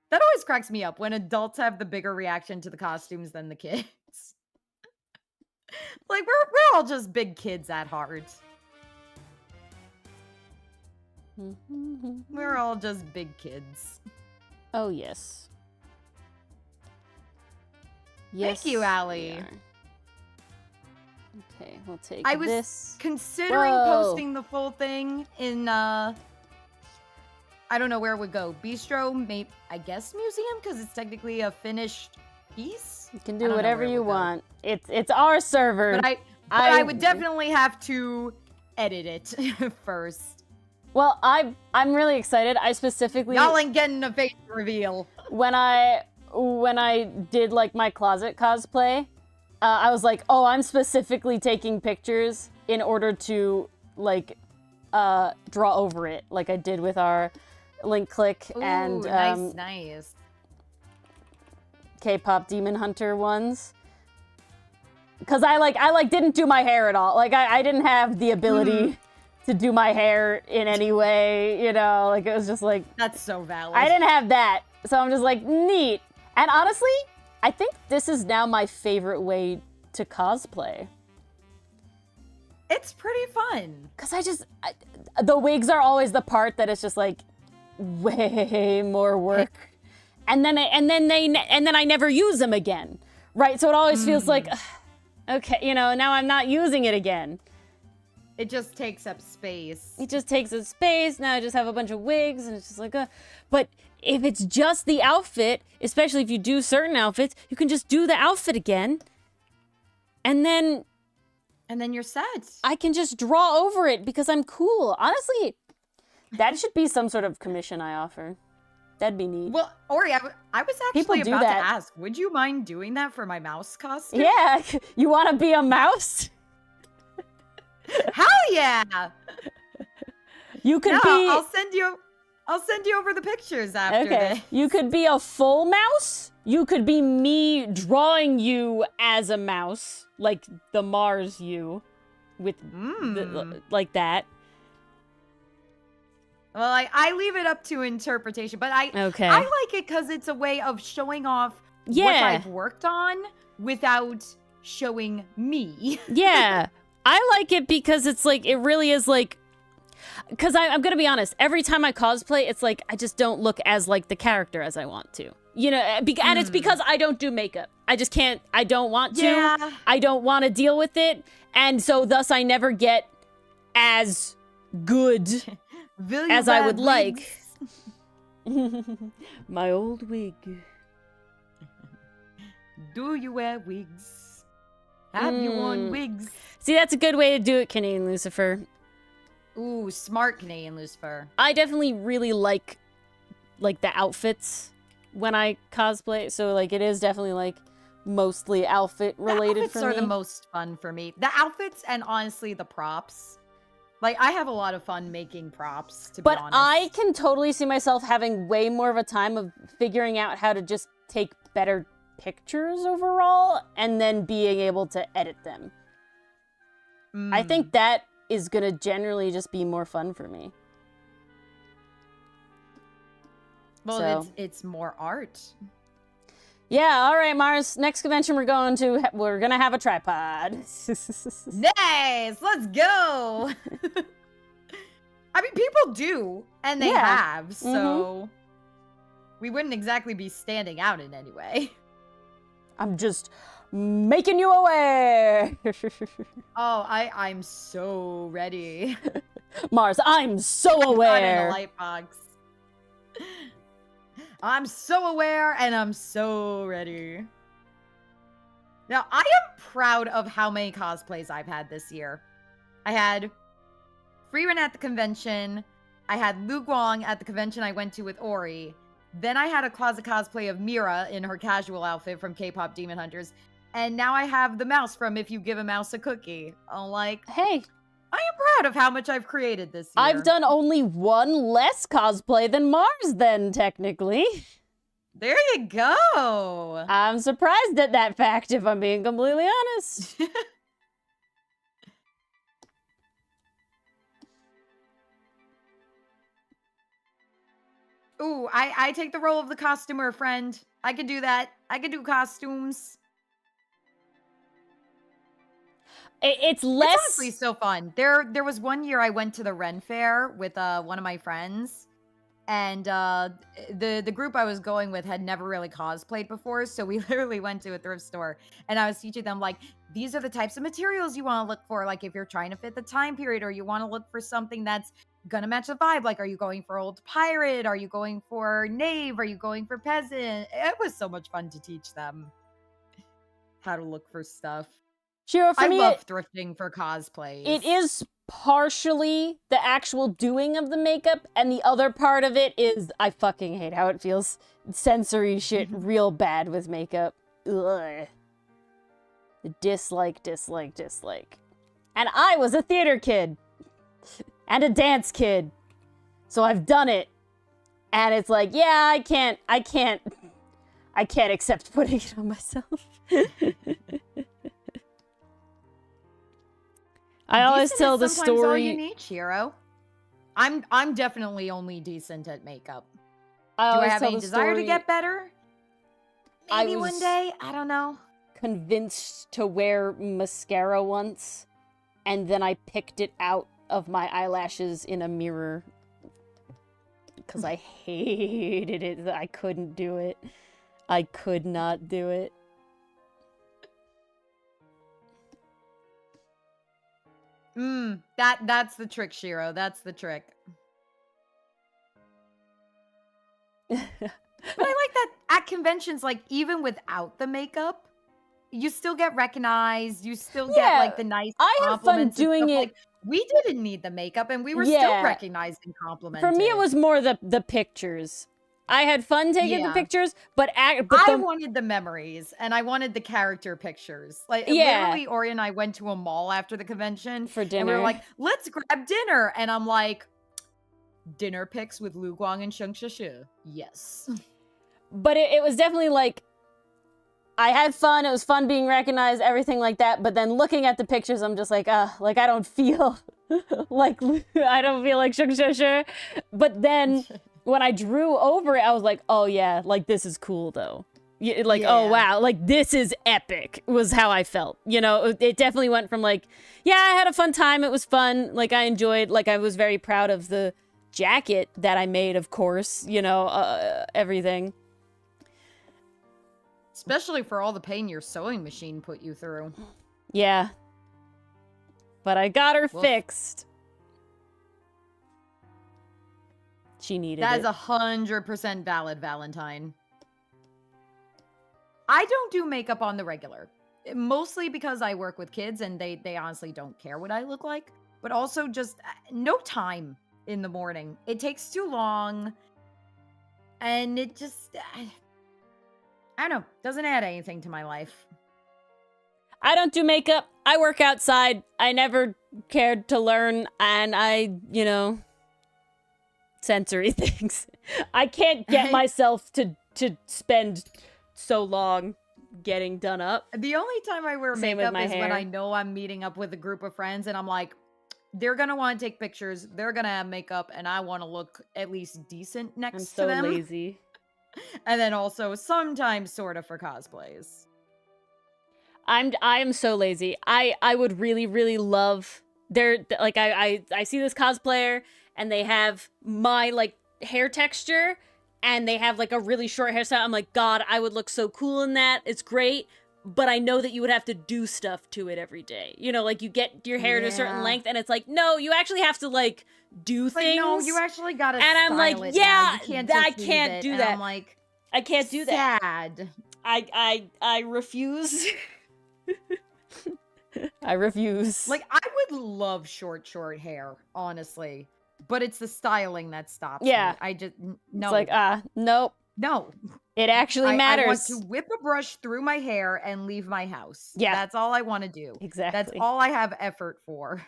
That always cracks me up when adults have the bigger reaction to the costumes than the kids. Like, we're all just big kids at heart. We're all just big kids. Oh, yes. Yes. Thank you, Allie. Okay, we'll take I was this. considering posting the full thing in, I don't know where it would go. Bistro, maybe, I guess museum? Because it's technically a finished piece. You can do whatever you want. It's our server. But I would definitely have to edit it first. Well, I'm really excited. I specifically y'all ain't getting a face reveal. When I did like my closet cosplay, I was like, oh, I'm specifically taking pictures in order to like draw over it, like I did with our link click. Ooh, and nice. K-pop Demon Hunter ones. Because I didn't do my hair at all. Like I didn't have the ability to do my hair in any way, you know, like it was just like... That's so valid. I didn't have that. So I'm just like, neat. And honestly, I think this is now my favorite way to cosplay. It's pretty fun. Because the wigs are always the part that is just like way more work. And then I never use them again. Right? So it always feels like, okay, you know, now I'm not using it again. It just takes up space. It just takes up space. Now I just have a bunch of wigs and it's just like, but if it's just the outfit, especially if you do certain outfits, you can just do the outfit again. And then you're set. I can just draw over it because I'm cool. Honestly, that should be some sort of commission I offer. That'd be neat. Well, Ori, I was actually about to ask, would you mind doing that for my mouse costume? Yeah, you want to be a mouse? Hell yeah! You could be. I'll send you over the pictures after this. You could be a full mouse. You could be me drawing you as a mouse, like the Mars you, with like that. Well, I leave it up to interpretation, but I like it because it's a way of showing off what I've worked on without showing me. Yeah. I like it because it's like, it really is like, because I'm going to be honest, every time I cosplay, it's like, I just don't look as like the character as I want to, you know, and it's because I don't do makeup. I just can't, I don't want to, I don't want to deal with it. And so thus I never get as good as I would like. My old wig. Do you wear wigs? Have you worn wigs? See, that's a good way to do it, Canadian Lucifer. Ooh, smart Canadian Lucifer. I definitely really like the outfits when I cosplay. So like it is definitely like mostly outfit related for me. The outfits are the most fun for me. The outfits and honestly the props. Like I have a lot of fun making props, to be honest. But I can totally see myself having way more of a time of figuring out how to just take better pictures overall and then being able to edit them. I think that is gonna generally just be more fun for me. Well, it's more art. Yeah, all right, Mars. Next convention we're gonna have a tripod. Nice, let's go. I mean, people do, and they have, so we wouldn't exactly be standing out in any way. I'm just making you aware. Oh, I'm so ready. Mars, I'm so aware. In a light box. I'm so aware and I'm so ready. Now, I am proud of how many cosplays I've had this year. I had Freeran at the convention. I had Lu Guang at the convention I went to with Ori. Then I had a closet cosplay of Mira in her casual outfit from K-pop Demon Hunters. And now I have the mouse from If You Give a Mouse a Cookie. I'm like, hey, I am proud of how much I've created this year. I've done only one less cosplay than Mars then, technically. There you go. I'm surprised at that fact, if I'm being completely honest. Ooh, I take the role of the costumer, friend. I can do that. I can do costumes. It's less... It's honestly so fun. There was one year I went to the Ren Fair with one of my friends. And the group I was going with had never really cosplayed before. So we literally went to a thrift store. And I was teaching them, like, these are the types of materials you want to look for. Like, if you're trying to fit the time period or you want to look for something that's gonna match the vibe. Like, are you going for old pirate? Are you going for knave? Are you going for peasant? It was so much fun to teach them. how to look for stuff. Shiro, for I me, love thrifting for cosplays. it is partially the actual doing of the makeup, and the other part of it is I fucking hate how it feels. Sensory shit real bad with makeup. Ugh. Dislike. And I was a theater kid. And a dance kid. So I've done it. And it's like, yeah, I can't accept putting it on myself. I always tell the Sometimes all story. you need, Shiro. I'm definitely only decent at makeup. Do I have any desire to get better? Maybe one day. I don't know. Convinced to wear mascara once, and then I picked it out of my eyelashes in a mirror because I hated it. I couldn't do it. I could not do it. That's the trick, Shiro. That's the trick. But I like that at conventions, like, even without the makeup, you still get recognized. You still get, like, the nice I have fun compliments and doing stuff. it. Like, we didn't need the makeup, and we were still recognized and complimented. For me, it was more the pictures. I had fun taking the pictures, but I wanted the memories, and I wanted the character pictures. Like, literally, Ori and I went to a mall after the convention. For dinner. And we were like, let's grab dinner. And I'm like, dinner pics with Lu Guang and Sheng Shishi. Yes. But it was definitely like, I had fun. It was fun being recognized, everything like that. But then looking at the pictures, I'm just like, like I don't feel like Sheng Shishi. But then when I drew over it, I was like, oh yeah, like this is cool though. Oh wow, like this is epic was how I felt. You know, it definitely went from like, yeah, I had a fun time. It was fun. Like I enjoyed, like I was very proud of the jacket that I made, of course, you know, everything. Especially for all the pain your sewing machine put you through. Yeah. But I got her fixed. She needed it. That is 100% valid, Valentine. I don't do makeup on the regular. Mostly because I work with kids and they honestly don't care what I look like. But also just no time in the morning. It takes too long. And it just... I don't know. Doesn't add anything to my life. I don't do makeup. I work outside. I never cared to learn. And I, you know... sensory things. I can't get myself to spend so long getting done up. The only time I wear makeup is when I know I'm meeting up with a group of friends and I'm like, they're gonna want to take pictures, they're gonna have makeup, and I want to look at least decent next to them. I'm so lazy. And then also sometimes sort of for cosplays. I am so lazy. I would really love like I see this cosplayer and they have my like hair texture and they have like a really short hairstyle. I'm like, God, I would look so cool in that. It's great. But I know that you would have to do stuff to it every day. You know, like you get your hair to a certain length and it's like, no, you actually have to like do things. Like, no, you actually gotta and I'm like, yeah, I can't do that. I'm like, I can't do that. Sad. I refuse. I refuse. Like, I would love short hair, honestly. But it's the styling that stops me. I just, no. It's like, nope. No. It actually matters. I want to whip a brush through my hair and leave my house. Yeah. That's all I want to do. Exactly. That's all I have effort for.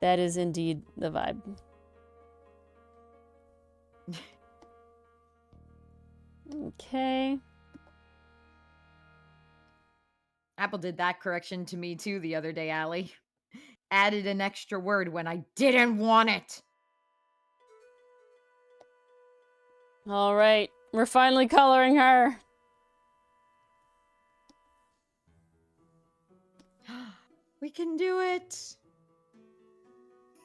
That is indeed the vibe. Okay. Apple did that correction to me too the other day, Allie. Added an extra word when I didn't want it. All right. We're finally coloring her. We can do it.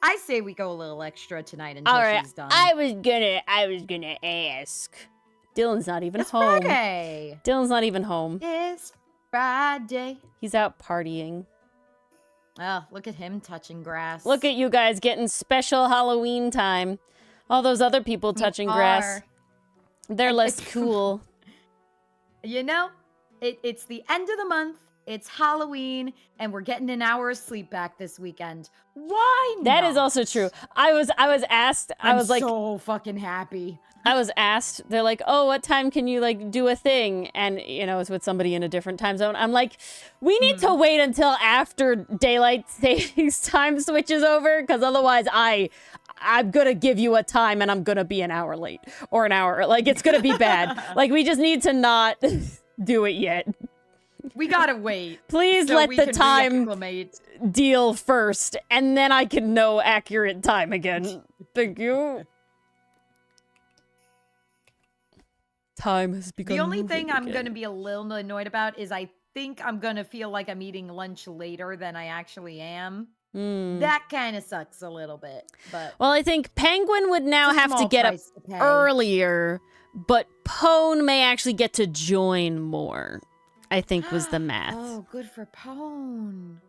I say we go a little extra tonight until she's done. I was gonna ask. Dylan's not even home. Friday. Dylan's not even home. It's Friday. He's out partying. Oh, look at him touching grass. Look at you guys getting special Halloween time. All those other people touching grass. They're less cool. You know, it's the end of the month. It's Halloween, and we're getting an hour of sleep back this weekend. Why not? That is also true. I was asked. I was like, so fucking happy. I was asked. They're like, oh, what time can you like do a thing? And you know, it's with somebody in a different time zone. I'm like, we need to wait until after daylight savings time switches over, because otherwise, I'm gonna give you a time and I'm gonna be an hour late or an hour. Like it's gonna be bad. Like we just need to not do it yet. We gotta wait. Please so let we the can time reacclimate. deal first, and then I can know accurate time again. Thank you. Time has begun. The only thing I'm again. gonna be a little annoyed about is I think I'm gonna feel like I'm eating lunch later than I actually am. That kind of sucks a little bit. But well, I think Penguin would now have to get up earlier, but Pone may actually get to join more. I think was the math. Oh, good for Pone.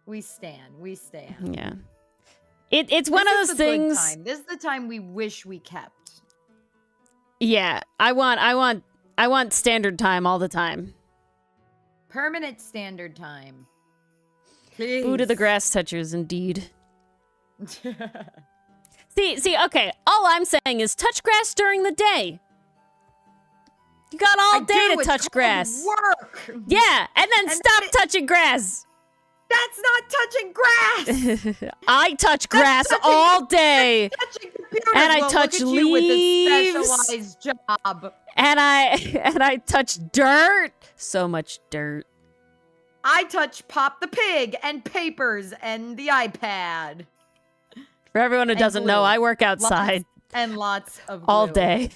We stand. We stand. Yeah. It's one of those things. Time. This is the time we wish we kept. Yeah, I want standard time all the time. Permanent standard time. Please. Food of the grass touchers, indeed. see, okay. All I'm saying is touch grass during the day. You got all day to touch grass. Work. Yeah, and then stop touching grass. That's not touching grass. I touch grass all day. And I touch leaves. With a specialized job. And I touch dirt. So much dirt. I touch Pop the Pig and papers and the iPad. For everyone who doesn't know, I work outside. Lots of glue. All day.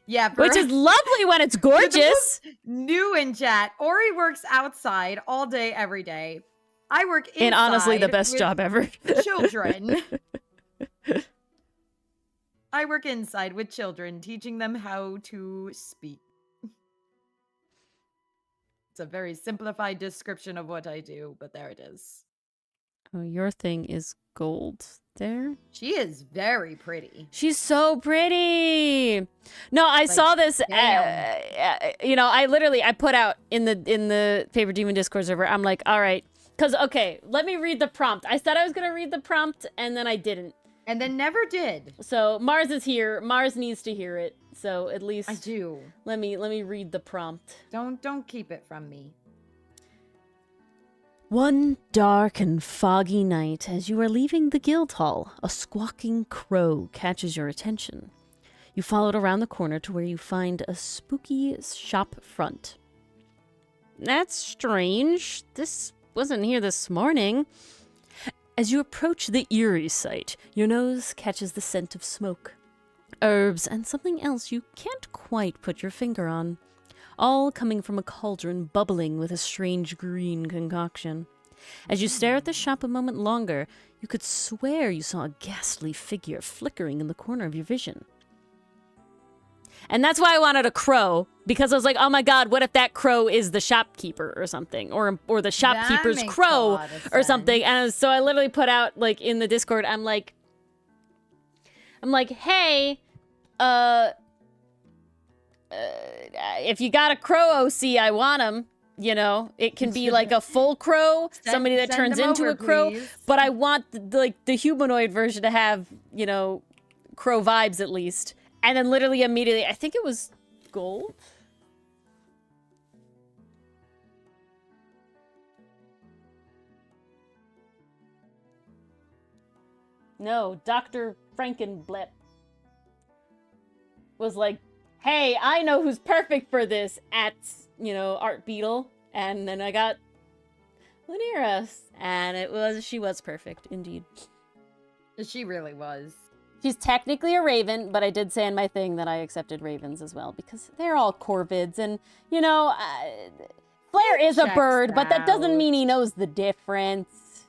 Yeah, which is lovely when it's gorgeous. New in chat. Ori works outside all day, every day. I work inside. And honestly, the best job ever. Children. I work inside with children, teaching them how to speak. It's a very simplified description of what I do, but there it is. Oh, your thing is gold there. She is very pretty. She's so pretty. No, I saw this. You know, I put out in the PaperDemon Discord server. I'm like, all right, because okay, let me read the prompt. I said I was gonna read the prompt, and then I didn't. And then never did. So Mars is here. Mars needs to hear it. So at least I do. Let me read the prompt. Don't keep it from me. One dark and foggy night, as you are leaving the guild hall, a squawking crow catches your attention. You follow it around the corner to where you find a spooky shop front. That's strange. This wasn't here this morning. As you approach the eerie sight, your nose catches the scent of smoke, herbs, and something else you can't quite put your finger on. All coming from a cauldron bubbling with a strange green concoction. As you stare at the shop a moment longer, you could swear you saw a ghastly figure flickering in the corner of your vision. And that's why I wanted a crow, because I was like, oh my god, what if that crow is the shopkeeper or something, or the shopkeeper's crow or something. And so I literally put out, like, in the Discord, I'm like, hey, if you got a crow OC, I want him. You know, it can be like a full crow, somebody that turns into a crow, please. But I want the humanoid version to have, you know, crow vibes at least. And then literally immediately, I think it was gold. No, Dr. Frankenblep was like, hey, I know who's perfect for this at, you know, Art Beetle. And then I got Lanira. And she was perfect, indeed. She really was. She's technically a raven, but I did say in my thing that I accepted ravens as well, because they're all corvids. And, you know, Flair is a bird, but that doesn't mean he knows the difference.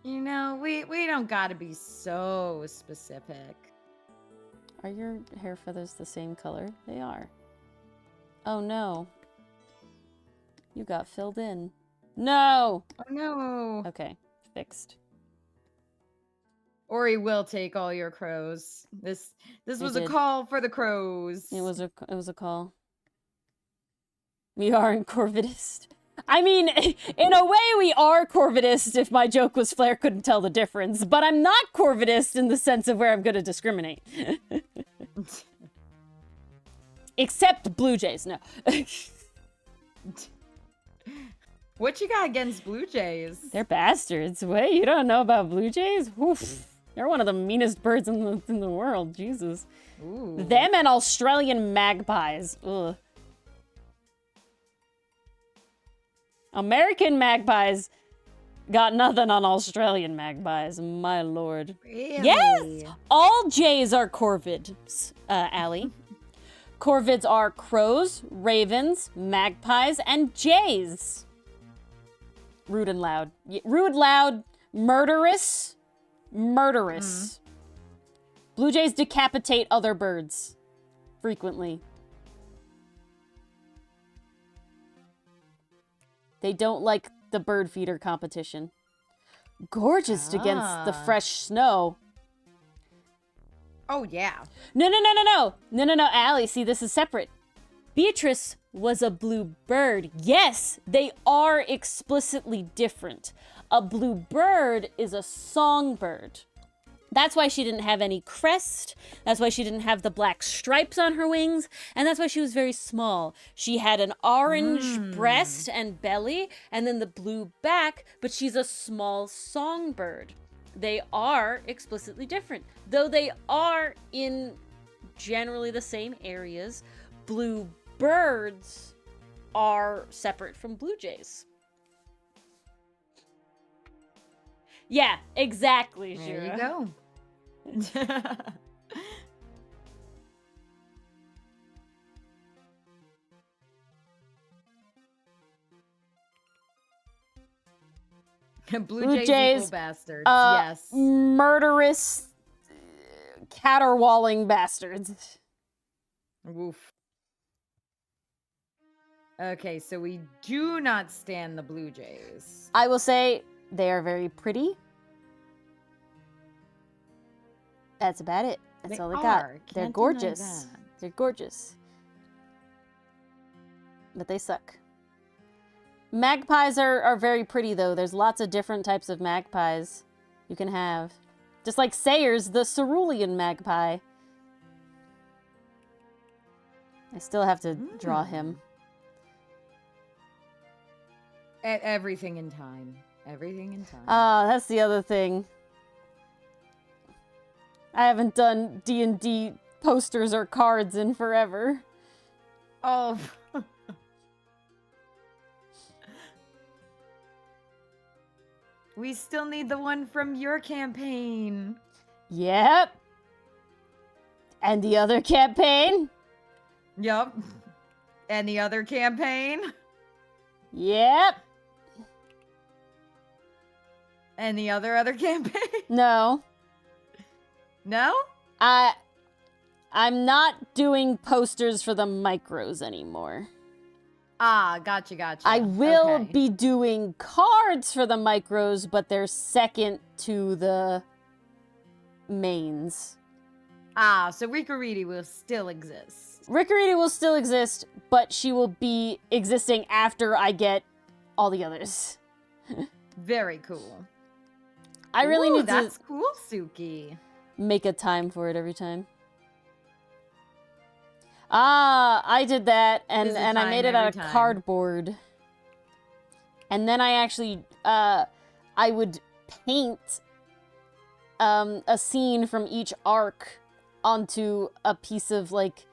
You know, we don't gotta be so specific. Are your hair feathers the same color? They are. Oh no. You got filled in. No. Oh no. Okay, fixed. Ori will take all your crows. This was a did. call for the crows. It was a call. We aren't Corvidist. I mean, in a way we are Corvidist if my joke was Flair couldn't tell the difference, but I'm not Corvidist in the sense of where I'm going to discriminate. Except Blue Jays, no. What you got against Blue Jays? They're bastards. Wait, you don't know about Blue Jays? Oof. They're one of the meanest birds in the world. Jesus. Ooh. Them and Australian magpies. Ugh. American magpies got nothing on Australian magpies. My lord. Really? Yes! All jays are corvids, Allie. Corvids are crows, ravens, magpies, and jays. Rude and loud. Rude, loud, murderous. Murderous. Blue jays decapitate other birds. Frequently. They don't like the bird feeder competition. Gorgeous against the fresh snow. Oh, yeah. No, Allie, see, this is separate. Beatrice was a blue bird. Yes, they are explicitly different. A blue bird is a songbird. That's why she didn't have any crest. That's why she didn't have the black stripes on her wings. And that's why she was very small. She had an orange breast and belly, and then the blue back, but she's a small songbird. They are explicitly different. Though they are in generally the same areas, blue birds are separate from blue jays. Yeah, exactly, There Shira. you go. Blue Jays equal bastards, yes. Murderous, caterwauling bastards. Woof. Okay, so we do not stand the Blue Jays. I will say they are very pretty. That's about it. That's all they got. They're Can't gorgeous. deny that. They're gorgeous. But they suck. Magpies are very pretty, though. There's lots of different types of magpies you can have. Just like Sayers, the cerulean magpie. I still have to draw him. Everything in time. Everything in time. Ah, that's the other thing. I haven't done D&D posters or cards in forever. Oh. We still need the one from your campaign. Yep. And the other campaign? Yup. Any other campaign? Yep. Any other campaign? No. No? I'm not doing posters for the micros anymore. Ah, gotcha. I will Okay. be doing cards for the micros, but they're second to the mains. Ah, so Rikoriti will still exist. Rikoriti will still exist, but she will be existing after I get all the others. Very cool. I really need that's to cool, Suki. make a time for it every time. Ah, I did that, and There's a I made it time out of every time. cardboard. And then I actually, I would paint a scene from each arc onto a piece of, like,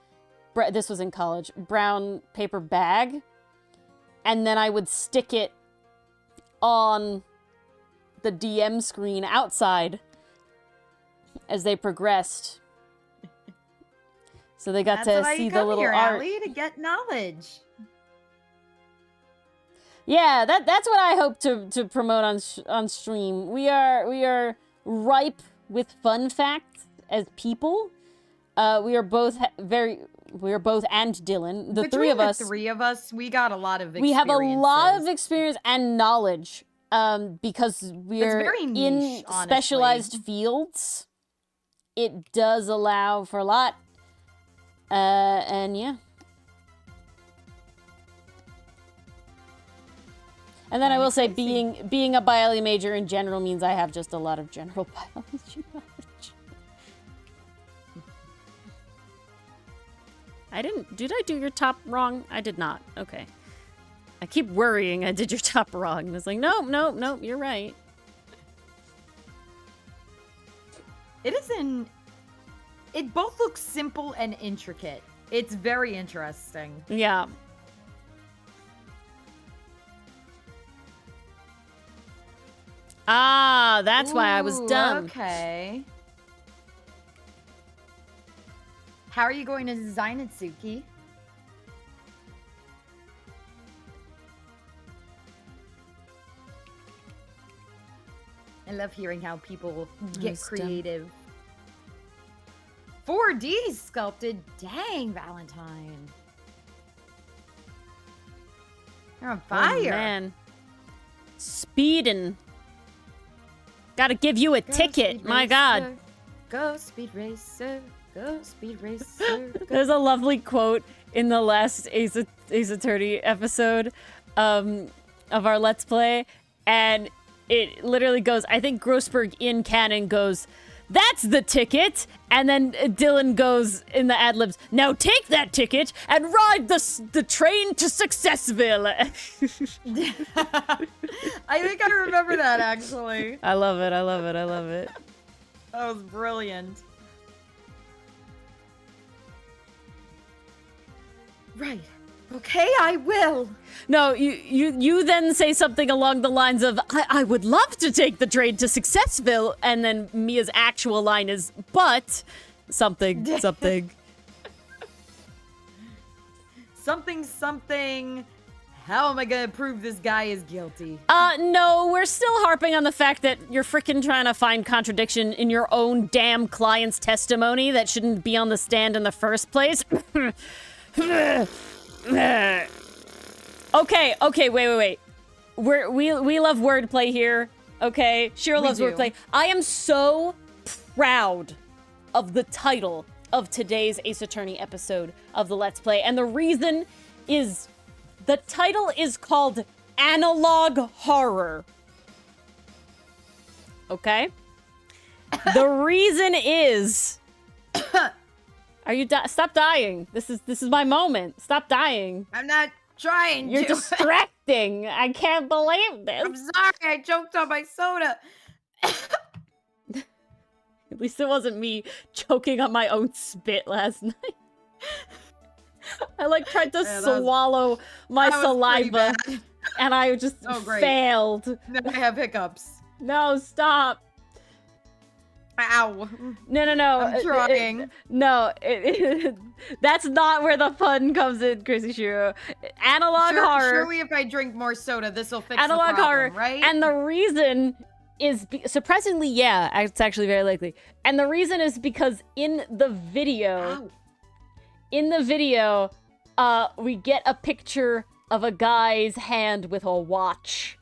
this was in college, brown paper bag. And then I would stick it on the DM screen outside as they progressed. So they got That's to why see you the come little here, art. Allie, to get knowledge. Yeah, that's what I hope to promote on stream. We are ripe with fun facts as people. We are both very we're both and Dylan. The Between three of us. The three of us, we got a lot of experience. We have a lot of experience and knowledge because we're very niche, in honestly. specialized fields. It does allow for a lot. And yeah. And then I will say being a biology major in general means I have just a lot of general biology knowledge. Did I do your top wrong? I did not. Okay. I keep worrying I did your top wrong. And it's like, nope, you're right. It both looks simple and intricate. It's very interesting. Yeah. Ah, that's why I was dumb. Okay. How are you going to design it, Suki? I love hearing how people get creative. 4D sculpted? Dang, Valentine. You're on fire. Oh, man. Speeding. Gotta give you a ticket. My God. Go, Speed Racer. Go, Speed Racer. Go. There's a lovely quote in the last Ace Attorney episode of our Let's Play. And it literally goes, I think Grossberg in canon goes, "That's the ticket!" And then Dylan goes in the ad-libs, "Now take that ticket and ride the train to Successville." I think I remember that, actually. I love it. That was brilliant. Right. Okay, I will. No, you then say something along the lines of, I would love to take the train to Successville, and then Mia's actual line is, but something. Something. How am I gonna prove this guy is guilty? No, we're still harping on the fact that you're frickin' trying to find contradiction in your own damn client's testimony that shouldn't be on the stand in the first place. Okay, wait. We love wordplay here, okay? Shiro loves wordplay. I am so proud of the title of today's Ace Attorney episode of the Let's Play, and the reason is the title is called Analog Horror. Okay? The reason is... Are you stop dying. This is my moment. Stop dying. I'm not trying You're to. distracting. I can't believe this. I'm sorry, I choked on my soda. At least it wasn't me choking on my own spit last night. I tried to swallow my saliva and I just failed. Now I have hiccups. No, stop. Ow. No. I'm trying. That's not where the fun comes in, Crazy Shiro. Analog horror. Surely if I drink more soda, this will fix analog the problem, horror, right? And the reason is, surprisingly, yeah, it's actually very likely. And the reason is because in the video, we get a picture of a guy's hand with a watch.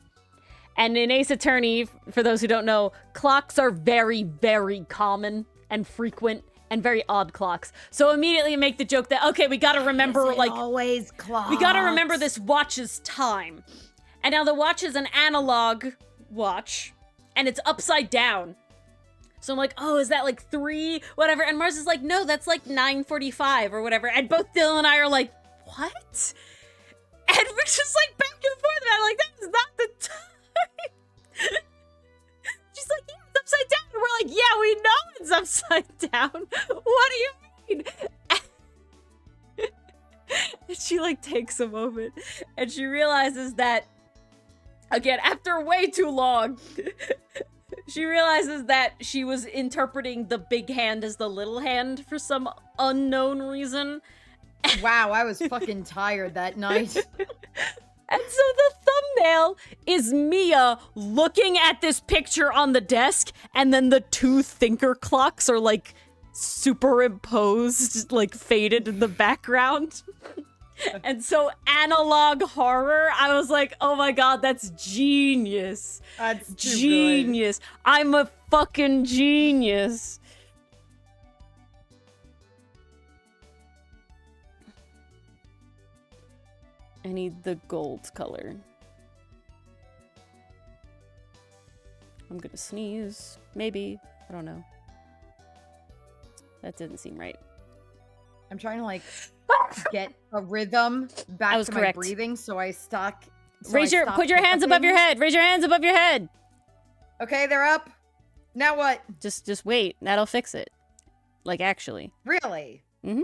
And in Ace Attorney, for those who don't know, clocks are very, very common and frequent and very odd clocks. So immediately you make the joke that, okay, we gotta remember, always clocks. We gotta remember this watch's time. And now the watch is an analog watch, and it's upside down. So I'm like, oh, is that 3, whatever? And Mars is like, no, that's 9:45 or whatever. And both Dylan and I are like, what? And we're just back and forth about it, that is not the time. She's like, yeah, it's upside down. And we're like, yeah, we know it's upside down. What do you mean? And she takes a moment and she realizes that, again, after way too long, she realizes that she was interpreting the big hand as the little hand for some unknown reason. Wow, I was fucking tired that night. And so the thumbnail is Mia looking at this picture on the desk, and then the 2 thinker clocks are superimposed, like faded in the background. And so analog horror, I was like, oh my god, that's genius. That's too genius. I'm a fucking genius. I need the gold color. I'm gonna sneeze. Maybe. I don't know. That didn't seem right. I'm trying to like get a rhythm back to my breathing, so I stuck. Put your hands above your head. Raise your hands above your head. Okay, they're up. Now what? Just wait. That'll fix it. Like actually. Really? Mm-hmm.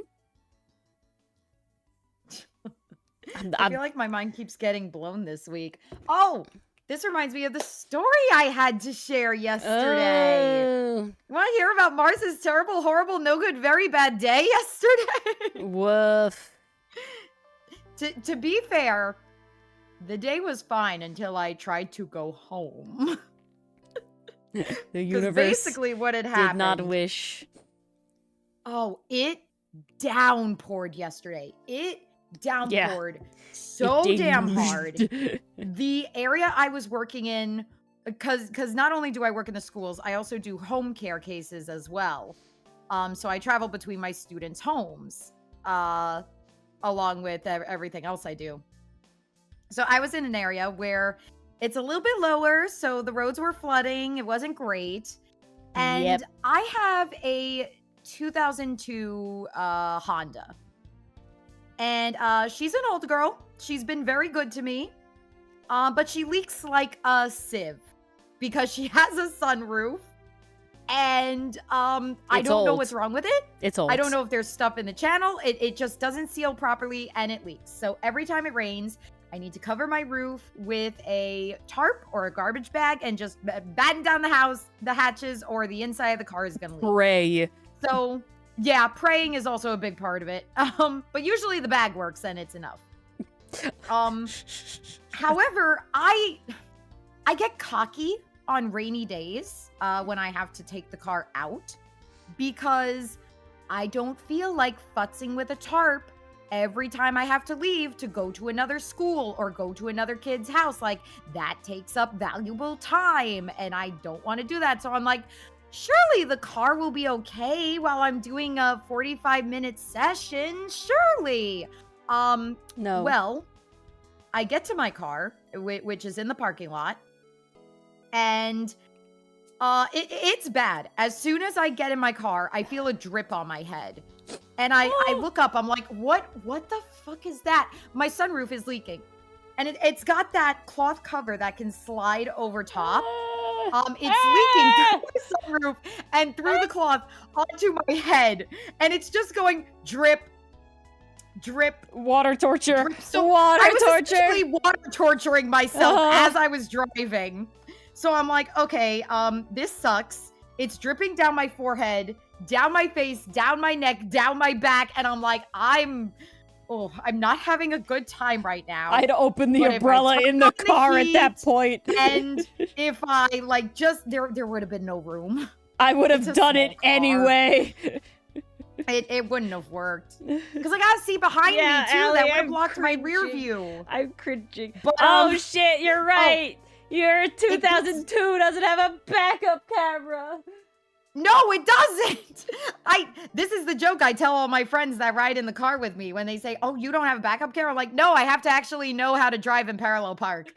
I feel like my mind keeps getting blown this week. Oh, this reminds me of the story I had to share yesterday. Oh. Want to hear about Mars's terrible, horrible, no good, very bad day yesterday? Woof. To be fair, the day was fine until I tried to go home. The universe basically what had happened. did not wish. Oh, it downpoured yesterday. It downpoured so damn hard. The area I was working in, because not only do I work in the schools, I also do home care cases as well. So I travel between my students' homes, along with everything else I do. So I was in an area where it's a little bit lower, so the roads were flooding. It wasn't great. And I have a 2002 Honda. And she's an old girl. She's been very good to me. But she leaks like a sieve because she has a sunroof. And I don't know what's wrong with it. It's old. I don't know if there's stuff in the channel. It just doesn't seal properly and it leaks. So every time it rains, I need to cover my roof with a tarp or a garbage bag and just batten down the hatches, or the inside of the car is gonna leak. Pray. So yeah, praying is also a big part of it. But usually the bag works and it's enough. However, I get cocky on rainy days when I have to take the car out, because I don't feel like futzing with a tarp every time I have to leave to go to another school or go to another kid's house. Like, that takes up valuable time and I don't want to do that. So I'm like, surely the car will be okay while I'm doing a 45-minute session. Surely. No. Well, I get to my car, which is in the parking lot, and it's bad. As soon as I get in my car, I feel a drip on my head. And I look up, I'm like, what the fuck is that? My sunroof is leaking. And it's got that cloth cover that can slide over top. It's leaking through my sunroof and through the cloth onto my head. And it's just going drip, drip. Water torture. Drip. So water I was torture. essentially water torturing myself as I was driving. So I'm like, okay, this sucks. It's dripping down my forehead, down my face, down my neck, down my back. And I'm like, I'm not having a good time right now. I'd open the umbrella in the car at that point. And if I there would have been no room. I would have done it anyway. It wouldn't have worked. Because I gotta see behind me too. Allie, that would have blocked my rear view. I'm cringing. But, oh shit, you're right. Your 2002 doesn't have a backup camera. No, it doesn't. This is the joke I tell all my friends that ride in the car with me when they say, "Oh, you don't have a backup camera?" I'm like, no, I have to actually know how to drive in parallel park.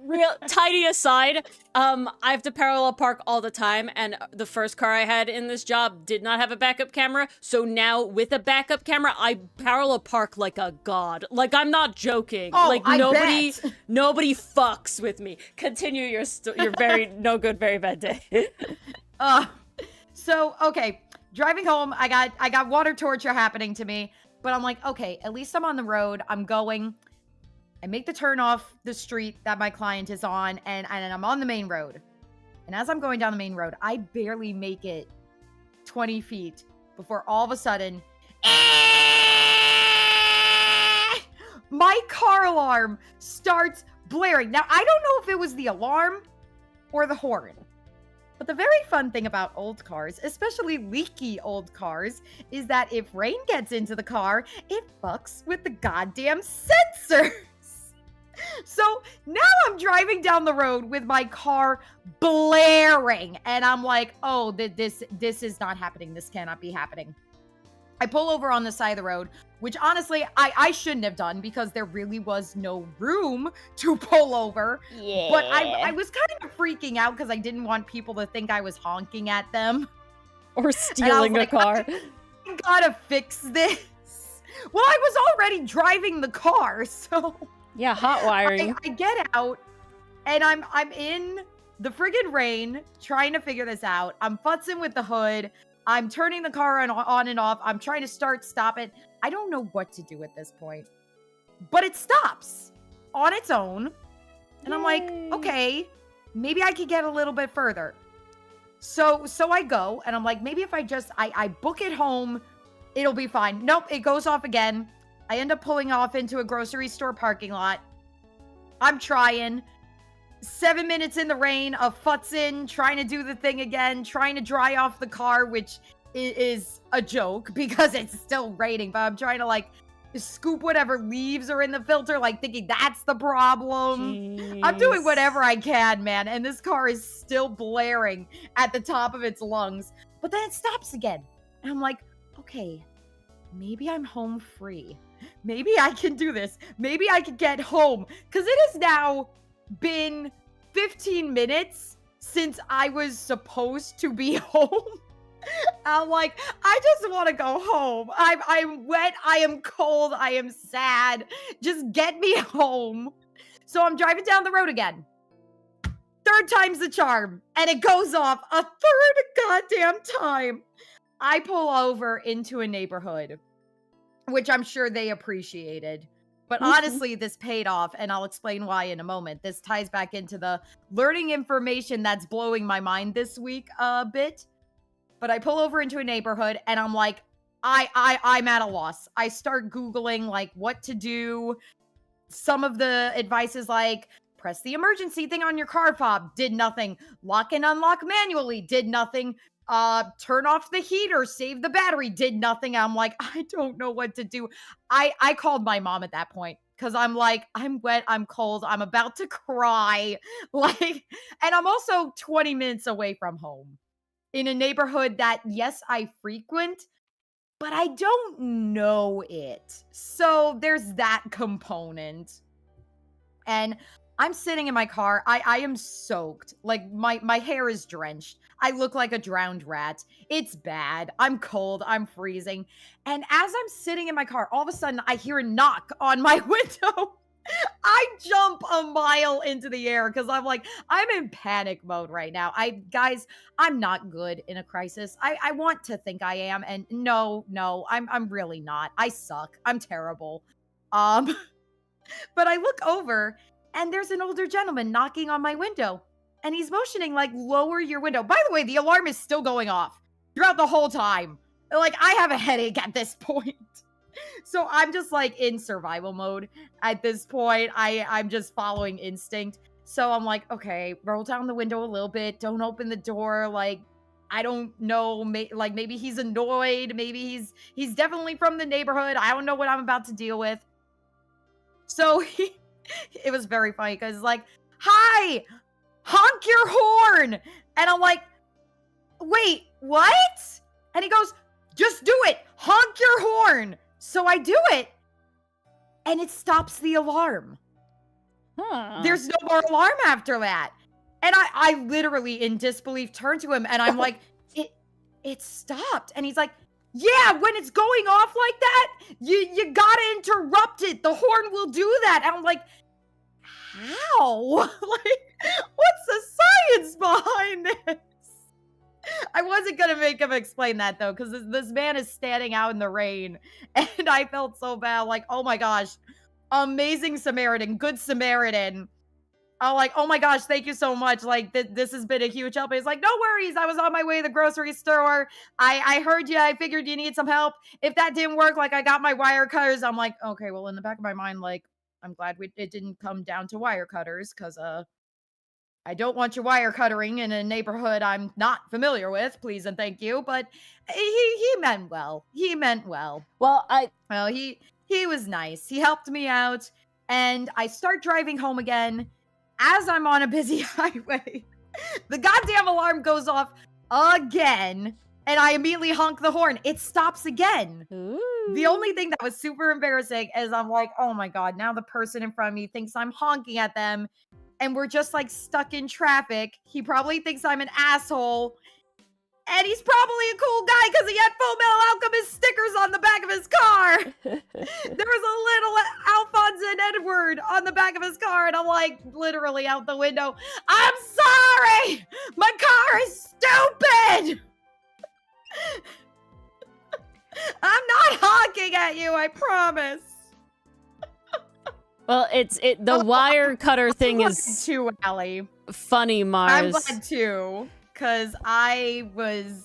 Real tidy aside, I have to parallel park all the time, and the first car I had in this job did not have a backup camera, so now with a backup camera, I parallel park like a god. Like, I'm not joking. Oh, like, nobody fucks with me. Continue your very no good, very bad day. So okay, driving home, I got water torture happening to me, but I'm like, okay, at least I'm on the road. I'm going. I make the turn off the street that my client is on, and I'm on the main road. And as I'm going down the main road, I barely make it 20 feet before all of a sudden, my car alarm starts blaring. Now, I don't know if it was the alarm or the horn, But the very fun thing about old cars, especially leaky old cars, is that if rain gets into the car, it fucks with the goddamn sensors. So now I'm driving down the road with my car blaring, and I'm like, oh, this is not happening. This cannot be happening. I pull over on the side of the road, which honestly, I shouldn't have done because there really was no room to pull over. Yeah. But I was kind of freaking out because I didn't want people to think I was honking at them. Or stealing a car. I gotta fix this. Well, I was already driving the car, so... Yeah, hot wiring. I get out, and I'm in the friggin' rain trying to figure this out. I'm futzing with the hood. I'm turning the car on and off. I'm trying to stop it. I don't know what to do at this point. But it stops on its own. And I'm like, okay, maybe I could get a little bit further. So I go, and I'm like, maybe if I book it home, it'll be fine. Nope, it goes off again. I end up pulling off into a grocery store parking lot. I'm trying. 7 minutes in the rain of futzing, trying to do the thing again, trying to dry off the car, which is a joke because it's still raining, but I'm trying to like scoop whatever leaves are in the filter, like thinking that's the problem. Jeez. I'm doing whatever I can, man, and this car is still blaring at the top of its lungs, but then it stops again. And I'm like, okay, maybe I'm home free. Maybe I can do this. Maybe I can get home. Because it has now been 15 minutes since I was supposed to be home. I'm like, I just want to go home. I'm wet. I am cold. I am sad. Just get me home. So I'm driving down the road again. Third time's the charm. And it goes off a third goddamn time. I pull over into a neighborhood, which I'm sure they appreciated. But honestly, this paid off, and I'll explain why in a moment. This ties back into the learning information that's blowing my mind this week a bit. But I pull over into a neighborhood, and I'm like, I'm at a loss. I start Googling, like, what to do. Some of the advice is like, press the emergency thing on your car fob. Did nothing. Lock and unlock manually. Did nothing. Turn off the heater, save the battery, did nothing. I'm like, I don't know what to do. I called my mom at that point because I'm like, I'm wet, I'm cold, I'm about to cry. Like, and I'm also 20 minutes away from home in a neighborhood that, yes, I frequent, but I don't know it. So there's that component. And I'm sitting in my car. I am soaked. Like, my hair is drenched. I look like a drowned rat. It's bad. I'm cold. I'm freezing. And as I'm sitting in my car, all of a sudden, I hear a knock on my window. I jump a mile into the air because I'm like, I'm in panic mode right now. Guys, I'm not good in a crisis. I want to think I am. And no, I'm really not. I suck. I'm terrible. But I look over, and there's an older gentleman knocking on my window. And he's motioning, like, lower your window. By the way, the alarm is still going off throughout the whole time. Like, I have a headache at this point. So I'm just, like, in survival mode at this point. I'm just following instinct. So I'm like, okay, roll down the window a little bit. Don't open the door. Like, I don't know. Like, maybe he's annoyed. Maybe he's definitely from the neighborhood. I don't know what I'm about to deal with. So it was very funny because, like, hi, honk your horn. And I'm like, wait, what? And he goes, just do it. Honk your horn. So I do it. And it stops the alarm. Huh. There's no more alarm after that. And I literally, in disbelief, turned to him and I'm like, it stopped. And he's like, yeah, when it's going off like that, you gotta interrupt it. The horn will do that. And I'm like, how? Like, what's the science behind this? I wasn't gonna make him explain that though, because this man is standing out in the rain, and I felt so bad. Like, oh my gosh, amazing Samaritan, good Samaritan. I'm like, oh my gosh, thank you so much. Like, this has been a huge help. He's like, no worries. I was on my way to the grocery store. I heard you. I figured you need some help. If that didn't work, like, I got my wire cutters. I'm like, okay, well, in the back of my mind, like, I'm glad it didn't come down to wire cutters because, I don't want you wire cuttering in a neighborhood I'm not familiar with, please and thank you. But he meant well. He meant well. Well, He was nice. He helped me out, and I start driving home again. As I'm on a busy highway, the goddamn alarm goes off again, and I immediately honk the horn. It stops again. Ooh. The only thing that was super embarrassing is I'm like, oh my god, now the person in front of me thinks I'm honking at them, and we're just like stuck in traffic. He probably thinks I'm an asshole. And he's probably a cool guy because he had Full Metal Alchemist stickers on the back of his car. There was a little Alphonse and Edward on the back of his car. And I'm like, literally out the window, I'm sorry! My car is stupid! I'm not honking at you, I promise. Well, the wire cutter thing is too, Allie. Funny, Mars. I'm glad too. Because I was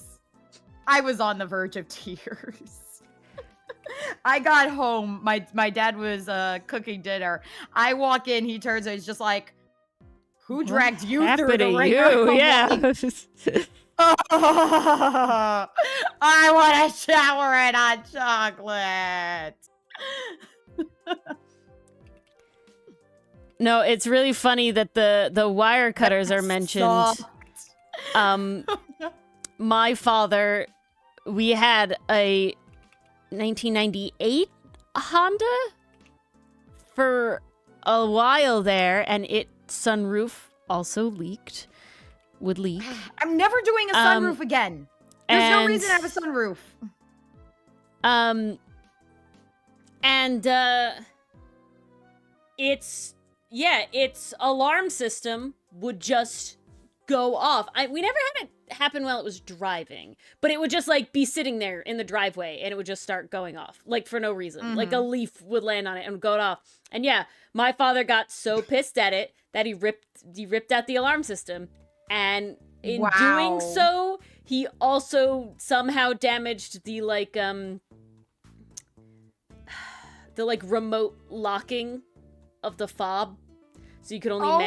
on the verge of tears. I got home. My dad was cooking dinner. I walk in. He turns and he's just like, "Who dragged you through the ringer?" Yeah. Oh, I want to shower in hot chocolate. No, it's really funny that the wire cutters are mentioned. My father, we had a 1998 Honda for a while there, and its sunroof also would leak. I'm never doing a sunroof again. There's no reason to have a sunroof. Its alarm system would just go off. We never had it happen while it was driving, but it would just like be sitting there in the driveway and it would just start going off, like for no reason. Mm-hmm. Like a leaf would land on it and go off. And yeah, my father got so pissed at it that he ripped out the alarm system, and in doing so, he also somehow damaged the remote locking of the fob. So you could only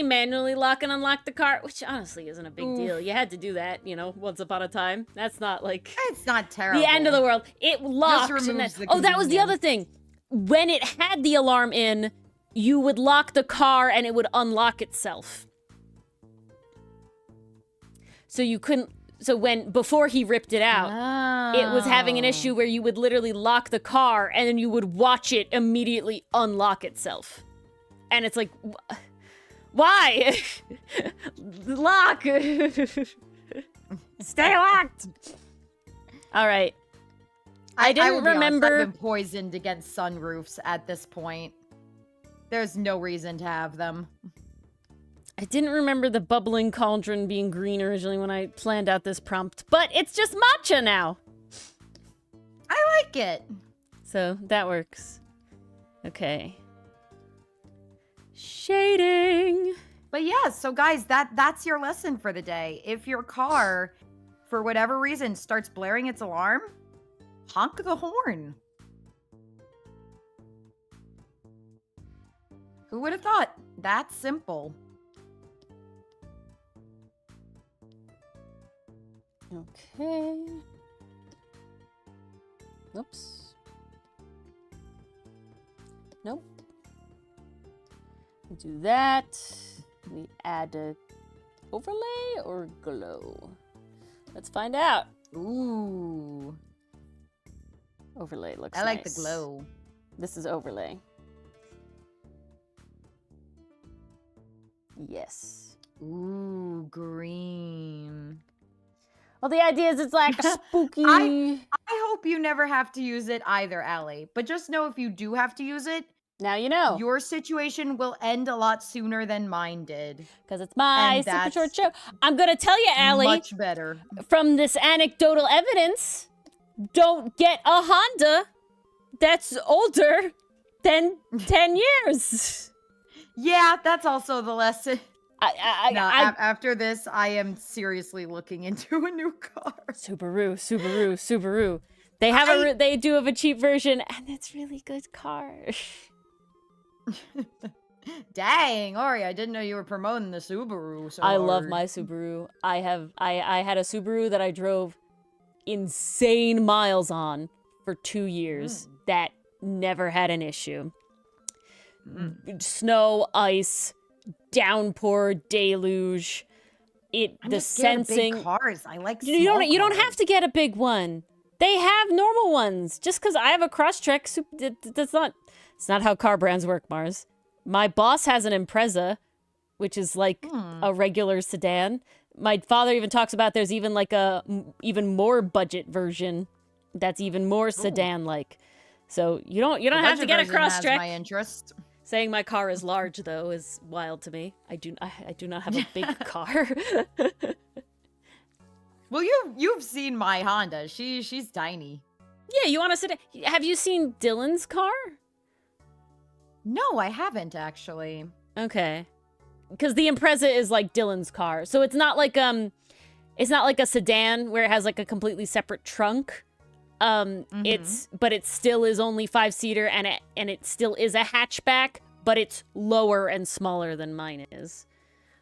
manually lock and unlock the car, which honestly isn't a big deal. You had to do that, once upon a time. That's not like it's not terrible. The end of the world. It locked. That was the other thing. When it had the alarm in, you would lock the car and it would unlock itself. So you couldn't. So before he ripped it out, it was having an issue where you would literally lock the car and then you would watch it immediately unlock itself. And it's like, why? Lock! Stay locked! All right. I didn't remember. Honest, I've been poisoned against sunroofs at this point. There's no reason to have them. I didn't remember the bubbling cauldron being green originally when I planned out this prompt, but it's just matcha now. I like it. So that works. Okay. Shading. But yeah, so guys, that's your lesson for the day. If your car, for whatever reason, starts blaring its alarm, honk the horn. Who would have thought? That's simple. Okay. Oops. Nope. We do that. We add a overlay or glow. Let's find out. Ooh. Overlay looks I like nice. the glow. This is overlay. Yes. Ooh, green. Well, the idea is it's like spooky. I hope you never have to use it either, Allie. But just know if you do have to use it, now you know. Your situation will end a lot sooner than mine did. Because it's my super short show. I'm going to tell you, Allie. Much better. From this anecdotal evidence, don't get a Honda that's older than 10 years. Yeah, that's also the lesson. After this, I am seriously looking into a new car. Subaru. They do have a cheap version, and it's really good car. Dang, Ori, I didn't know you were promoting the Subaru so I love hard. my Subaru. I had a Subaru that I drove insane miles on for 2 years that never had an issue. Snow, ice, downpour, deluge. I'm the just scared of sensing. big cars. I like You small don't cars. have to get a big one. They have normal ones. Just because I have a Crosstrek, that's not. It's not how car brands work, Mars. My boss has an Impreza, which is like a regular sedan. My father even talks about there's even like a even more budget version that's even more sedan-like. So you don't have to get a Crosstrek. My interest. Saying my car is large though is wild to me. I do not have a big car. Well, you've seen my Honda. She's tiny. Yeah, you want to sit? Have you seen Dylan's car? No, I haven't actually. Okay, because the Impreza is like Dylan's car, so it's not like a sedan where it has like a completely separate trunk. But it still is only 5-seater, and it still is a hatchback, but it's lower and smaller than mine is.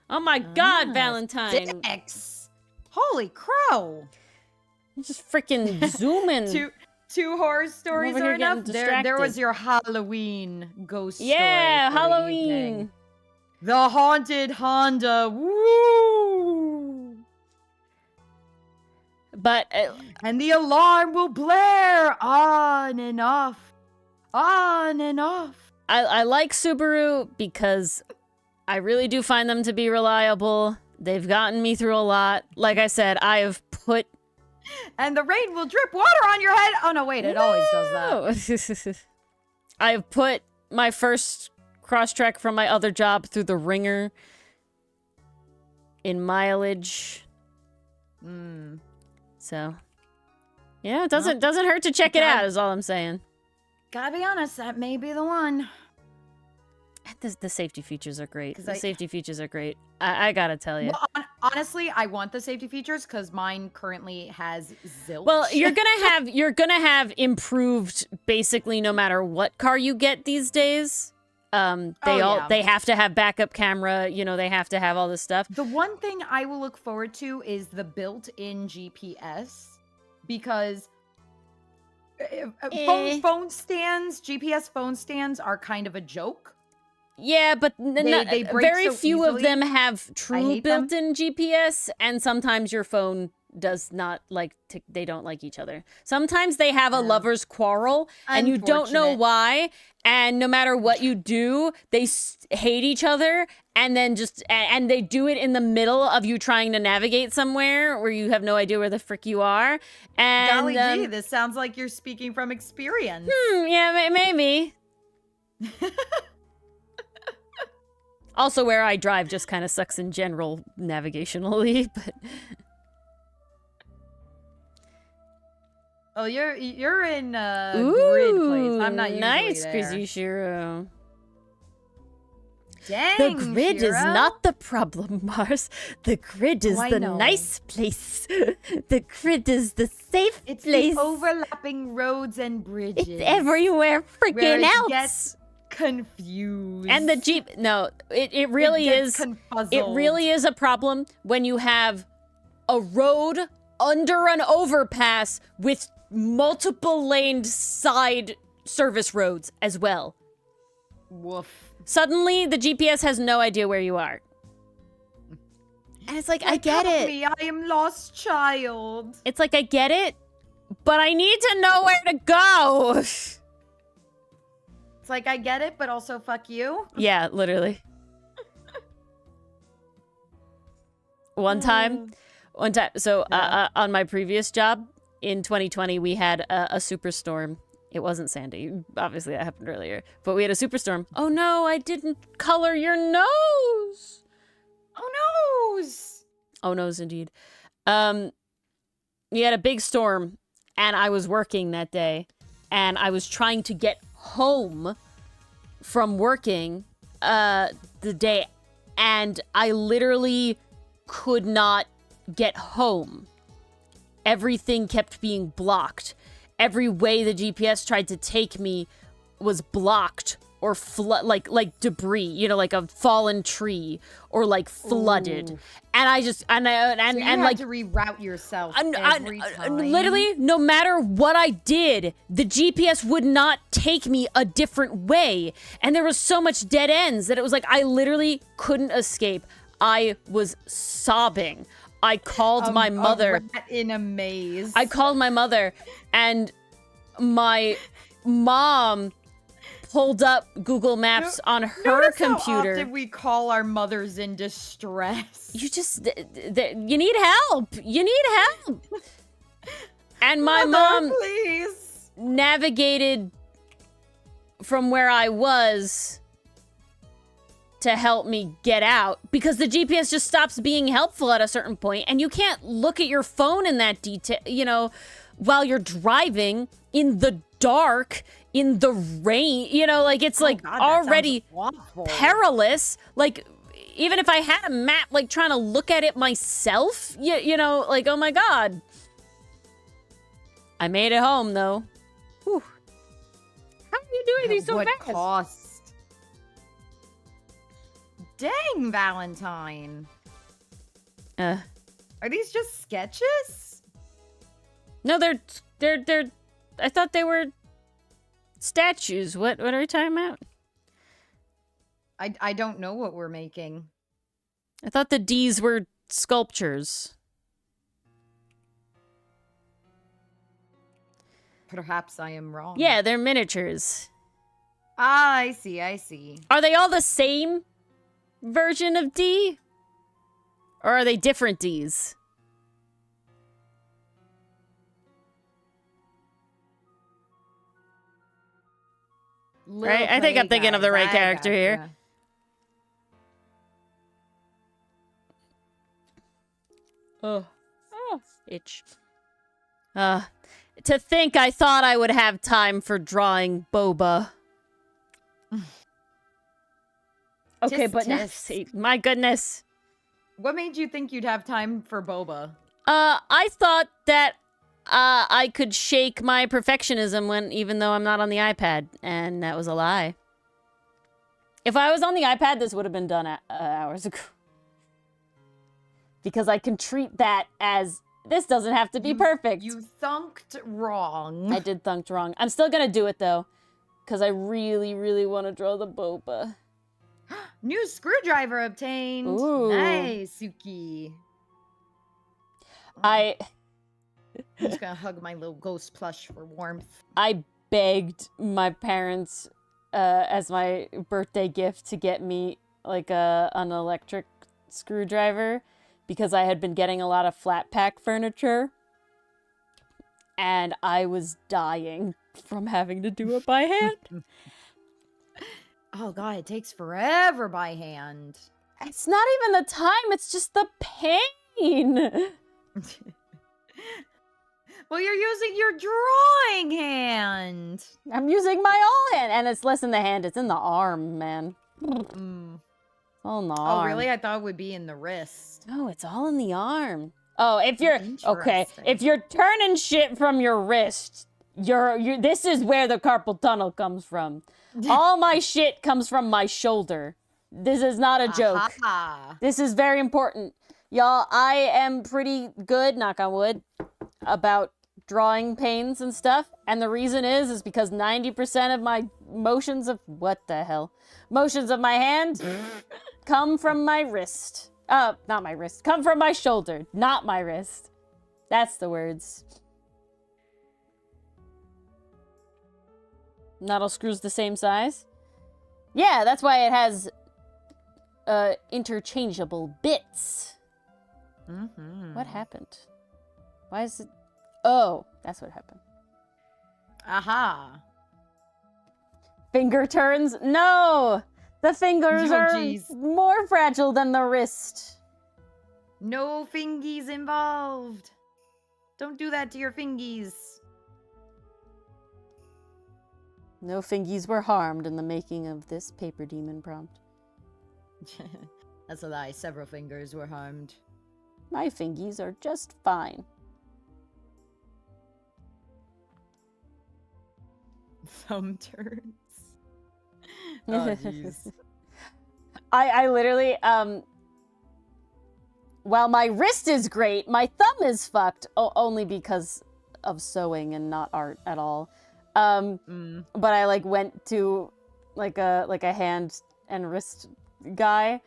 Oh my God, Valentine! Six. Holy crow! Just freaking zooming. Two horror stories over here are enough. getting There distracted. was your Halloween ghost story. Yeah, for the Halloween. evening. The haunted Honda. Woo! But And the alarm will blare on and off. On and off. I like Subaru because I really do find them to be reliable. They've gotten me through a lot. Like I said, I have put... And the rain will drip water on your head. Oh, no, wait. It always does that. I have put my first Crosstrek from my other job through the ringer in mileage. So, yeah, it doesn't hurt to check it out, is all I'm saying. Gotta be honest, that may be the one. The safety features are great. Safety features are great. I gotta tell you. Well, honestly, I want the safety features because mine currently has zilch. Well, you're gonna have improved basically no matter what car you get these days. They have to have backup camera. You know, they have to have all this stuff. The one thing I will look forward to is the built-in GPS because phone stands, GPS phone stands are kind of a joke. Yeah, but they break very so few easily. of them have true hate them. built-in GPS, and sometimes your phone does not like they don't like each other. Sometimes they have a lover's quarrel, and you don't know Unfortunate. why. And no matter what you do, they hate each other, and then and they do it in the middle of you trying to navigate somewhere where you have no idea where the frick you are. And Golly gee, this sounds like you're speaking from experience. yeah, maybe. Also, where I drive just kind of sucks in general navigationally, but... Oh, you're in grid place. I'm not usually nice, there. Krizushiro. Dang, The grid is Shiro. not the problem, Mars. The grid is I the know. nice place. The grid is the safe It's place. the overlapping roads and bridges. It's everywhere where freaking it else. gets confused. And the Jeep, no, it really is. Confuzzled. It really is a problem when you have a road under an overpass with multiple laned side service roads as well. Woof. Suddenly, the GPS has no idea where you are. And it's like, I get Help it. me, I am lost child. It's like, I get it, but I need to know where to go. It's like, I get it, but also fuck you. Yeah, literally. One time, so on my previous job in 2020, we had a superstorm. It wasn't Sandy. Obviously, that happened earlier. But we had a superstorm. Oh no, I didn't color your nose. Oh noes. Oh noes, indeed. We had a big storm, and I was working that day, and I was trying to get home from working the day, and I literally could not get home. Everything kept being blocked. Every way the GPS tried to take me was blocked or like debris, you know, like a fallen tree or like flooded. Ooh. And I just, and So you had like to reroute yourself every time. literally, no matter what I did, the GPS would not take me a different way. And there was so much dead ends that it was like I literally couldn't escape. I was sobbing. I called my mother. A rat in a maze. I called my mother, and my mom pulled up Google Maps on her computer. How often we call our mothers in distress. You just, you need help. You need help. And my mom please navigated from where I was to help me get out, because the GPS just stops being helpful at a certain point, and you can't look at your phone in that detail, you know, while you're driving in the dark, in the rain, you know, like it's like God, already perilous. Like, even if I had a map, like trying to look at it myself, you know, like, oh my God. I made it home though. Whew. How are you doing these so what fast? Cost? Dang, Valentine. Are these just sketches? No, they're I thought they were statues. What are we talking about? I don't know what we're making. I thought the D's were sculptures. Perhaps I am wrong. Yeah, they're miniatures. Ah, I see. Are they all the same version of D? Or are they different D's? Right? I think I'm thinking of the right character here. Oh, itch. To think I thought I would have time for drawing boba. Okay, but my goodness. What made you think you'd have time for boba? I thought that I could shake my perfectionism even though I'm not on the iPad, and that was a lie. If I was on the iPad, this would have been done hours ago. Because I can treat that as, this doesn't have to be perfect. You thunked wrong. I did thunked wrong. I'm still gonna do it though, because I really, really want to draw the boba. New screwdriver obtained. Ooh. Nice, Suki. I'm just gonna hug my little ghost plush for warmth. I begged my parents as my birthday gift to get me like an electric screwdriver, because I had been getting a lot of flat pack furniture, and I was dying from having to do it by hand. Oh God, it takes forever by hand. It's not even the time, it's just the pain. Well, you're using your drawing hand. I'm using my all hand, and it's less in the hand, it's in the arm, man. It's all in the arm. Oh, really? I thought it would be in the wrist. No, it's all in the arm. Oh, if you're okay, if you're turning shit from your wrist, this is where the carpal tunnel comes from. All my shit comes from my shoulder. This is not a joke. This is very important. Y'all, I am pretty good, knock on wood, about drawing pains and stuff. And the reason is because 90% of my motions of my hand come from my wrist. Not my wrist. Come from my shoulder, not my wrist. That's the words. Not all screws the same size. Yeah, that's why it has interchangeable bits. What happened? Why is it? Oh, that's what happened. Aha. Finger turns? No! The fingers are more fragile than the wrist. No fingies involved. Don't do that to your fingies. No fingies were harmed in the making of this PaperDemon prompt. That's a lie. Several fingers were harmed. My fingies are just fine. Thumb turns. Oh, jeez. I literally, while my wrist is great, my thumb is fucked. Only because of sewing and not art at all. But I like went to like a hand and wrist guy,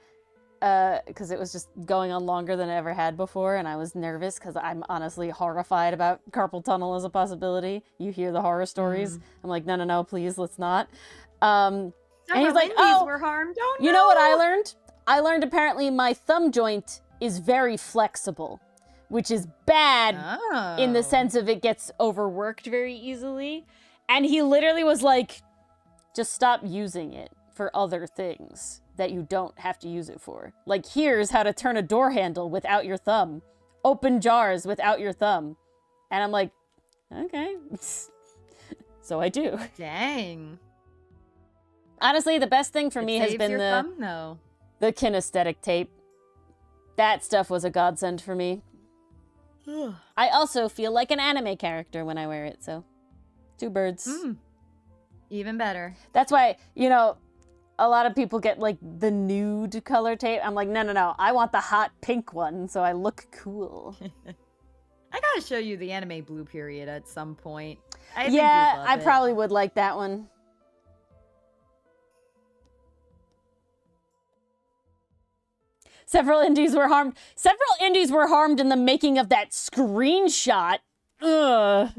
because it was just going on longer than it ever had before, and I was nervous because I'm honestly horrified about carpal tunnel as a possibility. You hear the horror stories. I'm like, no, please, let's not. And he's like, oh, were harmed. Oh, you know what I learned? I learned apparently my thumb joint is very flexible, which is bad in the sense of it gets overworked very easily. And he literally was like, just stop using it for other things that you don't have to use it for. Like, here's how to turn a door handle without your thumb. Open jars without your thumb. And I'm like, okay. So I do. Dang. Honestly, the best thing for me has been the kinesthetic tape. That stuff was a godsend for me. I also feel like an anime character when I wear it, so 2 birds. Even better. That's why, you know, a lot of people get like the nude color tape. I'm like, no. I want the hot pink one so I look cool. I gotta show you the anime blue period at some point. I probably would like that one. Several indies were harmed in the making of that screenshot. Ugh.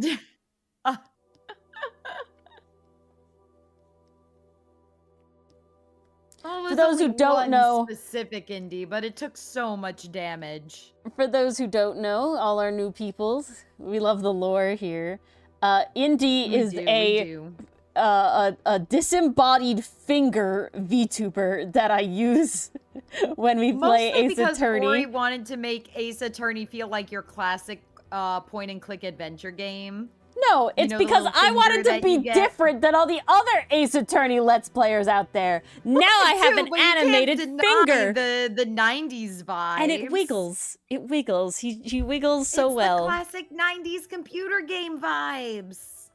Well, for those who don't know, specific indie, but it took so much damage. For those who don't know, all our new peoples, we love the lore here. Indie is a disembodied finger VTuber that I use when we play Ace Attorney. Mostly because Ori wanted to make Ace Attorney feel like your classic point-and-click adventure game. No, it's because I wanted to be different than all the other Ace Attorney Let's Players out there. Now I have an animated finger. The 90s vibe. And it wiggles. It wiggles. He wiggles so well. It's the classic 90s computer game vibes.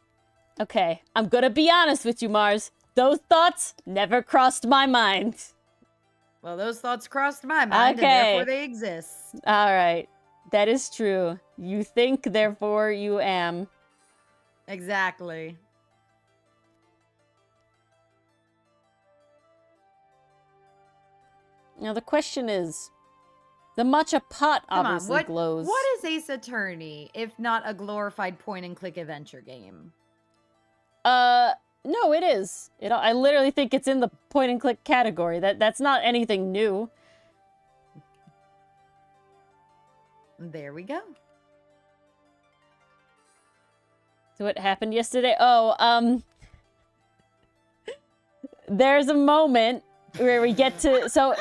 Okay, I'm gonna be honest with you, Mars. Those thoughts never crossed my mind. Well, those thoughts crossed my mind, and therefore they exist. All right. That is true. You think, therefore you am. Exactly. Now the question is, the matcha pot obviously glows. What is Ace Attorney if not a glorified point-and-click adventure game? No, it is. I literally think it's in the point-and-click category. That's not anything new. There we go. So what happened yesterday? Oh, there's a moment where we get to, so,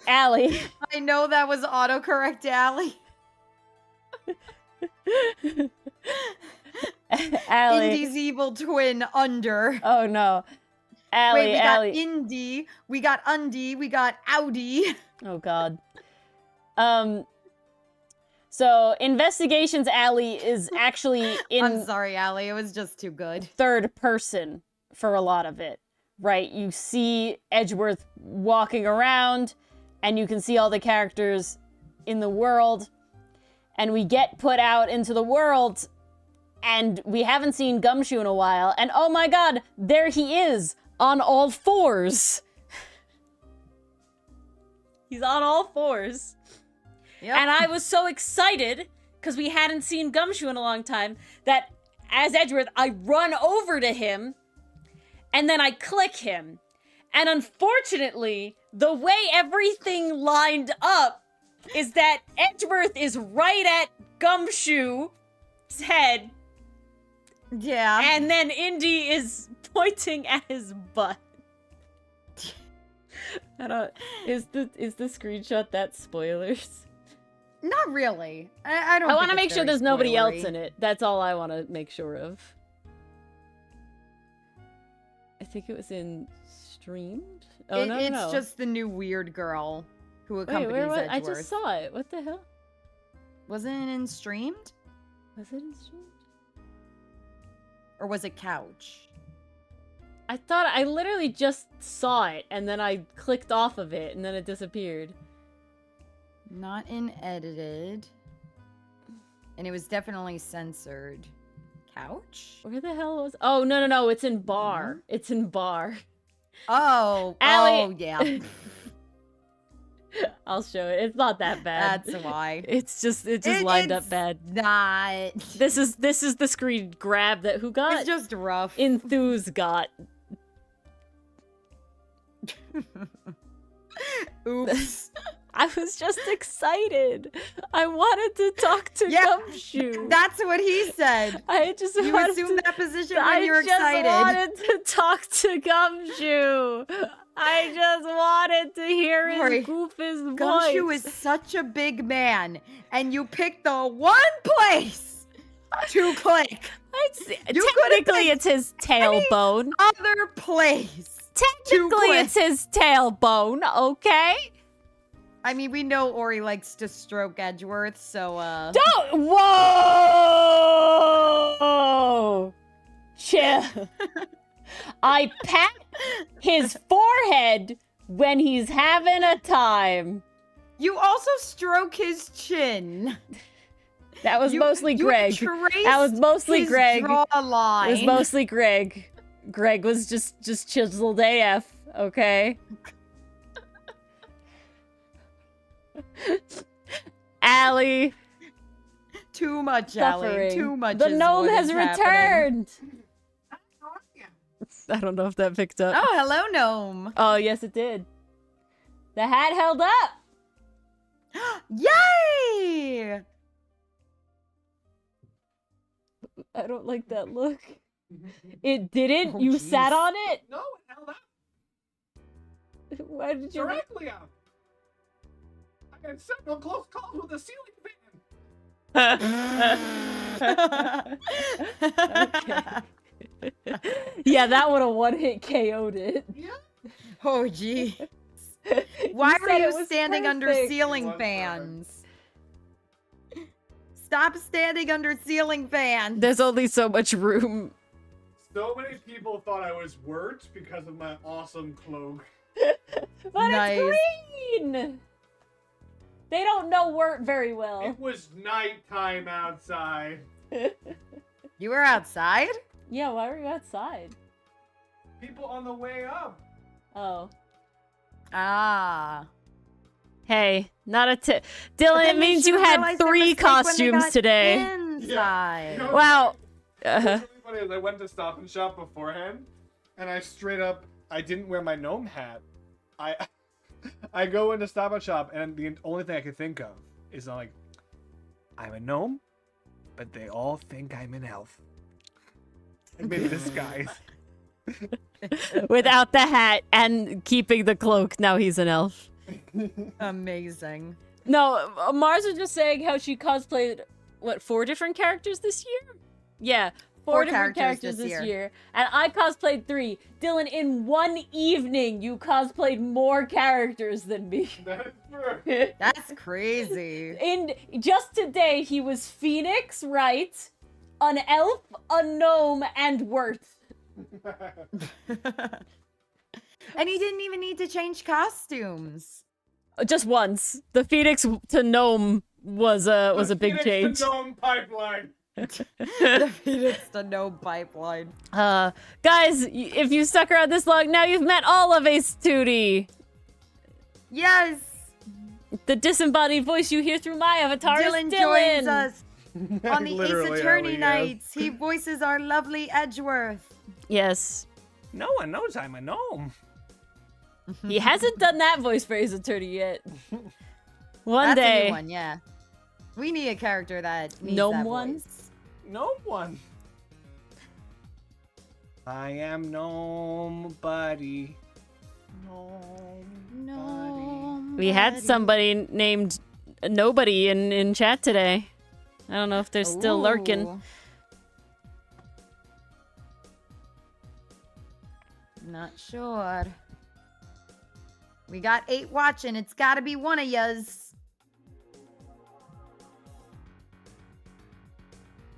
Allie. I know that was autocorrect, Allie. Allie. Indy's evil twin, Under. Oh, no. Allie, Wait, we Allie. got Indy, we got Undy, we got Audi. Oh, God. So, Investigations Alley is actually in... I'm sorry, Allie. It was just too good. Third person for a lot of it, right? You see Edgeworth walking around, and you can see all the characters in the world, and we get put out into the world, and we haven't seen Gumshoe in a while, and oh my god, there he is, on all fours. He's on all fours. Yep. And I was so excited, because we hadn't seen Gumshoe in a long time, that as Edgeworth, I run over to him, and then I click him. And unfortunately, the way everything lined up is that Edgeworth is right at Gumshoe's head. Yeah. And then Indy is pointing at his butt. Is the screenshot that spoilers? Not really. I don't. I want to make sure there's nobody else in it. That's all I want to make sure of. I think it was in streamed. Oh no, it's just the new weird girl who accompanies Edgeworth. I just saw it. What the hell? Wasn't it in streamed? Was it in streamed? Or was it couch? I thought I literally just saw it, and then I clicked off of it, and then it disappeared. Not in edited. And it was definitely censored. Couch? Where the hell was... Oh, no, it's in bar. It's in bar. Oh, Allie... oh, yeah. I'll show it. It's not that bad. That's why. It just lined up bad. Not. This is the screen grab that who got? It's just rough. Enthuse got. Oops. I was just excited. I wanted to talk to Gumshoe. That's what he said. I just you wanted assumed to, that position when you were excited. I just wanted to talk to Gumshoe. I just wanted to hear his goofus voice. Gumshoe is such a big man, and you picked the one place to click. Technically, it's his tailbone. Other place. Technically, it's his tailbone, okay? I mean, we know Ori likes to stroke Edgeworth, so, Don't! Whoa! Chill. I pat his forehead when he's having a time. You also stroke his chin. That was mostly Greg. That was mostly Greg. It was mostly Greg. Greg was just chiseled AF, okay? Allie. Too much, Allie. Too much. The gnome has returned. I don't know if that picked up. Oh, hello, gnome. Oh, yes, it did. The hat held up. Yay! I don't like that look. It didn't? Oh, you geez. sat on it? No, it held up. Why did you... Directly up. I had several close calls with the ceiling fan. Okay. Yeah, that would have one-hit KO'd it. Yeah. Oh, gee. Why were you standing under ceiling fans? Stop standing under ceiling fans. There's only so much room. So many people thought I was Wirt because of my awesome cloak. But Nice. it's green! They don't know Wirt very well. It was nighttime outside. You were outside? Yeah, why were you outside? People on the way up. Oh. Ah. Hey, not a tip. Dylan, it means you had 3 costumes today. Inside. Yeah. Wow. What's really funny is I went to Stop and Shop beforehand, and I straight up, I didn't wear my gnome hat. I go into Stop and Shop, and the only thing I could think of is I'm a gnome, but they all think I'm an elf. I'm in disguise. Without the hat and keeping the cloak, now he's an elf. Amazing. No, Mars was just saying how she cosplayed, what, 4 different characters this year? Yeah, 4 different characters this year. And I cosplayed 3. Dylan, in one evening, you cosplayed more characters than me. That's true. That's crazy. Just today, he was Phoenix, right? An elf, a gnome, and Wirth. And he didn't even need to change costumes. Just once. The Phoenix to gnome was a big change. The gnome pipeline. The Phoenix to gnome pipeline. Guys, if you stuck around this long, now you've met all of Ace 2D. Yes. The disembodied voice you hear through my avatar Dylan is Dylan. joins us on the Ace Literally, Attorney Ellie, nights. He voices our lovely Edgeworth. Yes. No one knows I'm a gnome. He hasn't done that voice for Ace Attorney yet. One That's day. a new one, yeah. We need a character that needs Gnome that one? voice. No one. I am gnome buddy. Gnome We had somebody named Nobody in chat today. I don't know if they're still lurking. Ooh. Not sure. We got 8 watching. It's gotta be one of yas.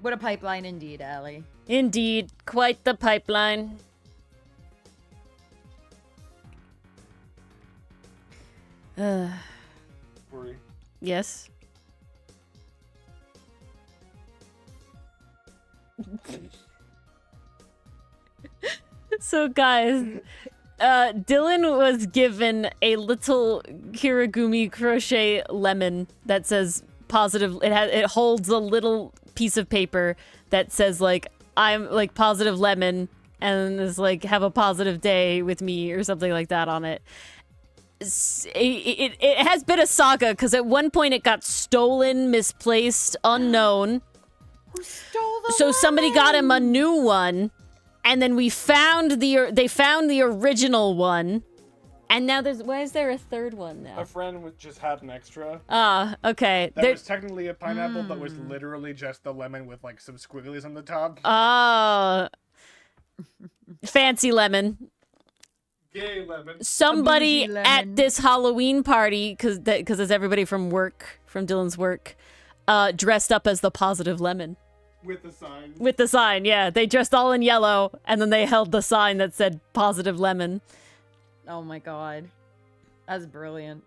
What a pipeline indeed, Allie. Indeed, quite the pipeline. Worry. Yes. So guys, Dylan was given a little Kirigumi crochet lemon that says positive. It holds a little piece of paper that says like I'm like positive lemon and is like have a positive day with me or something like that on it. It has been a saga because at one point it got stolen, misplaced, unknown. Who stole the So somebody got him a lemon? new one, and then they found the original one, and now why is there a third one now? A friend just had an extra. Ah, okay. That was technically a pineapple, but was literally just the lemon with like some squigglies on the top. Fancy lemon. Gay lemon. Somebody lemon. at this Halloween party, because it's everybody from Dylan's work, dressed up as the positive lemon. With the sign. With the sign, yeah. They dressed all in yellow, and then they held the sign that said positive lemon. Oh my god. That's brilliant.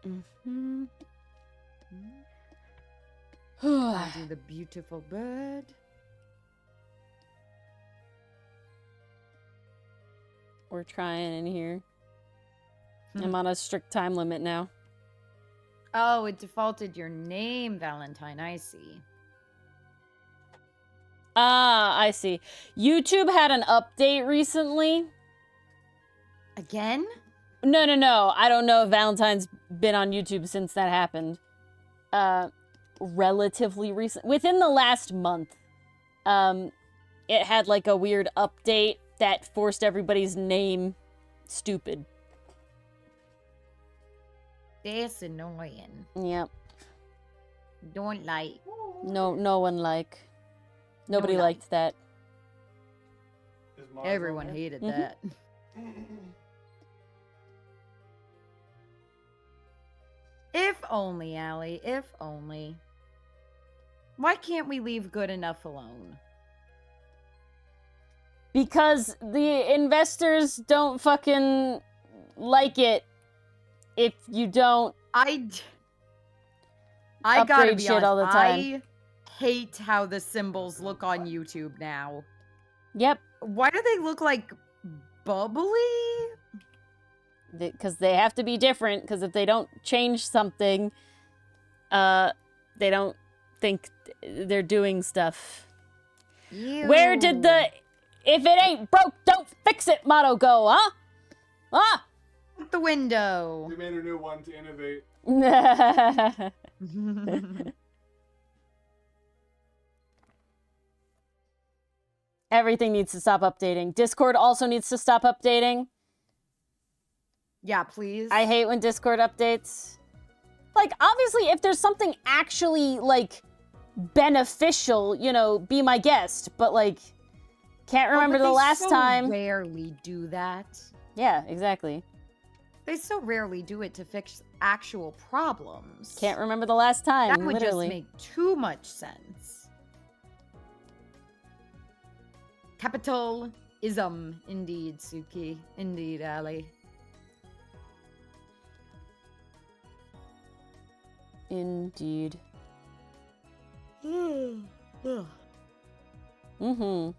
Mm-hmm. I do the beautiful bird. We're trying in here. I'm on a strict time limit now. Oh, it defaulted your name, Valentine. I see. Ah, I see. YouTube had an update recently. Again? No. I don't know if Valentine's been on YouTube since that happened. Relatively recent. Within the last month. It had like a weird update that forced everybody's name stupid. That's annoying. Yep. Don't like. No one like. Nobody No like. liked that. Is Mars Everyone on there? hated Mhm. that. If only, Allie. If only. Why can't we leave good enough alone? Because the investors don't fucking like it if you don't I gotta upgrade be shit honest, all the time. I hate how the symbols look on YouTube now. Yep. Why do they look like bubbly? Because they have to be different, because if they don't change something, they don't think they're doing stuff. Where did the "if it ain't broke, don't fix it" motto go, huh? Ah! Out the window? We made a new one to innovate. Everything needs to stop updating. Discord also needs to stop updating. Yeah, please. I hate when Discord updates. Like, obviously, if there's something actually, like, beneficial, you know, be my guest. But, like, can't remember but the they last so time. Rarely do that. Yeah, exactly. They so rarely do it to fix actual problems. Can't remember the last time, That would literally. just make too much sense. Capitalism, indeed, Suki. Indeed, Allie. Indeed. Ugh. Mm-hmm.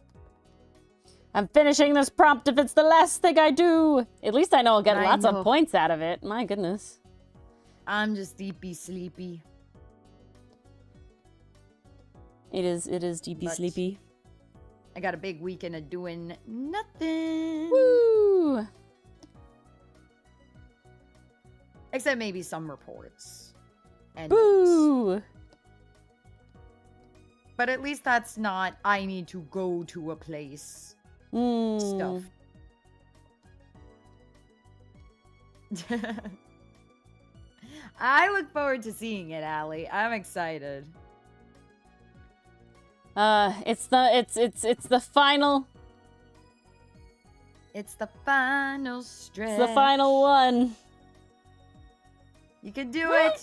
I'm finishing this prompt if it's the last thing I do. At least I know I'll get I lots know. of points out of it. My goodness. I'm just deepy sleepy. It is DB But- sleepy. I got a big weekend of doing nothing. Woo! Except maybe some reports. And notes. Boo! But at least that's not, I need to go to a place Mm. stuff. I look forward to seeing it, Allie. I'm excited. It's the final. It's the final stretch. It's the final one. You can do it.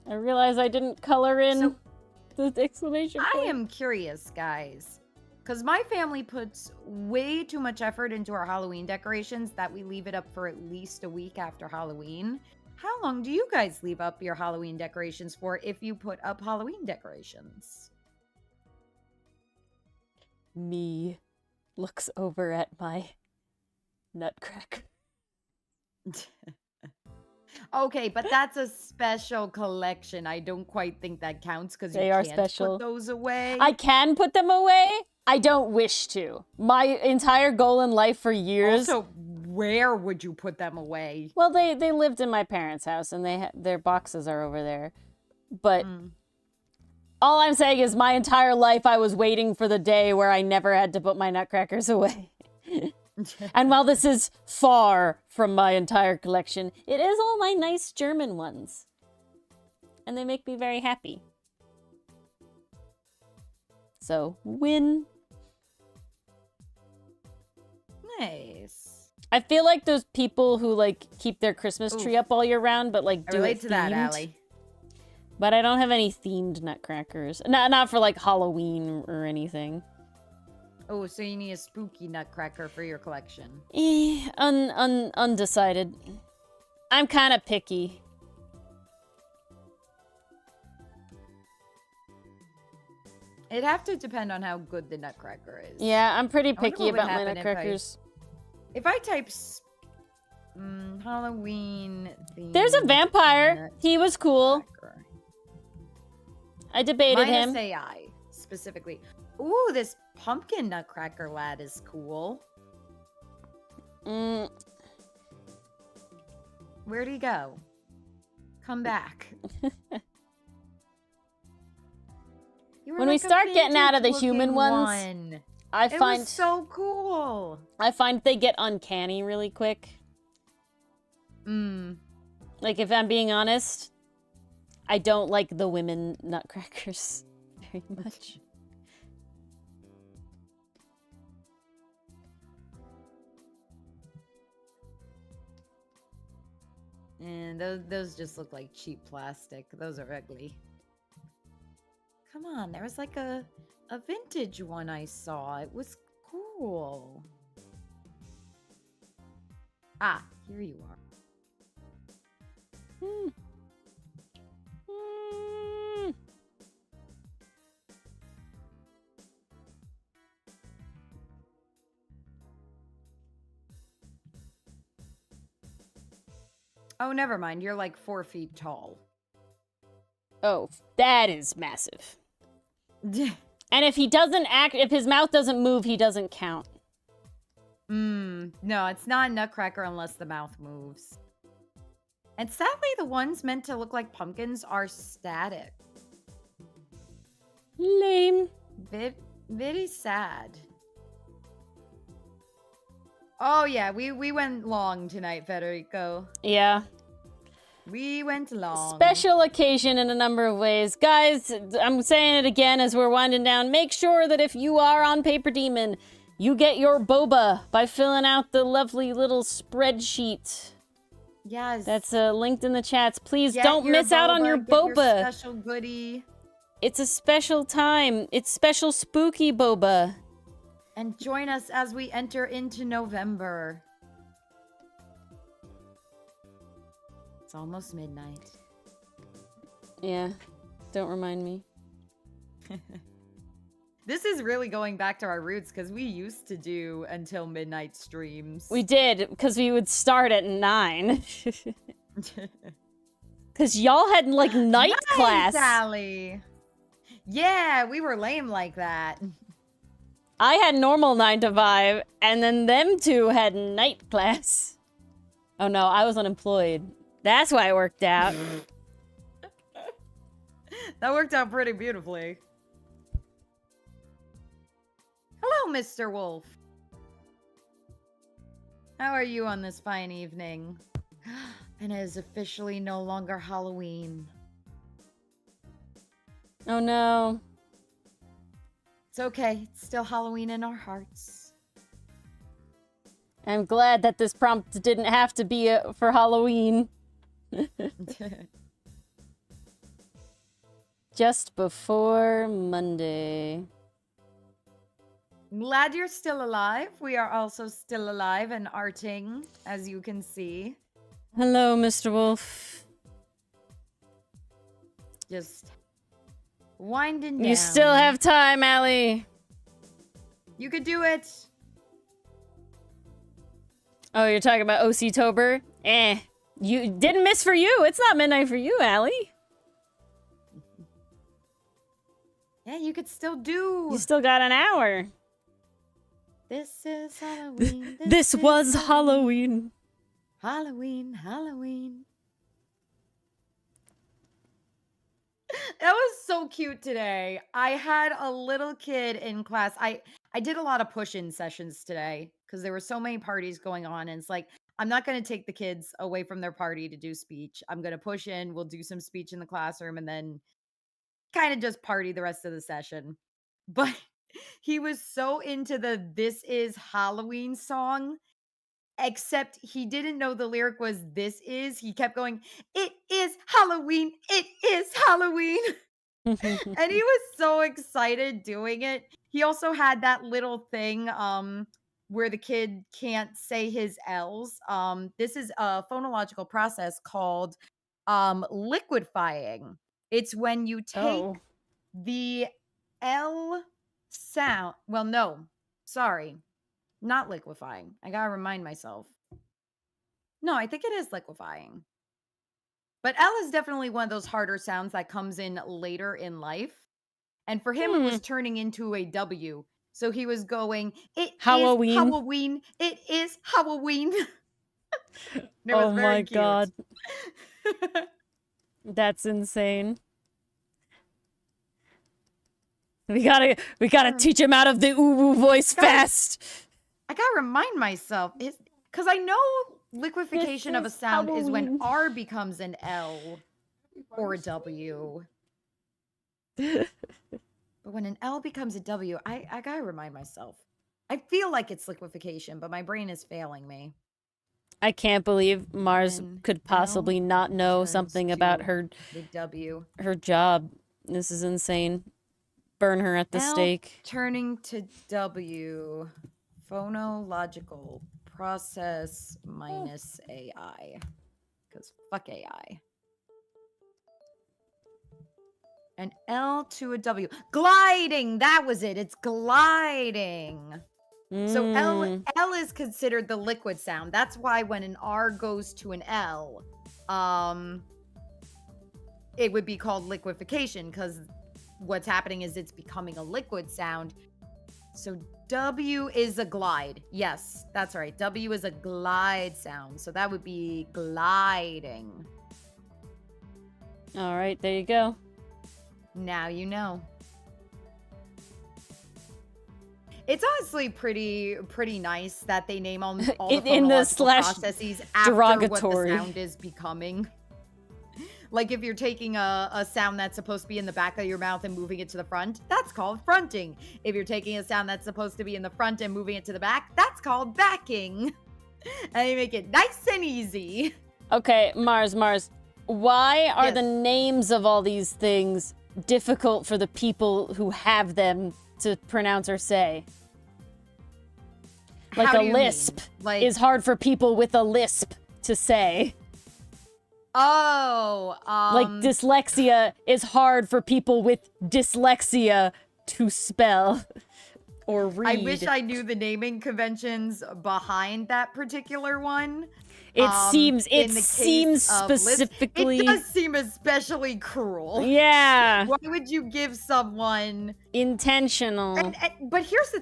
I realize I didn't color in the exclamation point. I am curious, guys, because my family puts way too much effort into our Halloween decorations that we leave it up for at least a week after Halloween. How long do you guys leave up your Halloween decorations for if you put up Halloween decorations? Me looks over at my nutcracker. Okay, but that's a special collection. I don't quite think that counts because you They are can't special. put those away. I can put them away. I don't wish to. My entire goal in life for years. Also, where would you put them away? Well, they lived in my parents' house, and their boxes are over there. But all I'm saying is, my entire life I was waiting for the day where I never had to put my nutcrackers away. And while this is far from my entire collection, it is all my nice German ones. And they make me very happy. So, win. Nice. I feel like those people who, like, keep their Christmas tree up all year round, but, like, I do relate it to that, themed. Allie. But I don't have any themed nutcrackers. Not for, like, Halloween or anything. Oh, so you need a spooky nutcracker for your collection. Undecided. I'm kind of picky. It'd have to depend on how good the nutcracker is. Yeah, I'm pretty wonder picky what would about my happen nutcrackers. If I type Halloween theme, There's a vampire. He was cool. nutcracker. I debated Minus him. AI, specifically. Ooh, this pumpkin nutcracker lad is cool. Mm, Where'd he go? Come back. You were When we like a start getting out of the vintage-looking human ones, one. I It find was so cool. they get uncanny really quick. Like, if I'm being honest, I don't like the women nutcrackers very much. And those just look like cheap plastic. Those are ugly. Come on, there was like a vintage one I saw. It was cool. Ah, here you are. Hmm. Hmm. Oh, never mind. You're like 4 feet tall. Oh, that is massive. And if if his mouth doesn't move, he doesn't count. No, it's not a nutcracker unless the mouth moves. And sadly, the ones meant to look like pumpkins are static. Lame. Very sad. Oh yeah, we went long tonight, Federico. Yeah. We went long. Special occasion in a number of ways. Guys, I'm saying it again as we're winding down. Make sure that if you are on PaperDemon, you get your boba by filling out the lovely little spreadsheet. Yes. That's linked in the chats. Please Get don't your miss out on boba, your get your boba. special goodie. It's a special time. It's special spooky boba. And join us as we enter into November. It's almost midnight. Yeah. Don't remind me. This is really going back to our roots because we used to do until midnight streams. We did, because we would start at 9. Because y'all had, like, night class. Sally. Yeah, we were lame like that. I had normal 9 to 5, and then them two had night class. Oh no, I was unemployed. That's why it worked out. That worked out pretty beautifully. Hello, Mr. Wolf. How are you on this fine evening? And it is officially no longer Halloween. Oh no. It's okay. It's still Halloween in our hearts. I'm glad that this prompt didn't have to be for Halloween. just before Monday. I'm glad you're still alive. We are also still alive and arting, as you can see. Hello, Mr. Wolf. Just winding down. You still have time, Allie. You could do it. Oh, you're talking about OC-tober? You didn't miss for you. It's not midnight for you, Allie. Yeah, you could still do. You still got an hour. This is Halloween. This was Halloween. Halloween, Halloween. That was so cute today. I had a little kid in class. I did a lot of push-in sessions today because there were so many parties going on. And it's like, I'm not going to take the kids away from their party to do speech. I'm going to push in. We'll do some speech in the classroom and then kind of just party the rest of the session. But he was so into the This Is Halloween song, except he didn't know the lyric was "this is." He kept going, "It is Halloween. It is Halloween." And he was so excited doing it. He also had that little thing where the kid can't say his L's. This is a phonological process called liquefying. It's when you take the L sound. Well, no, sorry. Not liquefying. I gotta remind myself. No, I think it is liquefying. But L is definitely one of those harder sounds that comes in later in life. And for him, it was turning into a W. So he was going, "It Halloween. is Halloween. It is Halloween." Oh my god. That's insane. We gotta teach him out of the ooh voice fast. I gotta remind myself, because I know liquefaction of a sound is when R becomes an L or a W. But when an L becomes a W, I gotta remind myself. I feel like it's liquefaction, but my brain is failing me. I can't believe Mars could possibly not know something about her job. This is insane. Burn her at the stake. Turning to W. Phonological process minus AI. Because fuck AI. An L to a W. Gliding! That was it. It's gliding. So L is considered the liquid sound. That's why when an R goes to an L, it would be called liquefaction, because what's happening is it's becoming a liquid sound. So W is a glide. Yes, that's right. W is a glide sound. So that would be gliding. All right, there you go. Now you know. It's honestly pretty nice that they name all the phonological processes after derogatory. what the sound is becoming. Like if you're taking a sound that's supposed to be in the back of your mouth and moving it to the front, that's called fronting. If you're taking a sound that's supposed to be in the front and moving it to the back, that's called backing. And you make it nice and easy. Okay, Mars, why are the names of all these things difficult for the people who have them to pronounce or say? Like a lisp is hard for people with a lisp to say. Like dyslexia is hard for people with dyslexia to spell or read. I wish I knew the naming conventions behind that particular one. It seems specifically... It does seem especially cruel. Yeah. Why would you give someone... Intentional. But here's the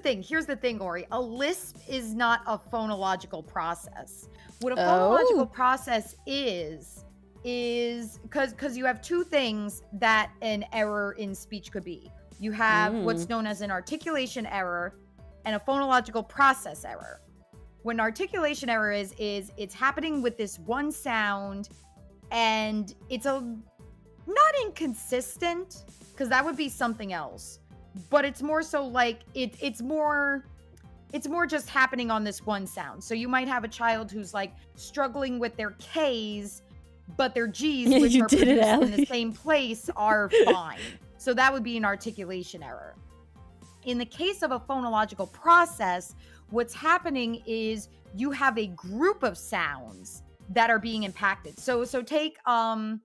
thing, Ori. A lisp is not a phonological process. What a phonological process is because you have two things that an error in speech could be. You have what's known as an articulation error and a phonological process error. What an articulation error is it's happening with this one sound, and it's not inconsistent, because that would be something else. But it's more so like it's more just happening on this one sound. So you might have a child who's like struggling with their K's, but their G's, which are produced in the same place, are fine. So that would be an articulation error. In the case of a phonological process, what's happening is you have a group of sounds that are being impacted. So take the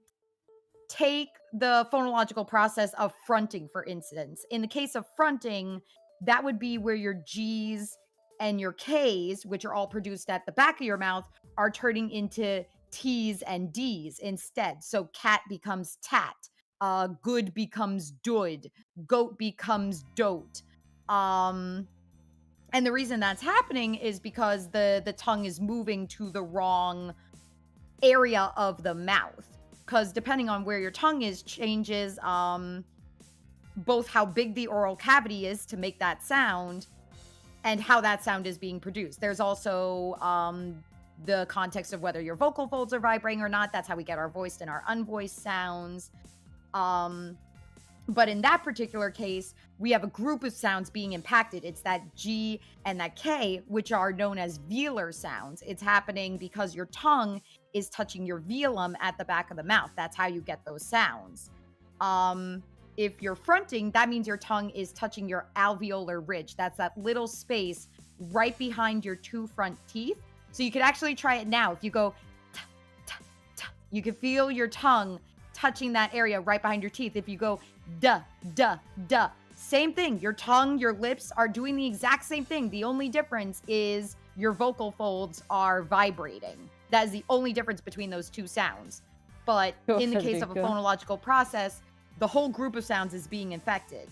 phonological process of fronting, for instance. In the case of fronting, that would be where your G's and your K's, which are all produced at the back of your mouth, are turning into T's and D's instead. So cat becomes tat, good becomes dud, goat becomes dote. And the reason that's happening is because the tongue is moving to the wrong area of the mouth. Because depending on where your tongue is, changes both how big the oral cavity is to make that sound and how that sound is being produced. There's also the context of whether your vocal folds are vibrating or not. That's how we get our voiced and our unvoiced sounds. But in that particular case, we have a group of sounds being impacted. It's that G and that K, which are known as velar sounds. It's happening because your tongue is touching your velum at the back of the mouth. That's how you get those sounds. If you're fronting, that means your tongue is touching your alveolar ridge. That's that little space right behind your two front teeth. So you could actually try it now. If you go, ta, ta, ta, you can feel your tongue touching that area right behind your teeth. If you go, duh, duh, duh, same thing. Your tongue, your lips are doing the exact same thing. The only difference is your vocal folds are vibrating. That is the only difference between those two sounds. But in the case of a phonological process, the whole group of sounds is being infected.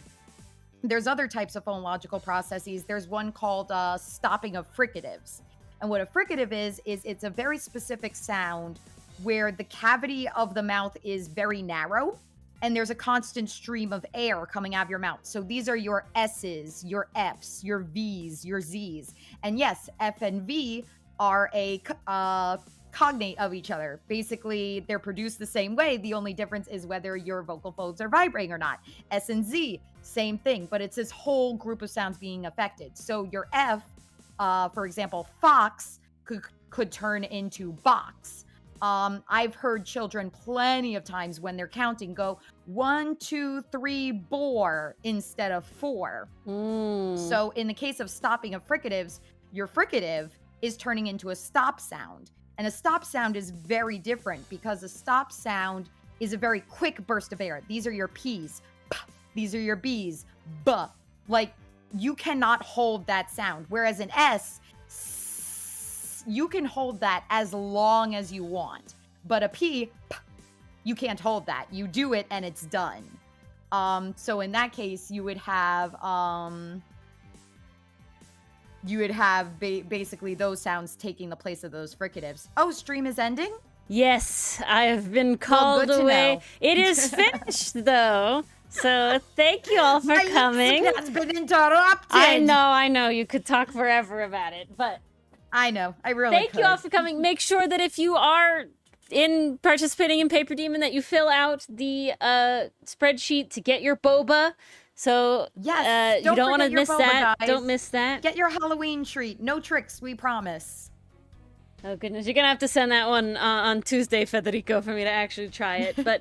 There's other types of phonological processes. There's one called stopping of fricatives. And what a fricative is it's a very specific sound where the cavity of the mouth is very narrow and there's a constant stream of air coming out of your mouth. So these are your S's, your F's, your V's, your Z's. And yes, F and V are a cognate of each other. Basically, they're produced the same way. The only difference is whether your vocal folds are vibrating or not. S and Z, same thing, but it's this whole group of sounds being affected. So your F, for example, fox could turn into box. I've heard children plenty of times when they're counting go 1, 2, 3, bore instead of 4. So in the case of stopping of fricatives, your fricative is turning into a stop sound. And a stop sound is very different because a stop sound is a very quick burst of air. These are your P's. P. These are your B's. B. Like, you cannot hold that sound. Whereas an S, you can hold that as long as you want. But a P, you can't hold that. You do it and it's done. So in that case, you would have basically those sounds taking the place of those fricatives. Oh, stream is ending? Yes, I have been called away. It is finished though. So thank you all for coming. It has been interrupted. I know. You could talk forever about it, but I know. I really Thank you all for coming. Make sure that if you are participating in PaperDemon that you fill out the spreadsheet to get your boba. So yes, you don't want to miss that. Guys. Don't miss that. Get your Halloween treat. No tricks, we promise. Oh goodness, you're gonna have to send that one on Tuesday, Federico, for me to actually try it. But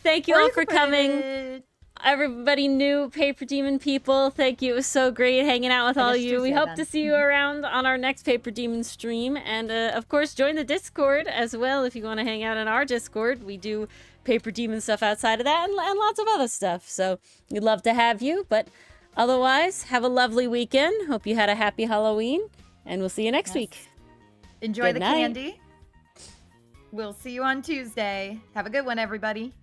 thank you all for coming. Everybody new PaperDemon people, thank you. It was so great hanging out with all you. We hope to see you around on our next PaperDemon stream. And of course, join the Discord as well if you want to hang out in our Discord. We do PaperDemon stuff outside of that and lots of other stuff. So we'd love to have you. But otherwise, have a lovely weekend. Hope you had a happy Halloween. And we'll see you next week. Enjoy the candy. We'll see you on Tuesday. Have a good one, everybody.